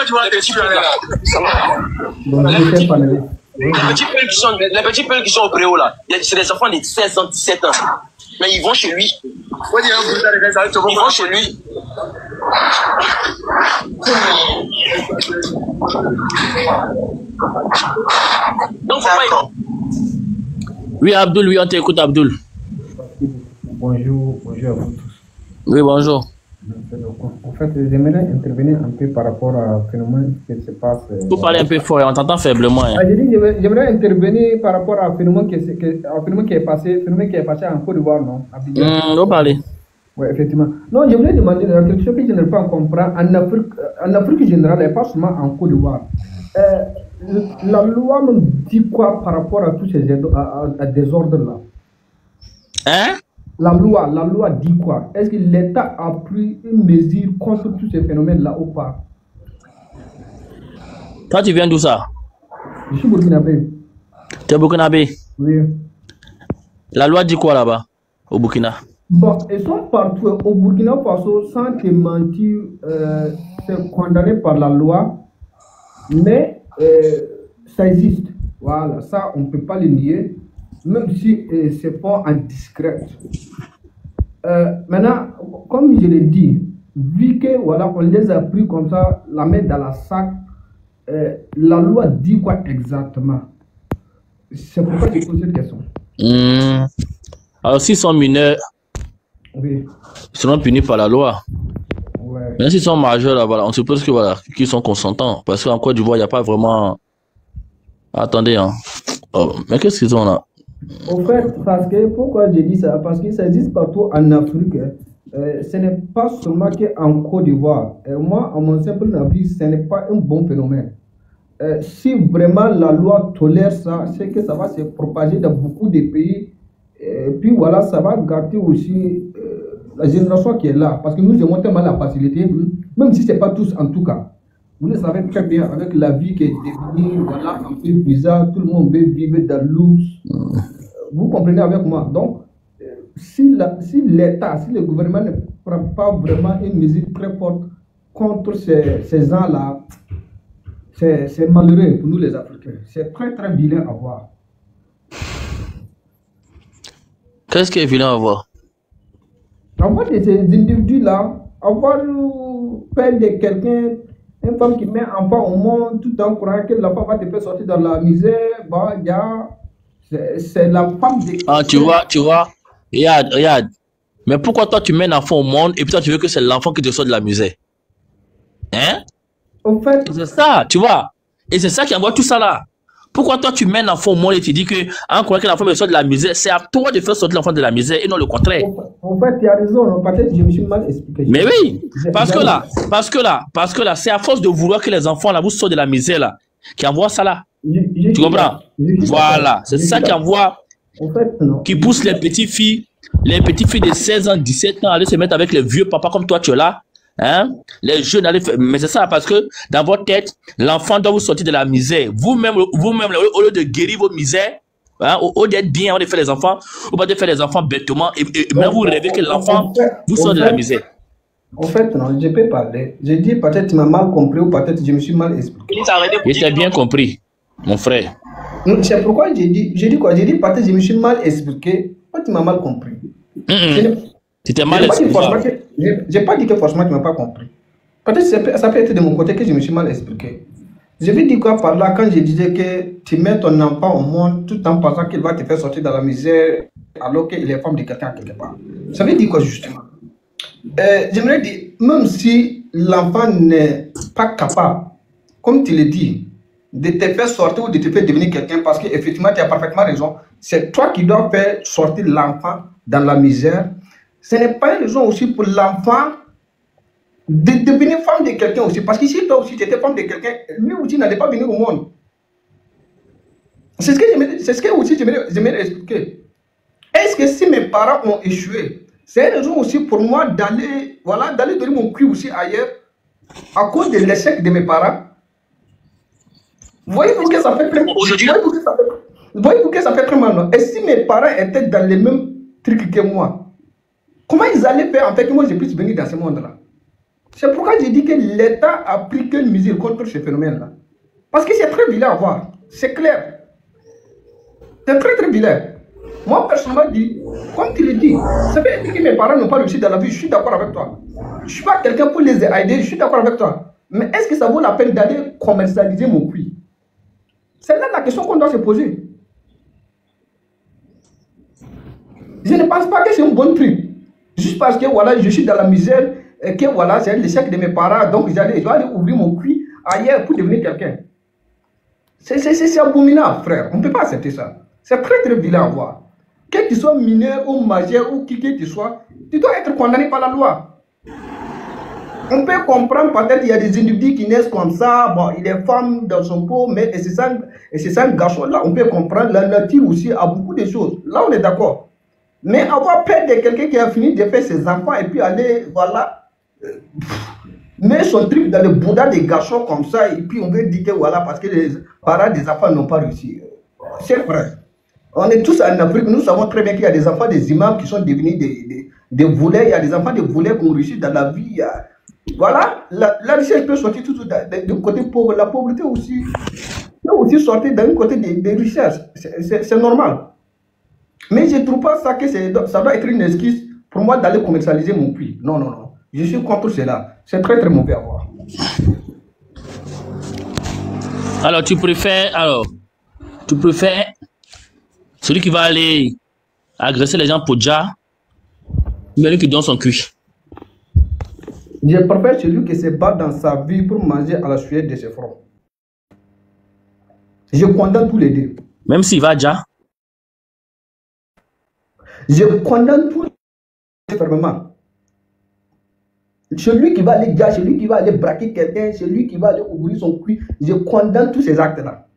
peuls qui sont au préau là. C'est des enfants de 16 ans, 17 ans. Mais ils vont chez lui. Ils vont chez lui. Donc, faut pas...
Oui, Abdoul, oui, on t'écoute, Abdoul.
Bonjour à vous tous.
Oui, bonjour.
En fait, j'aimerais intervenir un peu par rapport à un phénomène qui se passe.
Vous parlez un peu fort, on t'entend faiblement. Hein.
J'aimerais intervenir par rapport à un phénomène qui est passé en Côte d'Ivoire, non?
Vous parlez.
Oui, effectivement. Non, je voulais demander quelque chose que je n'arrive pas à comprendre. En Afrique générale, et pas seulement en Côte d'Ivoire, la loi nous dit quoi par rapport à tous ces désordres-là?
Hein?
La loi dit quoi? Est-ce que l'État a pris une mesure contre tous ces phénomènes-là ou pas?
Toi, tu viens d'où ça?
Je suis burkinabé.
Tu es burkinabé?
Oui.
La loi dit quoi là-bas, au Burkina?
Bon, ils sont partout. Au Burkina Faso, sans te mentir, c'est condamné par la loi, mais ça existe. Voilà, ça, on ne peut pas le nier. Même si c'est pas en discret. Maintenant, comme je l'ai dit, vu que voilà, on les a pris comme ça, la mettre dans la sac, la loi dit quoi exactement? C'est pourquoi je pose cette question.
Alors, s'ils sont mineurs,
oui,
ils seront punis par la loi.
Ouais.
Mais s'ils sont majeurs, là, voilà, on suppose que voilà, qu'ils sont consentants. Parce qu'en Côte d'Ivoire, il n'y a pas vraiment. Attendez, hein. Oh, mais qu'est-ce qu'ils ont là?
En fait, parce que, pourquoi j'ai dit ça? Parce que ça existe partout en Afrique. Ce n'est pas seulement qu'en Côte d'Ivoire. Moi, à mon simple avis, ce n'est pas un bon phénomène. Si vraiment la loi tolère ça, c'est que ça va se propager dans beaucoup de pays. Et puis voilà, ça va gâter aussi la génération qui est là. Parce que nous avons tellement la facilité, même si ce n'est pas tous en tout cas. Vous le savez très bien, avec la vie qui est devenue voilà, un peu bizarre, tout le monde veut vivre dans le luxe. Vous comprenez avec moi? Donc, si l'État, si le gouvernement ne prend pas vraiment une mesure très forte contre ces gens-là, c'est malheureux pour nous les Africains. C'est très très vilain à voir.
Qu'est-ce qui est vilain à voir?
Avoir ces individus-là, avoir peur de quelqu'un, une femme qui met un enfant au monde tout en croyant que l'enfant va te faire sortir dans la misère, bah, c'est la femme de...
Ah, tu vois, regarde. Mais pourquoi toi tu mets un enfant au monde et puis toi tu veux que c'est l'enfant qui te sort de la misère? Hein?
En fait...
C'est ça, tu vois. Et c'est ça qui envoie tout ça là. Pourquoi toi tu mets l'enfant au monde et tu dis que croyant que l'enfant me sort de la misère, c'est à toi de faire sortir l'enfant de la misère et non le contraire.
En fait, tu as raison, peut-être que je me suis mal expliqué.
Mais oui, parce que là, c'est à force de vouloir que les enfants là vous sortent de la misère là, qui envoie ça là. Tu comprends? Voilà, c'est ça qui envoie, qui pousse les petites filles de 16 ans, 17 ans à aller se mettre avec les vieux papas comme toi tu es là. Hein? Les jeunes allaient faire... Mais c'est ça, parce que dans votre tête, l'enfant doit vous sortir de la misère. Vous-même, au lieu de guérir vos misères, hein, au lieu d'être bien, on faire les enfants, ou pas de faire les enfants bêtement, et même vous rêvez que l'enfant vous sort de la misère.
En fait, non, je peux parler. Je dis peut-être tu m'as mal compris ou peut-être je me suis mal expliqué.
Je t'ai bien compris, mon frère.
C'est pourquoi j'ai dit quoi? J'ai dit peut-être je me suis mal expliqué, peut-être tu m'as mal compris.
Tu t'es mal expliqué.
J'ai pas dit que forcément tu m'as pas compris. Peut-être ça peut être de mon côté que je me suis mal expliqué. Je vais dire quoi par là quand je disais que tu mets ton enfant au monde tout en pensant qu'il va te faire sortir de la misère alors qu'il est femme de quelqu'un quelque part. Ça veut dire quoi justement? J'aimerais dire, même si l'enfant n'est pas capable, comme tu le dis, de te faire sortir ou de te faire devenir quelqu'un, parce qu'effectivement tu as parfaitement raison, c'est toi qui dois faire sortir l'enfant dans la misère. Ce n'est pas une raison aussi pour l'enfant de devenir femme de quelqu'un aussi. Parce que si toi aussi tu étais femme de quelqu'un, lui aussi n'allait pas venir au monde. C'est ce que aussi j'aimerais expliquer. Est-ce que si mes parents ont échoué, c'est une raison aussi pour moi d'aller donner mon cul aussi ailleurs à cause de l'échec de mes parents? Voyez-vous que ça fait très mal? Voyez-vous que ça fait très mal, non? Et si mes parents étaient dans les mêmes trucs que moi, comment ils allaient faire en fait que moi je puisse venir dans ce monde-là? C'est pourquoi j'ai dit que l'État a pris quelle mesure contre ce phénomène-là. Parce que c'est très vilain à voir. C'est clair. C'est très très vilain. Moi personnellement, comme tu le dis, ça veut dire que mes parents n'ont pas réussi dans la vie. Je suis d'accord avec toi. Je ne suis pas quelqu'un pour les aider. Je suis d'accord avec toi. Mais est-ce que ça vaut la peine d'aller commercialiser mon cuir? C'est là la question qu'on doit se poser. Je ne pense pas que c'est un bon truc. Juste parce que voilà, je suis dans la misère et que voilà, c'est l'échec de mes parents, donc je dois aller ouvrir mon cul ailleurs pour devenir quelqu'un. C'est abominable, frère. On ne peut pas accepter ça. C'est très très vilain à voir. Que tu sois mineur ou majeur ou qui que tu sois, tu dois être condamné par la loi. On peut comprendre peut-être qu'il y a des individus qui naissent comme ça, bon, il est femme dans son peau, mais c'est ça un garçon là, on peut comprendre. La nature aussi a beaucoup de choses. Là, on est d'accord. Mais avoir peur de quelqu'un qui a fini de faire ses enfants et puis aller, voilà, mettre son truc dans le bouddha des garçons comme ça, et puis on veut dire que voilà, parce que les parents des enfants n'ont pas réussi. C'est vrai. On est tous en Afrique, nous savons très bien qu'il y a des enfants des imams qui sont devenus des volets, il y a des enfants des volets qui ont réussi dans la vie. Voilà, la richesse peut sortir tout du côté pauvre, la pauvreté aussi peut aussi sortir d'un côté des richesses. C'est normal. Mais je ne trouve pas ça que ça doit être une excuse pour moi d'aller commercialiser mon prix. Non, non, non. Je suis contre cela. C'est très très mauvais à voir.
Alors tu préfères celui qui va aller agresser les gens pour déjà, ou celui qui donne son cul?
Je préfère celui qui se bat dans sa vie pour manger à la sueur de ses fronts. Je condamne tous les deux.
Même s'il va déjà?
Je condamne tous les deux fermement. Celui qui va aller gars, celui qui va aller braquer quelqu'un, celui qui va aller ouvrir son cul, je condamne tous ces actes-là.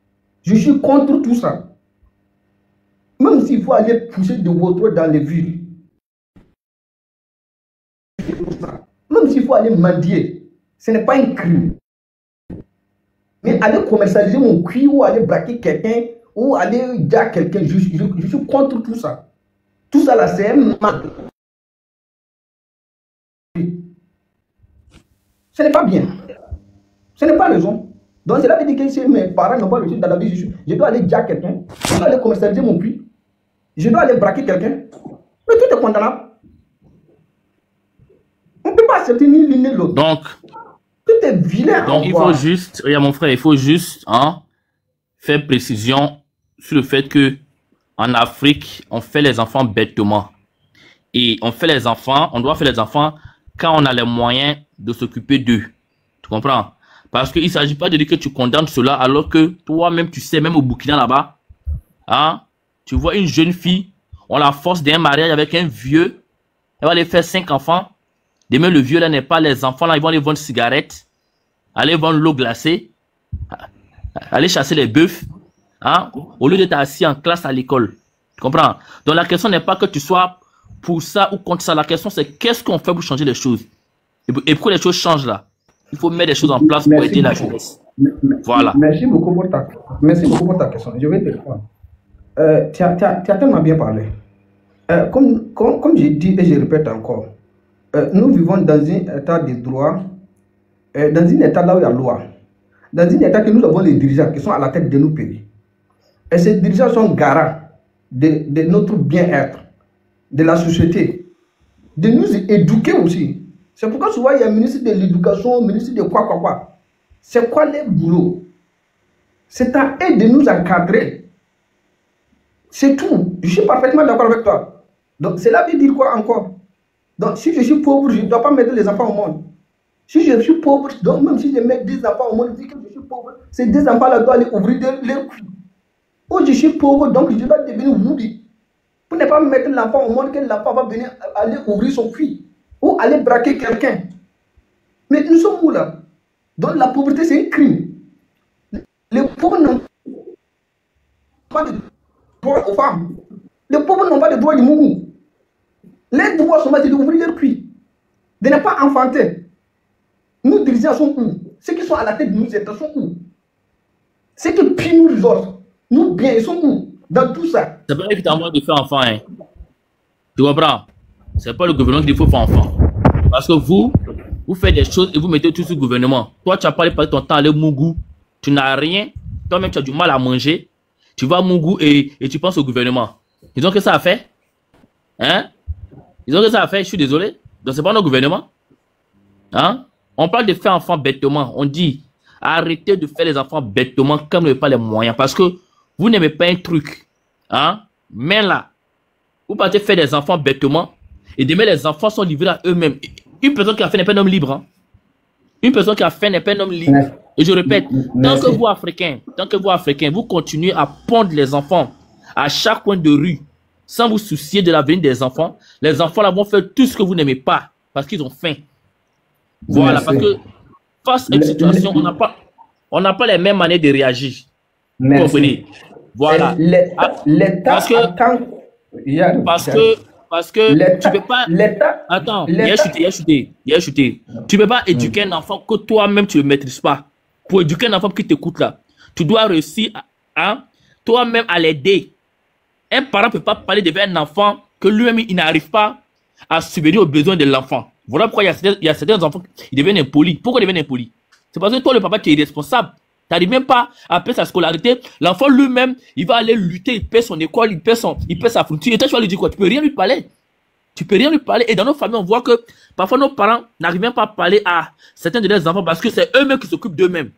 Je suis contre tout ça. Même s'il faut aller pousser de votre dans les villes. Même s'il faut aller mendier, ce n'est pas un crime. Mais aller commercialiser mon cul ou aller braquer quelqu'un ou aller dire quelqu'un, je suis contre tout ça. Tout ça là, c'est un mal. Ce n'est pas bien. Ce n'est pas raison. Donc cela veut dire que si mes parents n'ont pas réussi dans la vie, je dois aller dire quelqu'un, je dois aller commercialiser mon cul, je dois aller braquer quelqu'un. Mais tout est condamnable. On ne peut pas accepter ni l'une ni l'autre.
Donc,
tout est vilain.
Donc il faut juste, regarde mon frère, il faut juste faire précision sur le fait que en Afrique, on fait les enfants bêtement. Et on fait les enfants, on doit faire les enfants quand on a les moyens de s'occuper d'eux. Tu comprends? Parce qu'il ne s'agit pas de dire que tu condamnes cela alors que toi-même, tu sais, même au Burkina là-bas, hein, tu vois une jeune fille, on la force d'un mariage avec un vieux, elle va aller faire 5 enfants. Demain, le vieux là n'est pas, les enfants là, ils vont aller vendre cigarettes, aller vendre l'eau glacée, aller chasser les bœufs, hein, au lieu d'être assis en classe à l'école. Tu comprends? Donc la question n'est pas que tu sois pour ça ou contre ça. La question c'est qu'est-ce qu'on fait pour changer les choses? Et pour que les choses changent là, il faut mettre des choses en place pour aider la jeunesse. Voilà.
Merci beaucoup pour ta question. Je vais te répondre. Tu as tellement bien parlé. Comme j'ai dit et je répète encore, nous vivons dans un état de droit, dans un état là où il y a loi, dans un état que nous avons les dirigeants qui sont à la tête de nos pays. Et ces dirigeants sont garants de notre bien-être, de la société, de nous éduquer aussi. C'est pourquoi souvent il y a un ministre de l'éducation, ministre de quoi. C'est quoi les boulots? C'est à eux de nous encadrer. C'est tout. Je suis parfaitement d'accord avec toi. Donc cela veut dire quoi encore? Donc si je suis pauvre, je ne dois pas mettre les enfants au monde. Si je suis pauvre, donc même si je mets des enfants au monde, je dis que je suis pauvre, ces deux enfants-là doivent aller ouvrir leur cul. Ou je suis pauvre, donc je dois devenir moudi. Pour ne pas mettre l'enfant au monde, que l'enfant va venir aller ouvrir son cul. Ou aller braquer quelqu'un. Mais nous sommes où là? Donc la pauvreté c'est un crime. Les pauvres n'ont pas de droit aux femmes. Les pauvres n'ont pas de droit du mougou. Les droits sont d'ouvrir leur cul. De ne pas enfanter. Nos dirigeants sont où? Ceux qui sont à la tête de nos États sont où? Ceux qui pillent nos ressources, nos biens, ils sont où? Dans tout ça.
C'est pas évidemment de faire enfant, hein. Tu comprends? C'est pas le gouvernement qui dit qu'il faut faire enfant. Parce que vous faites des choses et vous mettez tout sur le gouvernement. Toi, tu as parlé par ton temps à Mougou. Tu n'as rien. Toi-même, tu as du mal à manger. Tu vas à Mougou et tu penses au gouvernement. Ils ont que ça à faire? Hein? Ils ont que ça à faire, je suis désolé. Donc, c'est pas notre gouvernement. Hein? On parle de faire enfant bêtement. On dit, arrêtez de faire les enfants bêtement comme vous n'avez pas les moyens. Parce que vous n'aimez pas un truc. Hein? Mais là, vous partez faire des enfants bêtement. Et demain, les enfants sont livrés à eux-mêmes. Une personne qui a fait n'est pas un homme libre. Hein? Une personne qui a fait n'est pas un homme libre. Et je répète, tant que vous, Africains, vous continuez à pondre les enfants à chaque coin de rue, sans vous soucier de l'avenir des enfants, les enfants là vont faire tout ce que vous n'aimez pas, parce qu'ils ont faim. Voilà, parce que face à une situation, on n'a pas les mêmes manières de réagir. Vous comprenez? Voilà. Parce que tu peux pas... Attends, il a chuté. Tu peux pas éduquer un enfant que toi-même tu ne maîtrises pas. Pour éduquer un enfant qui t'écoute là, tu dois réussir à toi-même à l'aider. Un parent ne peut pas parler devant un enfant que lui-même il n'arrive pas à subvenir aux besoins de l'enfant. Voilà pourquoi il y a certains enfants qui deviennent impolis. Pourquoi ils deviennent impolis? C'est parce que toi, le papa, tu es irresponsable. Tu n'arrives même pas à payer sa scolarité. L'enfant lui-même, il va aller lutter, il paie son école, il paie sa fourniture. Et toi, tu vas lui dire quoi? Tu peux rien lui parler. Tu peux rien lui parler. Et dans nos familles, on voit que parfois nos parents n'arrivent même pas à parler à certains de leurs enfants parce que c'est eux-mêmes qui s'occupent d'eux-mêmes.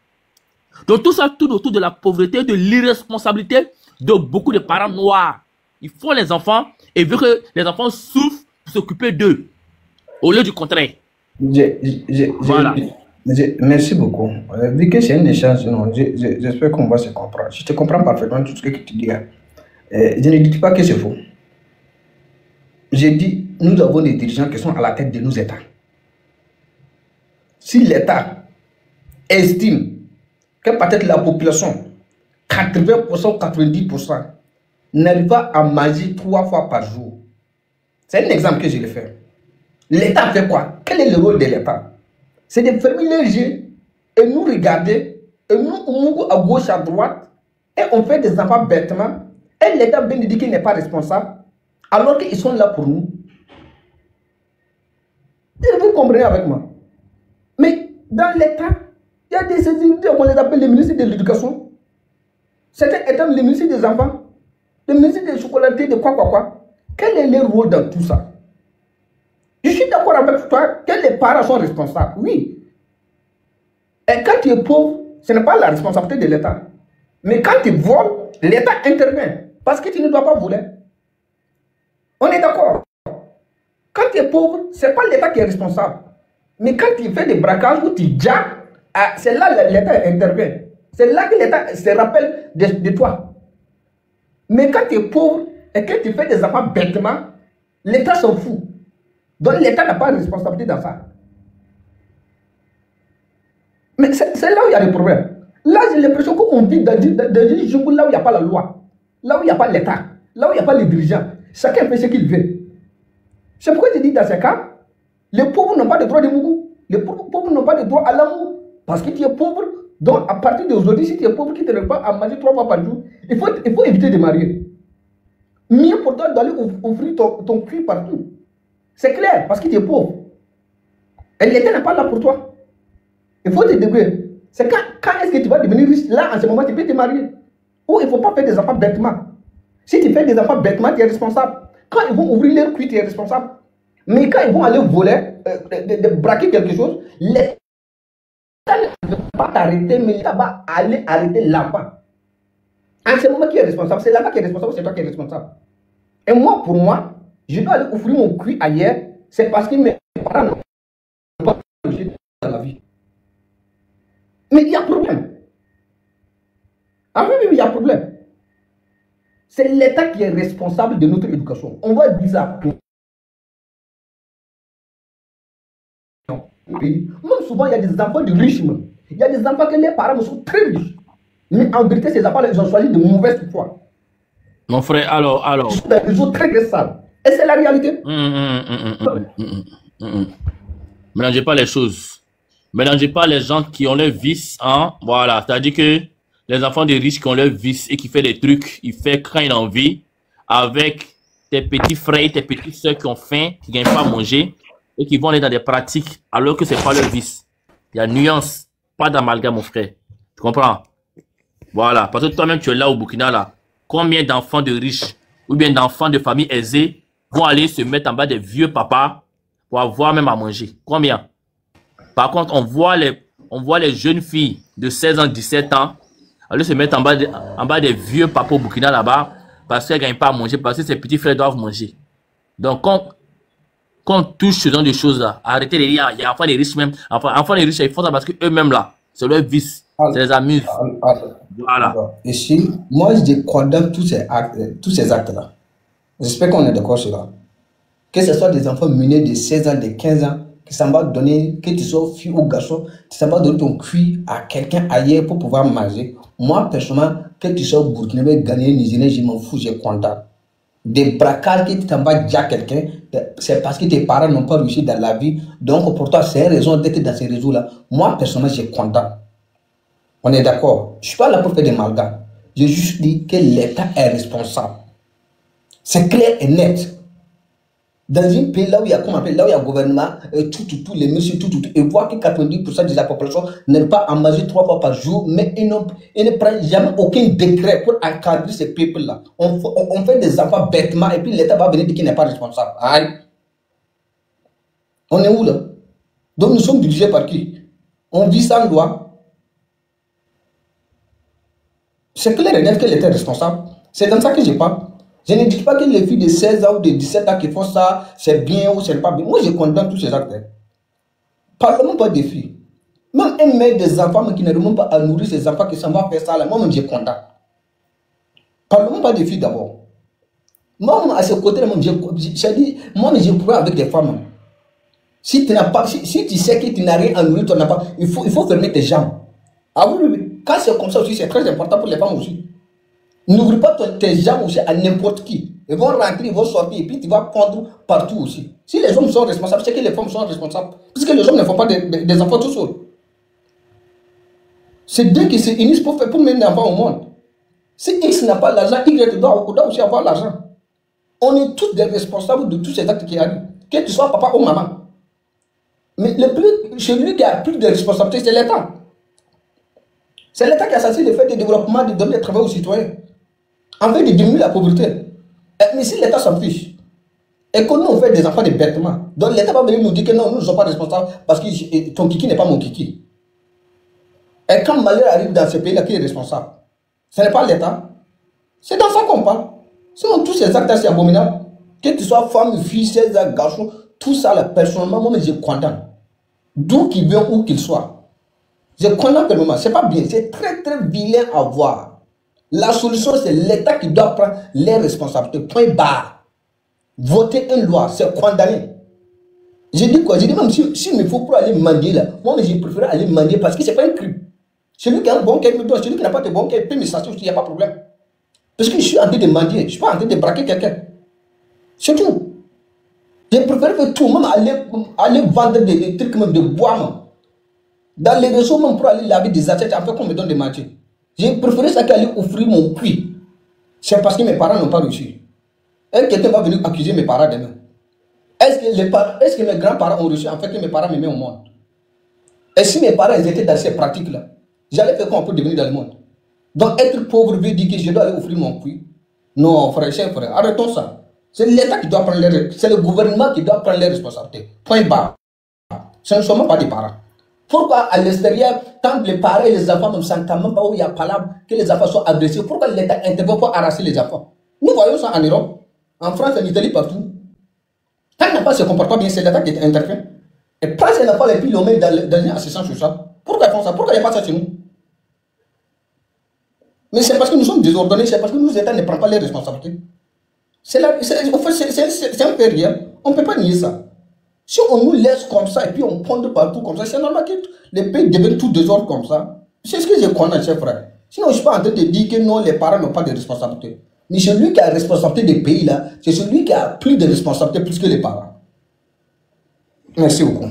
Donc tout ça tourne autour de la pauvreté, de l'irresponsabilité de beaucoup de parents noirs. Ils font les enfants et veulent que les enfants souffrent pour s'occuper d'eux. Au lieu du contraire.
Voilà. Merci beaucoup. Vu que c'est un échange, j'espère qu'on va se comprendre. Je te comprends parfaitement tout ce que tu dis. Je ne dis pas que c'est faux. J'ai dit, nous avons des dirigeants qui sont à la tête de nos États. Si l'État estime que peut-être la population, 80%, 90%, n'arrive pas à manger 3 fois par jour, c'est un exemple que je vais faire. L'État fait quoi? Quel est le rôle de l'État? C'est de fermer les yeux et nous regarder, et nous à gauche, à droite, et on fait des enfants bêtement, et l'État vient de dire qu'il n'est pas responsable, alors qu'ils sont là pour nous. Et vous comprenez avec moi? Mais dans l'État, il y a des individus qu'on les appelle les ministres de l'Éducation. Certains étant les ministres des enfants, les ministres de scolarité, de quoi. Quel est leur rôle dans tout ça? Je suis d'accord avec toi que les parents sont responsables, oui. Et quand tu es pauvre, ce n'est pas la responsabilité de l'État. Mais quand tu voles, l'État intervient. Parce que tu ne dois pas voler. On est d'accord. Quand tu es pauvre, ce n'est pas l'État qui est responsable. Mais quand tu fais des braquages ou tu jappes, c'est là que l'État intervient. C'est là que l'État se rappelle de toi. Mais quand tu es pauvre et que tu fais des enfants bêtement, l'État s'en fout. Donc l'État n'a pas de responsabilité dans ça. Mais c'est là où il y a des problèmes. Là, j'ai l'impression qu'on vit dans une jungle là où il n'y a pas la loi, là où il n'y a pas l'État, là où il n'y a pas les dirigeants. Chacun fait ce qu'il veut. C'est pourquoi je dis dans ces cas, les pauvres n'ont pas de droit de mougou. Les pauvres n'ont pas de droit à l'amour. Parce que tu es pauvre. Donc, à partir d'aujourd'hui, si tu es pauvre, qui ne te pas à manger 3 fois par jour, il faut éviter de marier. Mieux pour toi d'aller offrir ton cul partout. C'est clair, parce que tu es pauvre. Et l'État n'est pas là pour toi. Il faut te débrouiller. C'est quand est-ce que tu vas devenir riche? Là, en ce moment, tu peux te marier. Ou il ne faut pas faire des enfants bêtement. Si tu fais des enfants bêtement, tu es responsable. Quand ils vont ouvrir leur cul, tu es responsable. Mais quand ils vont aller voler, de braquer quelque chose, l'État ne va pas t'arrêter, mais l'État va aller arrêter l'enfant. En ce moment, qui est responsable? C'est l'enfant qui est responsable, c'est toi qui es responsable. Et moi, pour moi, je dois aller ouvrir mon cul ailleurs, c'est parce que mes parents n'ont pas touché dans la vie. Mais il y a problème. Ah oui, il y a problème. C'est l'État qui est responsable de notre éducation. On va dire ça. Même souvent, il y a des enfants de riches. Il y a des enfants que les parents sont très riches. Mais en vérité, ces enfants, ils ont choisi de mauvaises foi.
Mon frère, alors.
Ils sont très très sales. Et c'est la réalité.
Mélangez pas les choses. Mélangez pas les gens qui ont leurs vices. Hein? Voilà. C'est-à-dire que les enfants des riches qui ont leurs vices et qui font des trucs, ils font quand ils ont envie, avec tes petits frères, tes petites soeurs qui ont faim, qui ne gagnent pas à manger, et qui vont aller dans des pratiques, alors que ce n'est pas leur vice. Il y a nuance, pas d'amalgame, mon frère. Tu comprends? Voilà. Parce que toi-même, tu es là au Burkina, là. Combien d'enfants de riches, ou bien d'enfants de familles aisées, vont aller se mettre en bas des vieux papas pour avoir même à manger? Combien? Par contre, on voit les jeunes filles de 16 ans, 17 ans, aller se mettre en bas des vieux papas au Burkina là-bas, parce qu'elles ne gagnent pas à manger, parce que ses petits frères doivent manger. Donc, quand on touche ce genre de choses-là, arrêtez les liens. Il y a enfants des riches même. Enfants des riches, ils font ça parce qu'eux-mêmes là, c'est leur vice. Ça les amuse. Voilà.
Ici, moi, je condamne tous ces actes-là. J'espère qu'on est d'accord sur ça. Que ce soit des enfants menés de 16 ans, de 15 ans, qui s'en va donner, que tu sois fille ou garçon, tu s'en vas donner ton cuit à quelqu'un ailleurs pour pouvoir manger. Moi, personnellement, que tu sois burkinabé, gagner, nigérien, je m'en fous, je condamne. Des braquages que tu t'en vas dire à quelqu'un, c'est parce que tes parents n'ont pas réussi dans la vie. Donc, pour toi, c'est une raison d'être dans ces réseaux-là. Moi, personnellement, je condamne. On est d'accord. Je ne suis pas là pour faire des malgames. J'ai juste dit que l'État est responsable. C'est clair et net. Dans un pays là où il y a, comment là où il y a gouvernement, tout, les messieurs, tout, et voir que 90% de la population n'est pas à manger 3 fois par jour, mais ils ne prennent jamais aucun décret pour encadrer ces peuples-là. On fait des enfants bêtement et puis l'État va venir dire qu'il n'est pas responsable. Aïe. On est où là? Donc nous sommes dirigés par qui? On vit sans loi. C'est clair et net que l'État est responsable. C'est dans ça que je parle. Je ne dis pas que les filles de 16 ans ou de 17 ans qui font ça, c'est bien ou c'est pas bien. Moi, je condamne tous ces actes. Parlons pas des filles. Même un mère des enfants qui ne remonte pas à nourrir ses enfants qui s'en va faire ça, moi-même, je condamne. Parlons pas des filles d'abord. Moi, à ce côté-là, moi-même, je pourrais avec des femmes. Si tu sais que tu n'as rien à nourrir ton enfant, il faut fermer tes jambes. Ah oui, quand c'est comme ça aussi, c'est très important pour les femmes aussi. N'ouvre pas tes jambes aussi à n'importe qui. Ils vont rentrer, ils vont sortir et puis tu vas prendre partout aussi. Si les hommes sont responsables, c'est que les femmes sont responsables. Parce que les hommes ne font pas des enfants tout seuls. C'est Dieu qui se unissent pour mettre des enfants au monde. Si X n'a pas l'argent, Y doit aussi avoir l'argent. On est tous des responsables de tous ces actes qui arrivent. Que tu sois papa ou maman. Mais celui qui a plus de responsabilité, c'est l'État. C'est l'État qui a censé de faire des développements, de donner du travail aux citoyens. En fait, de diminuer la pauvreté. Mais si l'État s'en fiche, et que nous on fait des enfants de bêtements, donc l'État va venir nous dire que non, nous ne sommes pas responsables parce que ton kiki n'est pas mon kiki. Et quand malheur arrive dans ce pays-là, qui est responsable? Ce n'est pas l'État. C'est dans ça qu'on parle. Sinon, tous ces actes, c'est abominable. Que tu sois femme, fille, 16 ans, garçon, tout ça, là, personnellement, moi, je condamne. D'où qu'il vient, où qu'il soit. Je condamne fermement. C'est pas bien. C'est très, très vilain à voir. La solution, c'est l'État qui doit prendre les responsabilités. Point barre. Voter une loi, c'est condamner. J'ai dit quoi? J'ai dit même s'il me faut pour aller mendier là, moi je préfère aller mendier parce que c'est pas un crime. Celui qui a un bon cœur me doit, celui qui n'a pas de bon cœur peut me s'assurer qu'il n'y a pas de problème. Parce que je suis en train de mendier, je ne suis pas en train de braquer quelqu'un. C'est tout. Je préfère faire tout, même aller vendre des trucs même de bois. Même. Dans les réseaux, même pour aller laver des assiettes, afin qu'on me donne des matières. J'ai préféré ça qu'aller offrir mon cuit. C'est parce que mes parents n'ont pas réussi. Et quelqu'un va venir accuser mes parents demain. Est-ce que mes grands-parents ont reçu en fait que mes parents me mettent au monde? Et si mes parents ils étaient dans ces pratiques-là, j'allais faire comment pour devenir dans le monde? Donc être pauvre veut dire que je dois aller offrir mon puits? Non, frère, cher frère, arrêtons ça. C'est l'État qui doit prendre c'est le gouvernement qui doit prendre les responsabilités. Point barre. Ce ne sont même pas des parents. Pourquoi à l'extérieur, quand les parents et les enfants ne sentent même pas où il y a palabre, que les enfants sont agressés, pourquoi l'État intervient pour arracher les enfants? Nous voyons ça en Europe, en France, en Italie, partout. Quand un enfant se comporte pas bien, c'est l'État qui intervient. Et prend ces enfants et puis le met dans une assistance sociale. Pourquoi ils font ça? Pourquoi il n'y a pas ça chez nous? Mais c'est parce que nous sommes désordonnés, c'est parce que nous, l'État ne prend pas les responsabilités. C'est un peu rien. On ne peut pas nier ça. Si on nous laisse comme ça et puis on prend de partout comme ça, c'est normal que les pays deviennent tout désordre comme ça. C'est ce que je condamne, chers frères. Sinon, je ne suis pas en train de dire que non, les parents n'ont pas de responsabilité. Mais celui qui a la responsabilité des pays là, c'est celui qui a plus de responsabilité plus que les parents. Merci beaucoup.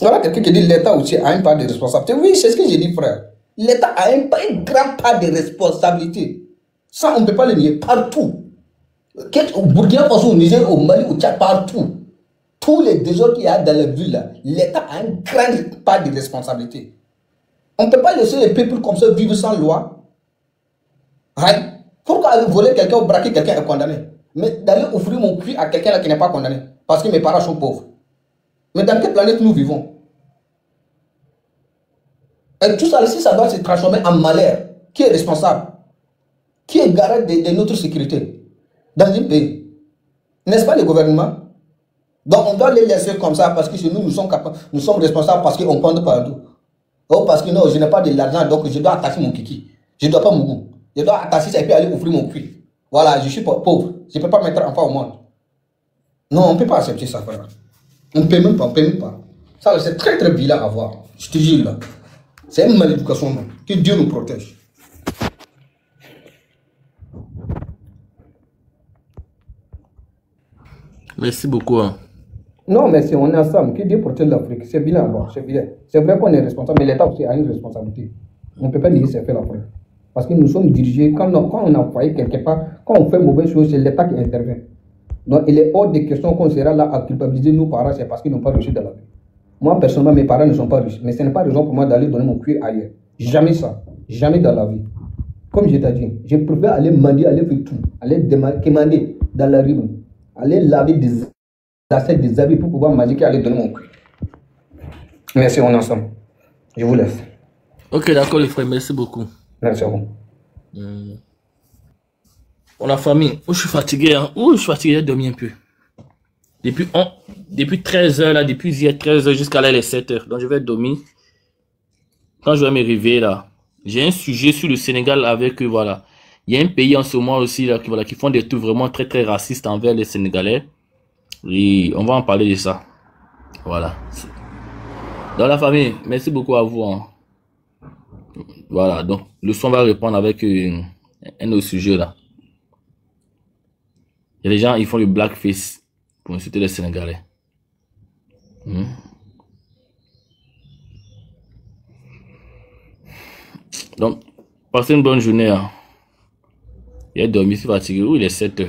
Voilà quelqu'un qui dit l'État aussi a une part de responsabilité. Oui, c'est ce que j'ai dit, frère. L'État a une grande part de responsabilité. Ça, on ne peut pas le nier partout. Au Burkina Faso, au Niger, au Mali, au Tchad, partout. Tous les désordres qu'il y a dans les villes, l'État a une grande part de responsabilité. On ne peut pas laisser les peuples comme ça vivre sans loi. Hein? Pourquoi aller voler quelqu'un ou braquer quelqu'un est condamné? Mais d'aller offrir mon puits à quelqu'un qui n'est pas condamné parce que mes parents sont pauvres. Mais dans quelle planète nous vivons? Et tout ça, si ça doit se transformer en malheur, qui est responsable? Qui est garant de notre sécurité dans un pays? N'est-ce pas le gouvernement? Donc on doit les laisser comme ça parce que chez nous, nous sommes responsables parce qu'on compte partout. Oh, parce que non, je n'ai pas de l'argent, donc je dois attacher mon kiki. Je ne dois pas mourir. Je dois attacher ça et puis aller offrir mon puits. Voilà, je suis pauvre. Je ne peux pas mettre enfant au monde. Non, on ne peut pas accepter ça, frère. On ne peut même pas, on ne peut même pas. Ça, c'est très très vilain à voir. Je te jure là. C'est une malédiction, non. Que Dieu nous protège.
Merci beaucoup. Hein.
Non, merci, on est ensemble. Que Dieu protège l'Afrique. C'est bien à voir, c'est bien. C'est vrai qu'on est responsable, mais l'État aussi a une responsabilité. On ne peut pas nier ce fait l'Afrique. Parce que nous sommes dirigés, quand on a envoyé quelque part, quand on fait mauvaise chose, c'est l'État qui intervient. Donc il est hors de question qu'on sera là à culpabiliser nos parents, c'est parce qu'ils n'ont pas réussi dans la vie. Moi, personnellement, mes parents ne sont pas riches, mais ce n'est pas raison pour moi d'aller donner mon cuir ailleurs. Jamais ça. Jamais dans la vie. Comme je t'ai dit, je préfère aller mendier, aller faire tout, aller demander dans la rue, aller laver des assiettes, des habits pour pouvoir manger et aller donner mon cuir. Merci, on est ensemble. Je vous laisse.
Ok, d'accord, les frères, merci beaucoup.
Merci à vous.
On a famille. Je suis fatigué, hein. Je suis fatigué, j'ai dormi un peu. Depuis 13 h là, depuis hier 13 h jusqu'à là, les 7 h. Donc je vais dormir. Quand je vais me réveiller là, j'ai un sujet sur le Sénégal avec voilà. Il y a un pays en ce moment aussi là qui font des trucs vraiment très très racistes envers les Sénégalais. Et on va en parler de ça. Voilà. Dans la famille, merci beaucoup à vous. Hein. Voilà, donc le son va répondre avec un autre sujet là. Il y a des gens, ils font le blackface pour insulter les Sénégalais. Donc, passez une bonne journée. Hein. Il a dormi, c'est fatigué. Oui, il est 7 h.